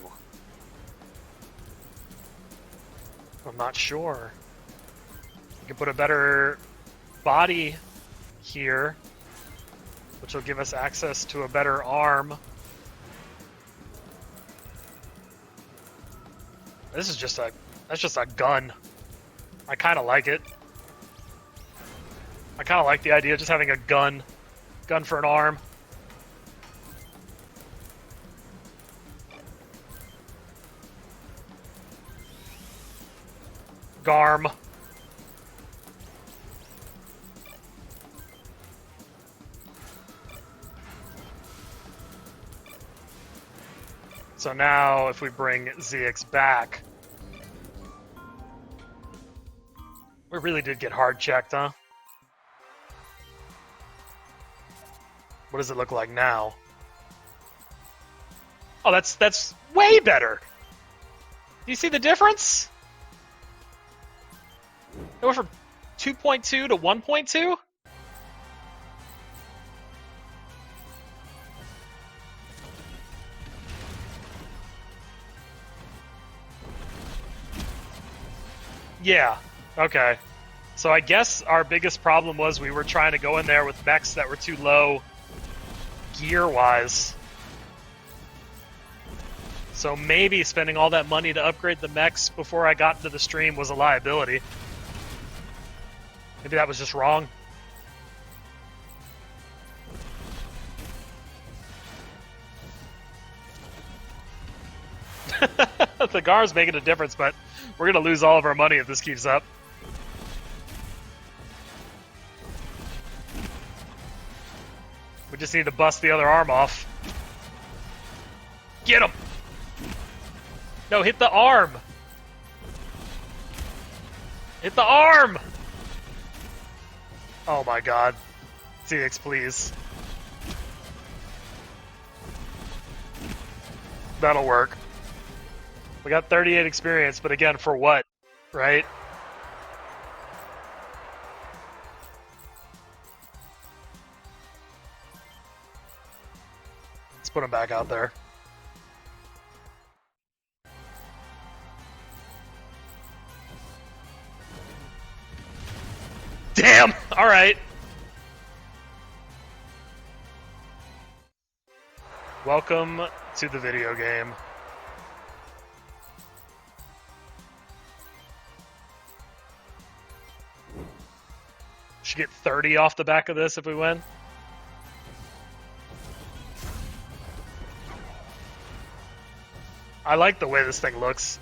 I'm not sure. I can put a better body here, which will give us access to a better arm. This is just that's just a gun. I kind of like it. I kind of like the idea of just having a gun for an arm. Garm. So now if we bring ZX back, we really did get hard checked, huh? What does it look like now? Oh, that's way better. Do you see the difference? It went from 2.2 to 1.2? Yeah, okay. So I guess our biggest problem was we were trying to go in there with mechs that were too low gear-wise. So maybe spending all that money to upgrade the mechs before I got into the stream was a liability. Maybe that was just wrong. The GAR's making a difference, but we're going to lose all of our money if this keeps up. We just need to bust the other arm off. Get him! No, hit the arm! Hit the arm! Oh my god. ZX, please. That'll work. We got 38 experience, but again, for what? Right? Let's put him back out there. Damn! Alright. Welcome to the video game. Should get 30 off the back of this if we win. I like the way this thing looks.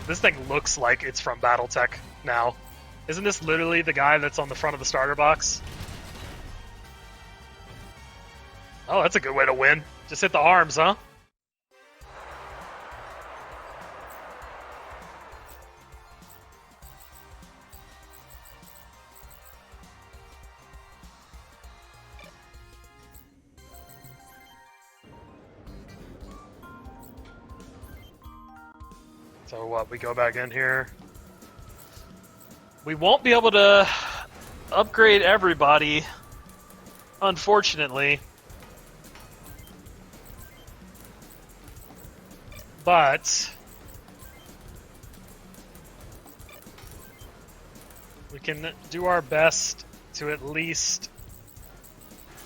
This thing looks like it's from BattleTech now. Isn't this literally the guy that's on the front of the starter box? Oh, that's a good way to win. Just hit the arms, huh? So what, we go back in here. We won't be able to upgrade everybody, unfortunately. But we can do our best to at least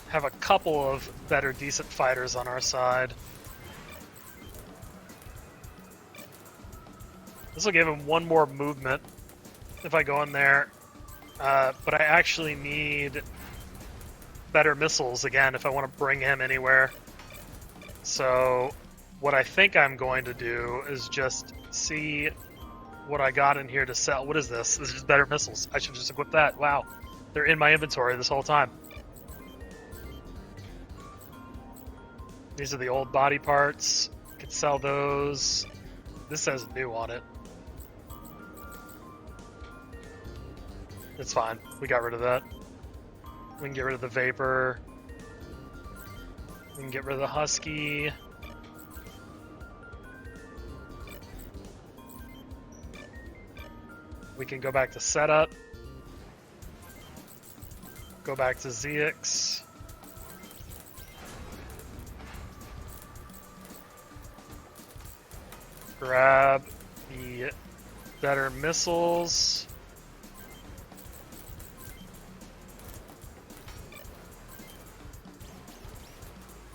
have a couple of better, decent fighters on our side. This will give him one more movement if I go in there, but I actually need better missiles again if I want to bring him anywhere. So what I think I'm going to do is just see what I got in here to sell. What is this? This is better missiles. I should just equip that. Wow. They're in my inventory this whole time. These are the old body parts. Could sell those. This says new on it. It's fine. We got rid of that. We can get rid of the Vapor. We can get rid of the Husky. We can go back to setup. Go back to ZX. Grab the better missiles.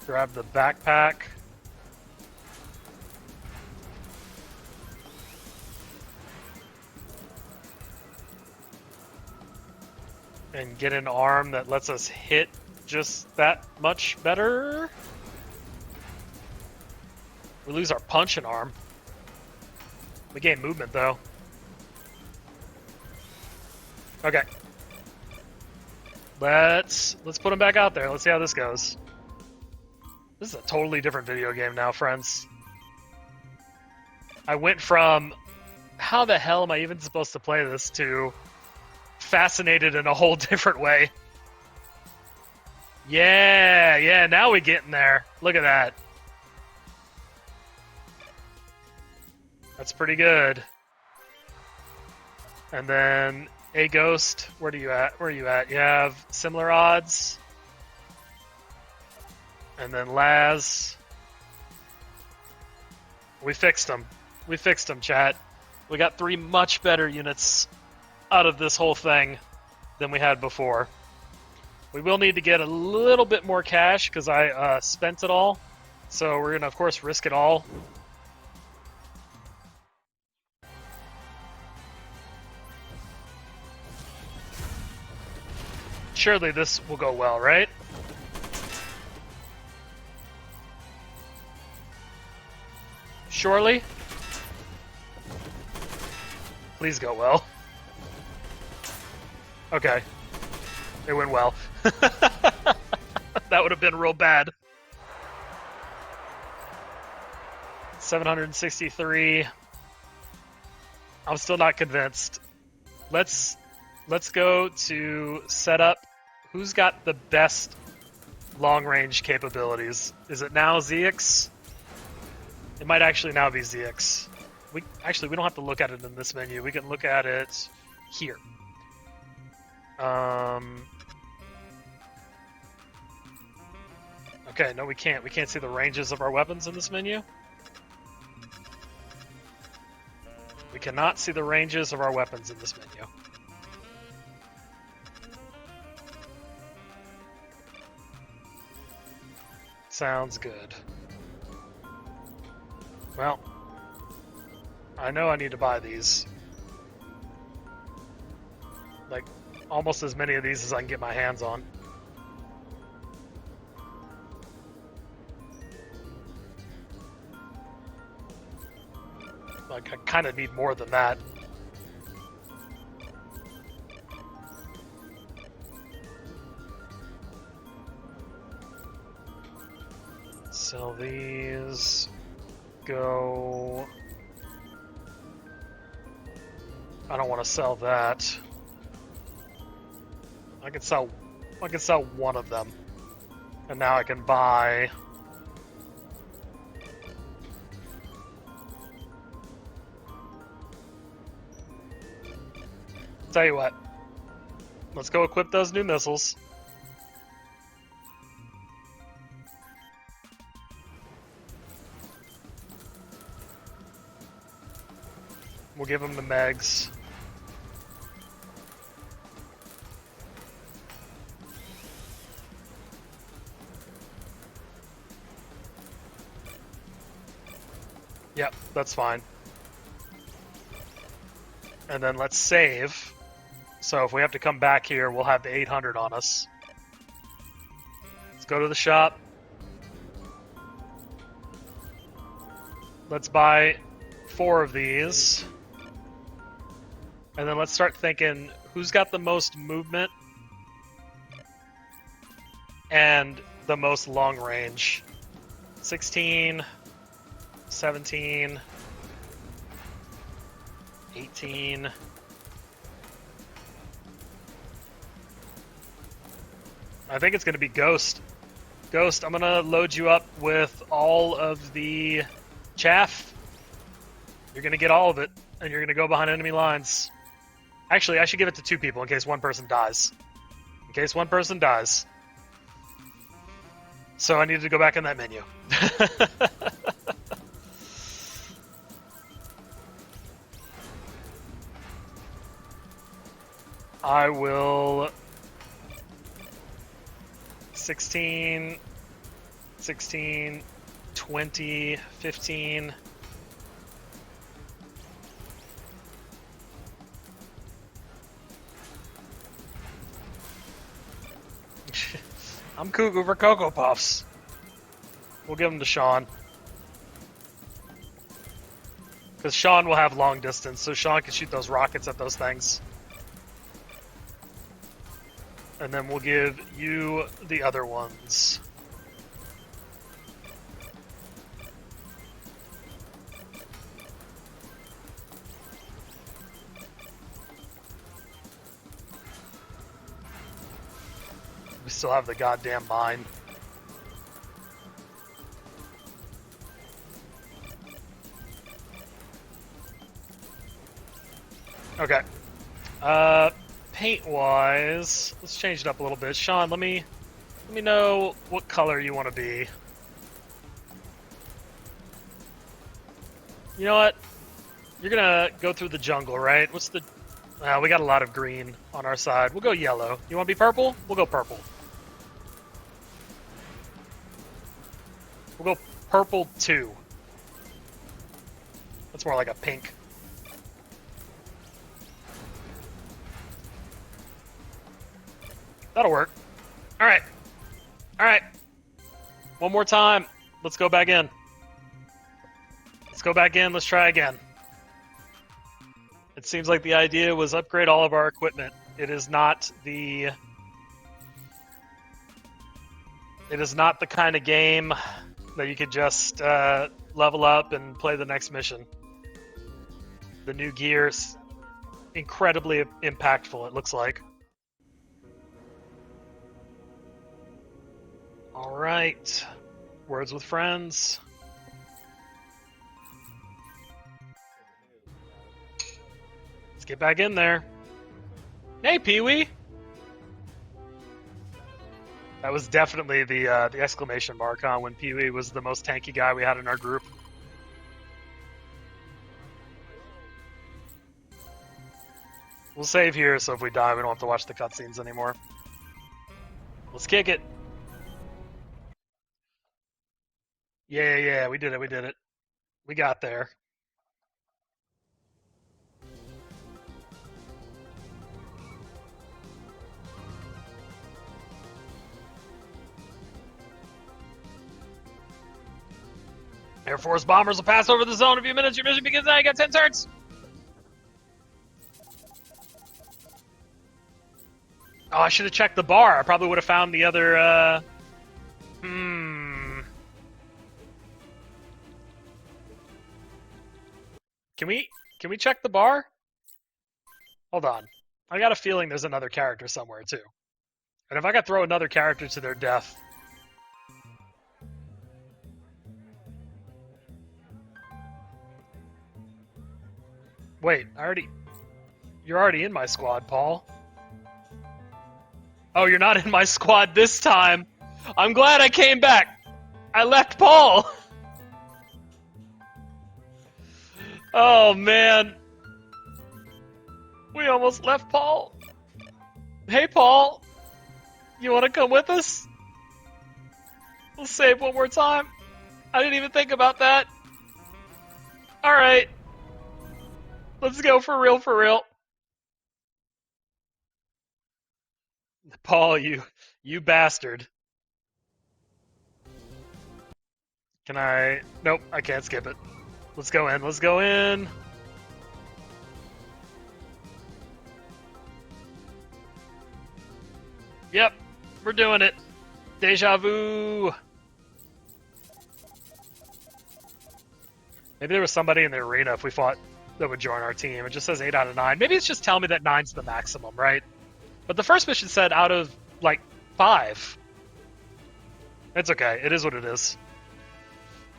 Grab the backpack. And get an arm that lets us hit just that much better. We lose our punch and arm. We gain movement though. Okay. Let's put him back out there. Let's see how this goes. This is a totally different video game now, friends. I went from how the hell am I even supposed to play this to fascinated in a whole different way. Yeah, now we get in there. Look at that. That's pretty good. And then a Ghost, where are you at? You have similar odds. And then Laz. We fixed them. We fixed them, chat. We got 3 much better units out of this whole thing than we had before. We will need to get a little bit more cash because I spent it all. So we're going to, of course, risk it all. Surely this will go well, right? Surely? Please go well. Okay. It went well. That would have been real bad. 763. I'm still not convinced. Let's go to setup. Who's got the best long-range capabilities? Is it now ZX? It might actually now be ZX. We don't have to look at it in this menu. We can look at it here. Okay, no, we can't. We can't see the ranges of our weapons in this menu. We cannot see the ranges of our weapons in this menu. Sounds good. Well, I know I need to buy these. Like, almost as many of these as I can get my hands on. I kind of need more than that. Sell these. Go. I don't want to sell that. I can sell one of them. And now I can buy. Tell you what. Let's go equip those new missiles. We'll give them the Megs. Yep, that's fine. And then let's save. So if we have to come back here, we'll have the 800 on us. Let's go to the shop. Let's buy 4 of these. And then let's start thinking, who's got the most movement and the most long range? 16, 17, 18. I think it's going to be Ghost. Ghost, I'm going to load you up with all of the chaff. You're going to get all of it, and you're going to go behind enemy lines. Actually, I should give it to 2 people in case one person dies. In case one person dies. So I needed to go back in that menu. I will... 16, 20, 15... I'm cuckoo for Cocoa Puffs. We'll give them to Sean. Because Sean will have long distance, so Sean can shoot those rockets at those things. And then we'll give you the other ones. We still have the goddamn mine. Okay. Paint-wise, let's change it up a little bit. Sean, let me know what color you want to be. You know what? You're gonna go through the jungle, right? What's the... we got a lot of green on our side. We'll go yellow. You want to be purple? We'll go purple. We'll go purple 2. That's more like a pink. That'll work. Alright. Alright. One more time. Let's go back in. Let's go back in. Let's try again. It seems like the idea was upgrade all of our equipment. It is not the kind of game that you could just level up and play the next mission. The new gear's incredibly impactful, it looks like. Alright. Words with friends. Let's get back in there. Hey, Pee-wee! That was definitely the exclamation mark on when Pee-wee was the most tanky guy we had in our group. We'll save here, so if we die, we don't have to watch the cutscenes anymore. Let's kick it. Yeah, we did it. We got there. Air Force bombers will pass over the zone in a few minutes. Your mission begins now. You got 10 turns. Oh, I should have checked the bar. I probably would have found the other, Can we check the bar? Hold on. I got a feeling there's another character somewhere, too. And if I could throw another character to their death... Wait, You're already in my squad, Paul. Oh, you're not in my squad this time. I'm glad I came back. I left Paul. Oh, man. We almost left Paul. Hey, Paul. You want to come with us? We'll save one more time. I didn't even think about that. Alright. Let's go for real, for real. Paul, you bastard. Can I... Nope, I can't skip it. Let's go in, let's go in. Yep, we're doing it. Deja vu. Maybe there was somebody in the arena if we fought that would join our team. It just says 8 out of 9. Maybe it's just telling me that 9's the maximum, right? But the first mission said out of, like, 5. It's okay. It is what it is.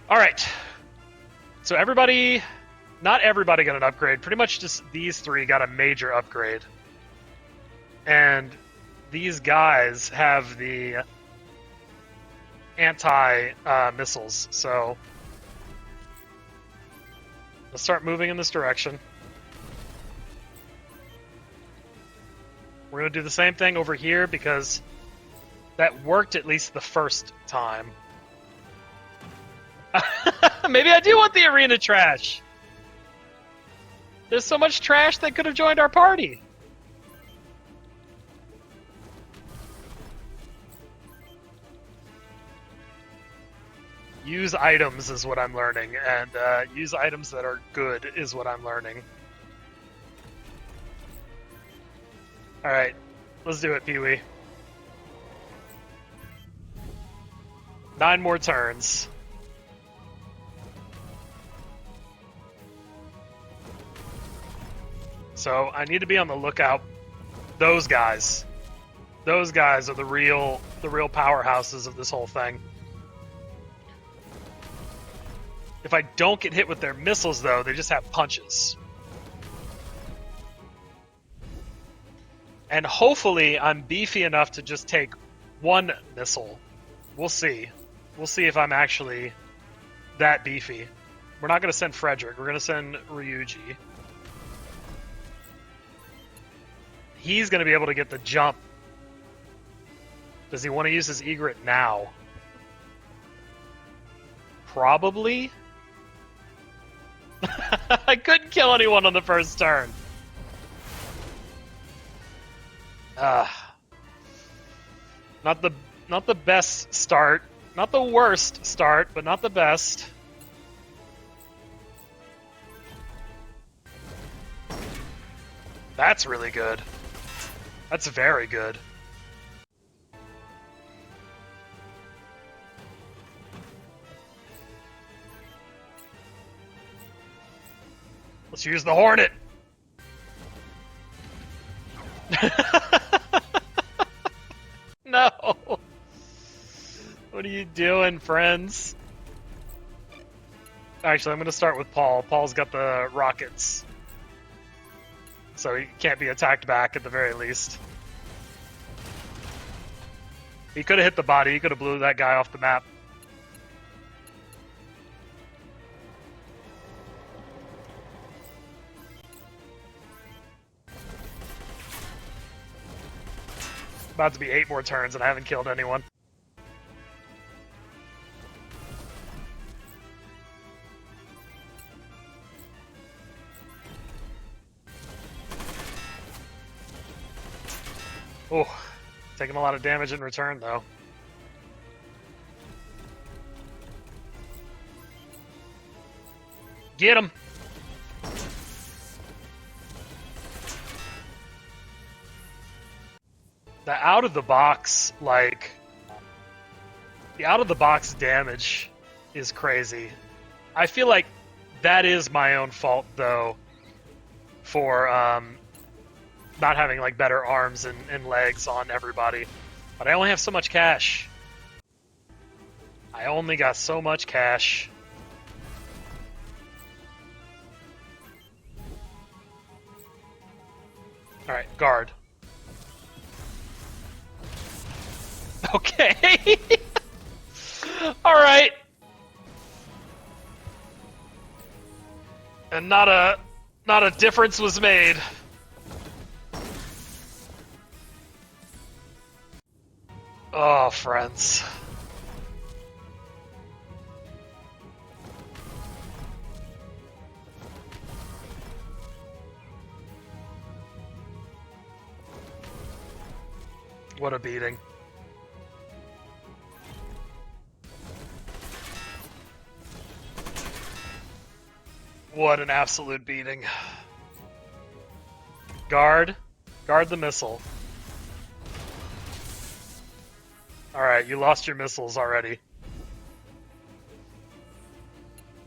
Alright. So everybody... Not everybody got an upgrade. Pretty much just these 3 got a major upgrade. And these guys have the anti-missiles, so... Let's start moving in this direction. We're going to do the same thing over here because that worked at least the first time. Maybe I do want the arena trash. There's so much trash that could have joined our party. Use items is what I'm learning, and use items that are good is what I'm learning. Alright, let's do it, Pee-wee. 9 more turns. So, I need to be on the lookout. Those guys. Those guys are the real powerhouses of this whole thing. If I don't get hit with their missiles, though, they just have punches. And hopefully I'm beefy enough to just take 1 missile. We'll see. We'll see if I'm actually that beefy. We're not going to send Frederick. We're going to send Ryuji. He's going to be able to get the jump. Does he want to use his egret now? Probably. I couldn't kill anyone on the first turn. Not the best start. Not the worst start, but not the best. That's really good. That's very good. Let's use the Hornet. No. What are you doing, friends? Actually, I'm going to start with Paul. Paul's got the rockets. So he can't be attacked back at the very least. He could have hit the body. He could have blew that guy off the map. About to be 8 more turns and I haven't killed anyone. Oh, taking a lot of damage in return though. Get him! The out-of-the-box, like... The out-of-the-box damage is crazy. I feel like that is my own fault, though, for not having like better arms and legs on everybody. But I only have so much cash. I only got so much cash. Alright, guard. Okay. Alright. And not a difference was made. Oh, friends. What a beating. What an absolute beating. Guard. Guard the missile. Alright, you lost your missiles already.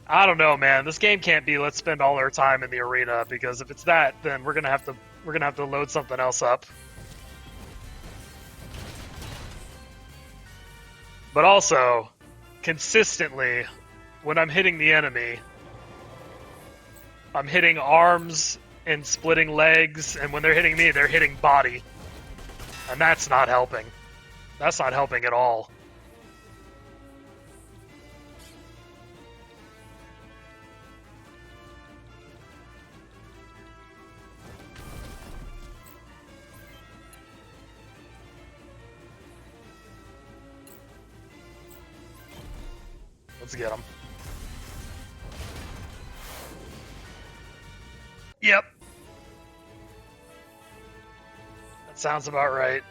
I don't know, man. This game can't be let's spend all our time in the arena, because if it's that, then we're gonna have to load something else up. But also, consistently, when I'm hitting the enemy, I'm hitting arms and splitting legs, and when they're hitting me, they're hitting body. And that's not helping. That's not helping at all. Let's get him. Yep. That sounds about right.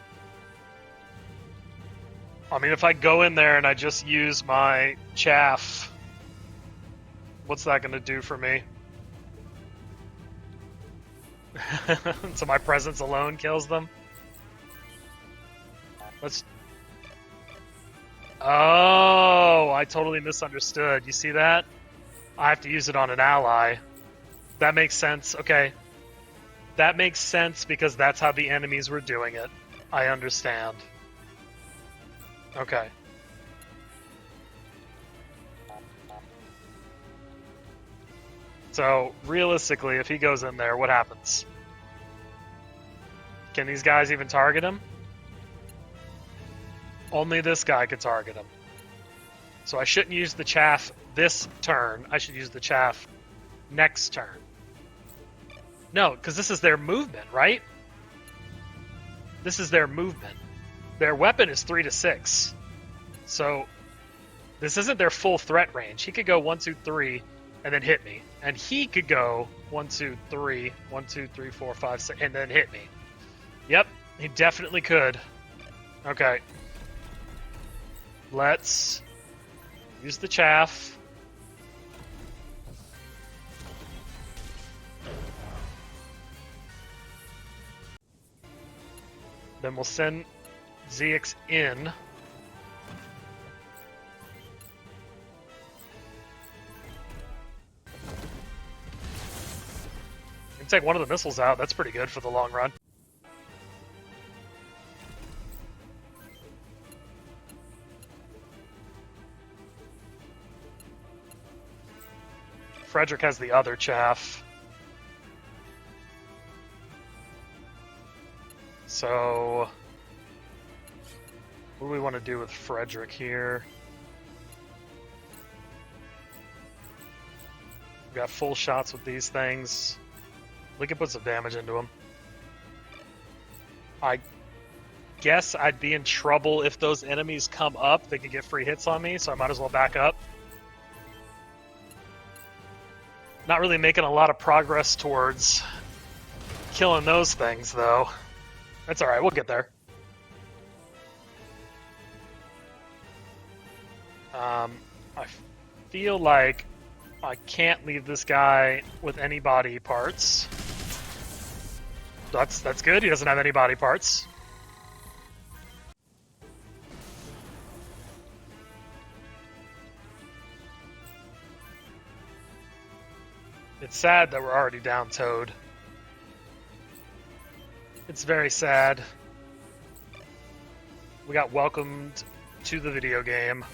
I mean, if I go in there and I just use my chaff, what's that going to do for me? So my presence alone kills them? Let's... Oh, I totally misunderstood. You see that? I have to use it on an ally. That makes sense. Okay. That makes sense because that's how the enemies were doing it. I understand. Okay. So, realistically, if he goes in there, what happens? Can these guys even target him? Only this guy could target him. So I shouldn't use the chaff this turn. I should use the chaff next turn. No, because this is their movement, right? This is their movement. Their weapon is 3 to 6. So this isn't their full threat range. He could go 1, 2, 3 and then hit me. And he could go 1, 2, 3, 1, 2, 3, 4, 5, 6, and then hit me. Yep, he definitely could. Okay. Let's use the chaff. Then we'll send ZX in. You can take one of the missiles out. That's pretty good for the long run. Frederick has the other chaff. So, what do we want to do with Frederick here? We got full shots with these things. We can put some damage into him. I guess I'd be in trouble if those enemies come up. They could get free hits on me, so I might as well back up. Not really making a lot of progress towards killing those things, though. That's alright, we'll get there. I feel like I can't leave this guy with any body parts. That's good. He doesn't have any body parts. It's sad that we're already down Toad. It's very sad. We got welcomed to the video game.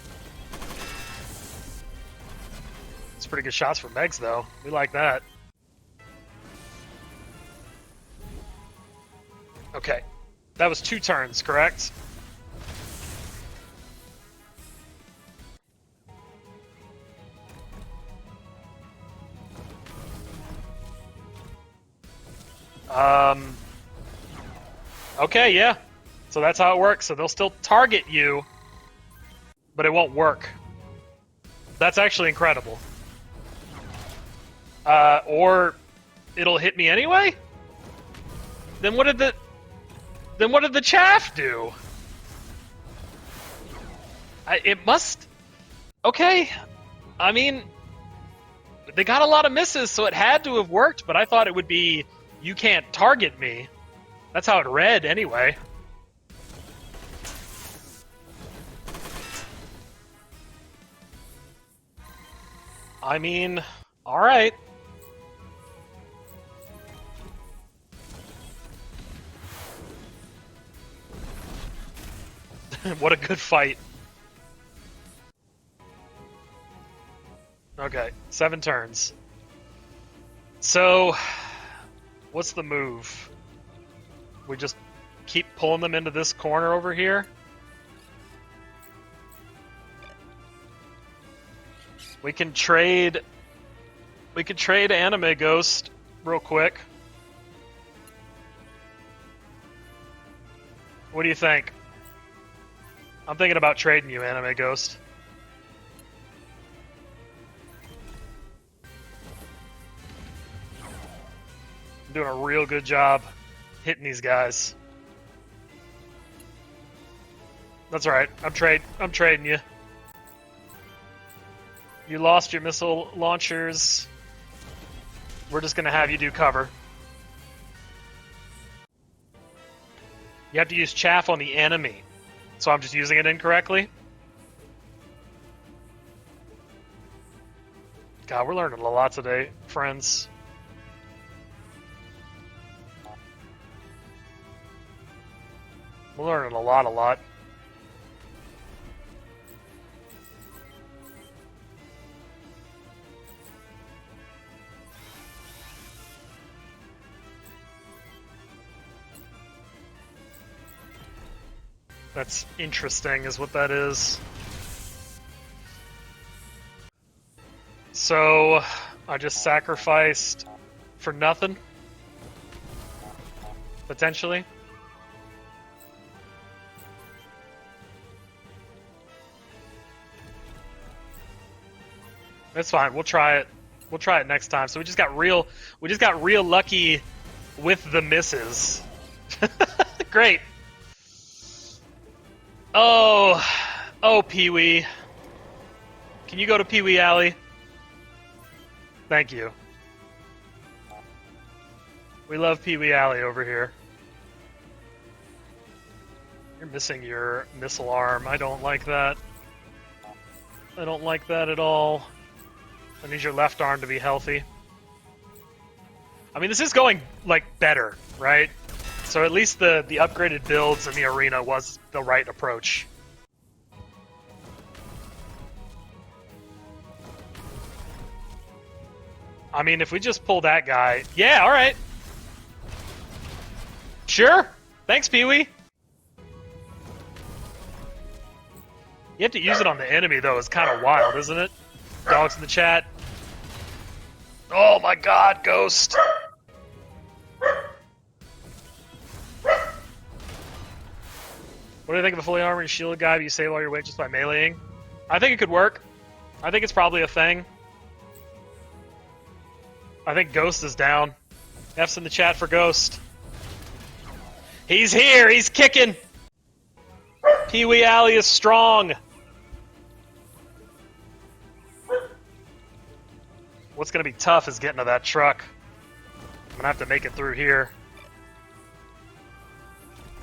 It's pretty good shots from Megs, though. We like that. Okay. That was 2 turns, correct? Okay, yeah. So that's how it works. So they'll still target you, but it won't work. That's actually incredible. Or it'll hit me anyway? Then what did the chaff do? It must... Okay. I mean, they got a lot of misses, so it had to have worked, but I thought it would be, you can't target me. That's how it read, anyway. I mean, alright. What a good fight. Okay, 7 turns. So, what's the move? We just keep pulling them into this corner over here? We can trade Anime Ghost real quick. What do you think? I'm thinking about trading you, Anime Ghost. I'm doing a real good job hitting these guys. That's alright. I'm trading you. You lost your missile launchers. We're just gonna have you do cover. You have to use chaff on the enemy. So I'm just using it incorrectly? God, we're learning a lot today, friends. We're learning a lot. That's interesting, is what that is. So, I just sacrificed for nothing? Potentially? That's fine. We'll try it. We'll try it next time. So we just got real lucky with the misses. Great. Oh, Pee-wee. Can you go to Pee-wee Alley? Thank you. We love Pee-wee Alley over here. You're missing your missile arm. I don't like that. I don't like that at all. I need your left arm to be healthy. I mean, this is going, like, better, right? So at least the upgraded builds in the arena was the right approach. I mean, if we just pull that guy... Yeah, alright. Sure. Thanks, Pee-wee. You have to use it on the enemy, though. It's kind of wild, isn't it? Dogs in the chat. Oh my god, Ghost. What do you think of a fully armored and shielded guy you save all your weight just by meleeing? I think it could work. I think it's probably a thing. I think Ghost is down. F's in the chat for Ghost. He's here! He's kicking! Pee-wee Alley is strong! What's going to be tough is getting to that truck. I'm going to have to make it through here.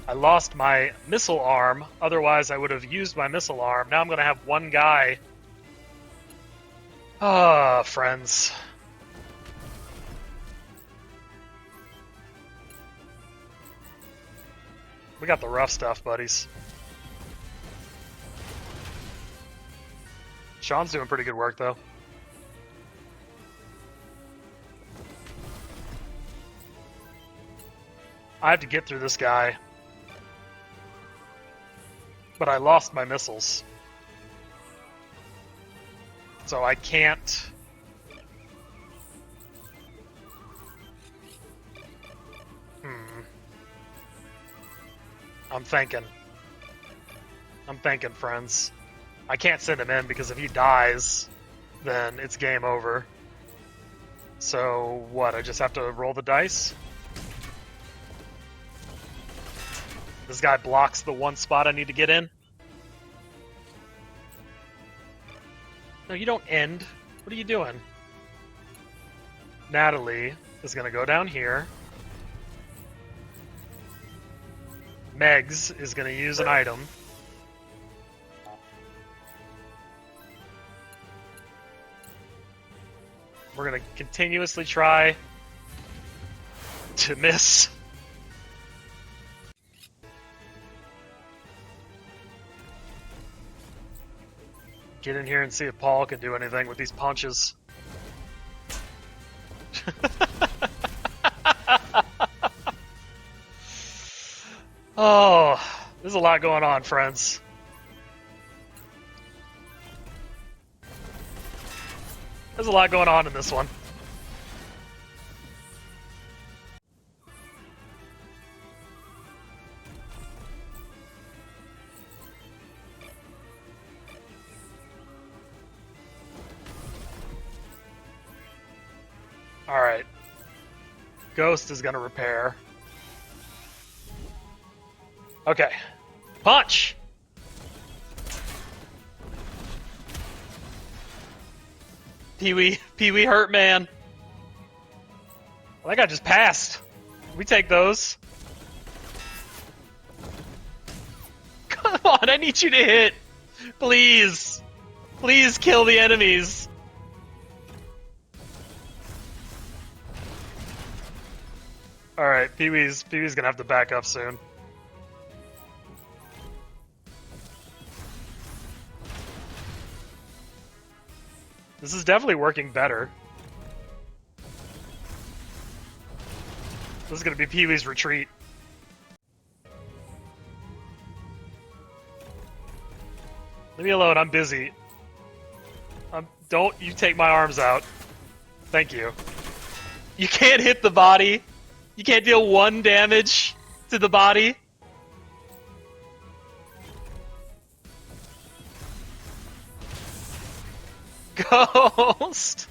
I lost my missile arm. Otherwise, I would have used my missile arm. Now I'm going to have one guy. Ah, friends. We got the rough stuff, buddies. Sean's doing pretty good work, though. I have to get through this guy. But I lost my missiles. So I can't... I'm thinking, friends. I can't send him in because if he dies, then it's game over. So, what, I just have to roll the dice? This guy blocks the one spot I need to get in? No, you don't end. What are you doing? Natalie is going to go down here. Megs is going to use an item. We're going to continuously try to miss. Get in here and see if Paul can do anything with these punches. Oh, there's a lot going on, friends. There's a lot going on in this one. Alright. Ghost is gonna repair. Okay. Punch! Pee-wee hurt, man. Well, that guy just passed. We take those. Come on, I need you to hit. Please. Please kill the enemies. Alright, Pee-wee's gonna have to back up soon. This is definitely working better. This is gonna be Pee-wee's retreat. Leave me alone, I'm busy. Don't you take my arms out. Thank you. You can't hit the body. You can't deal 1 damage to the body. Ghost!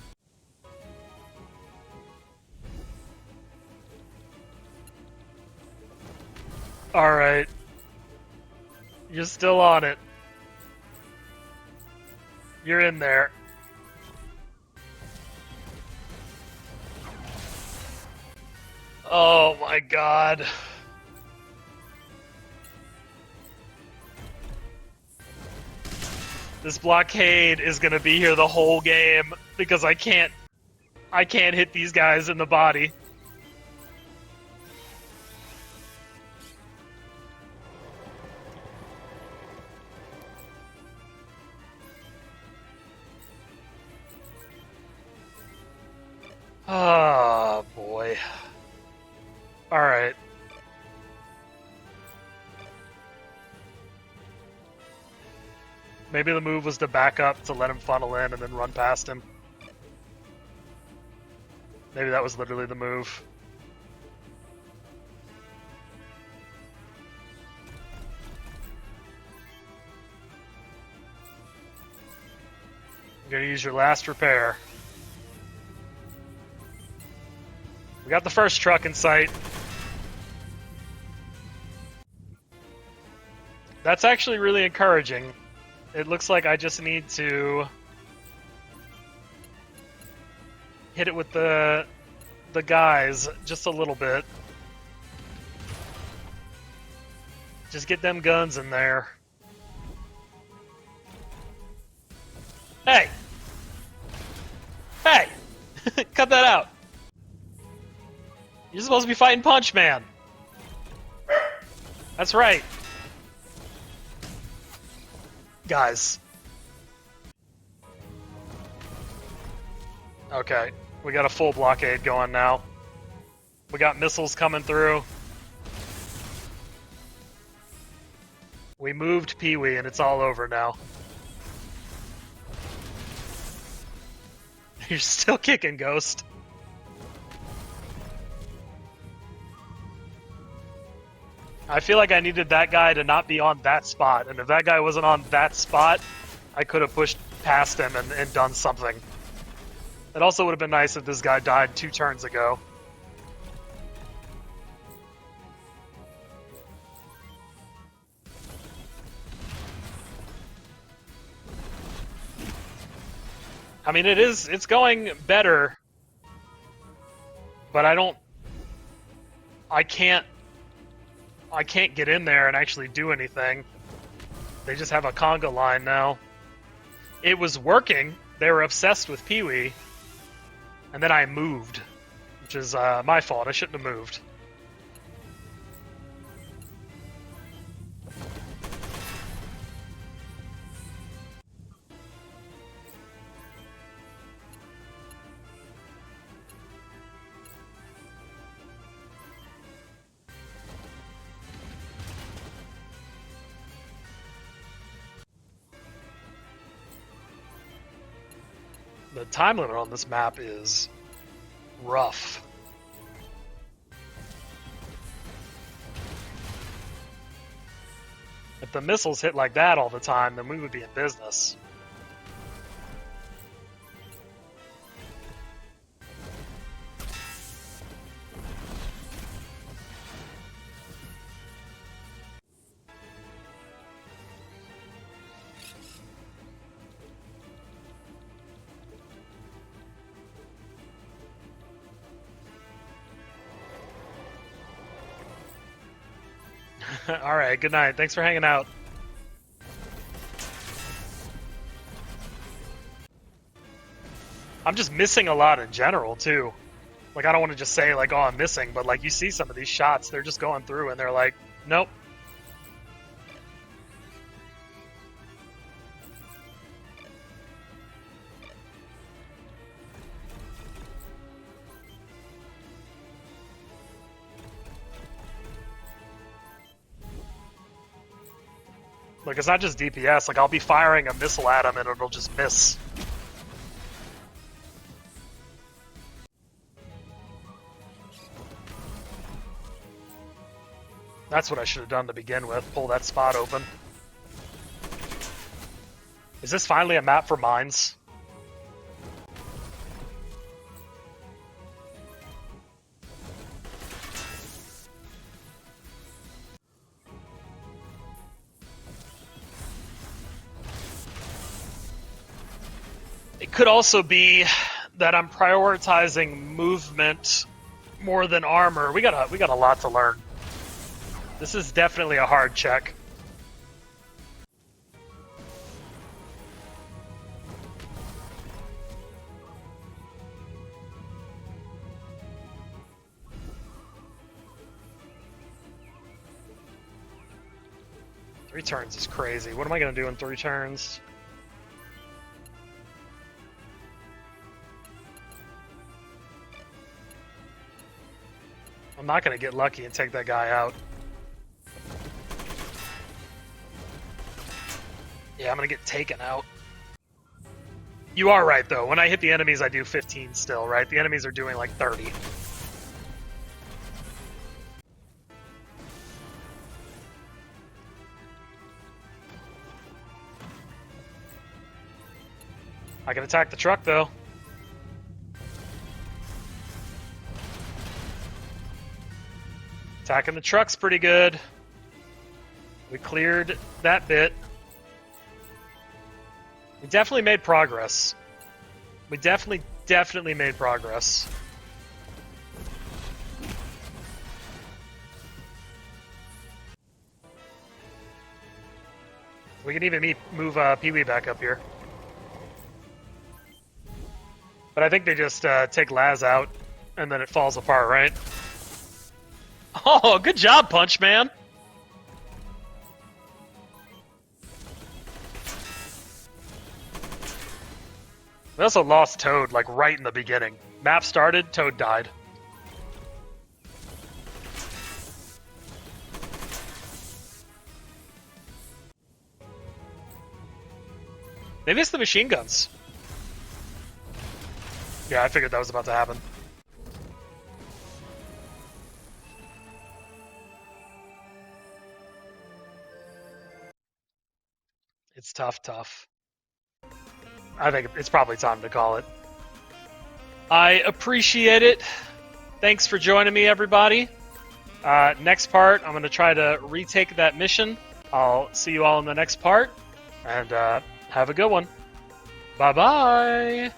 Alright. You're still on it. You're in there. Oh my god. This blockade is gonna be here the whole game because I can't hit these guys in the body. Oh boy. Alright. Maybe the move was to back up to let him funnel in and then run past him. Maybe that was literally the move. You're gonna use your last repair. We got the first truck in sight. That's actually really encouraging. It looks like I just need to hit it with the guys just a little bit. Just get them guns in there. Hey! Hey! Cut that out. You're supposed to be fighting Punch Man. That's right. Guys. Okay, we got a full blockade going now. We got missiles coming through. We moved Pee-wee and it's all over now. You're still kicking, Ghost. I feel like I needed that guy to not be on that spot, and if that guy wasn't on that spot, I could have pushed past him and done something. It also would have been nice if this guy died 2 turns ago. I mean, it's going better, but I can't get in there and actually do anything. They just have a conga line now. It was working. They were obsessed with Pee-wee, and then I moved, which is my fault. I shouldn't have moved. The time limit on this map is rough. If the missiles hit like that all the time, then we would be in business. Alright, good night. Thanks for hanging out. I'm just missing a lot in general, too. Like, I don't want to just say, like, oh, I'm missing, but, like, you see some of these shots, they're just going through, and they're like, nope. Like, it's not just DPS, like, I'll be firing a missile at him and it'll just miss. That's what I should have done to begin with, pull that spot open. Is this finally a map for mines? It could also be that I'm prioritizing movement more than armor. We got a lot to learn. This is definitely a hard check. Three turns is crazy. What am I going to do in 3 turns? I'm not going to get lucky and take that guy out. Yeah, I'm going to get taken out. You are right, though. When I hit the enemies, I do 15 still, right? The enemies are doing like 30. I can attack the truck, though. Attacking the truck's pretty good. We cleared that bit. We definitely made progress. We definitely definitely made progress. We can even move Pee-wee back up here. But I think they just take Laz out, and then it falls apart, right? Oh, good job, Punch Man! We also lost Toad, like, right in the beginning. Map started, Toad died. They missed the machine guns. Yeah, I figured that was about to happen. It's tough. I think it's probably time to call it. I appreciate it. Thanks for joining me, everybody. Next part, I'm going to try to retake that mission. I'll see you all in the next part, and have a good one. Bye-bye!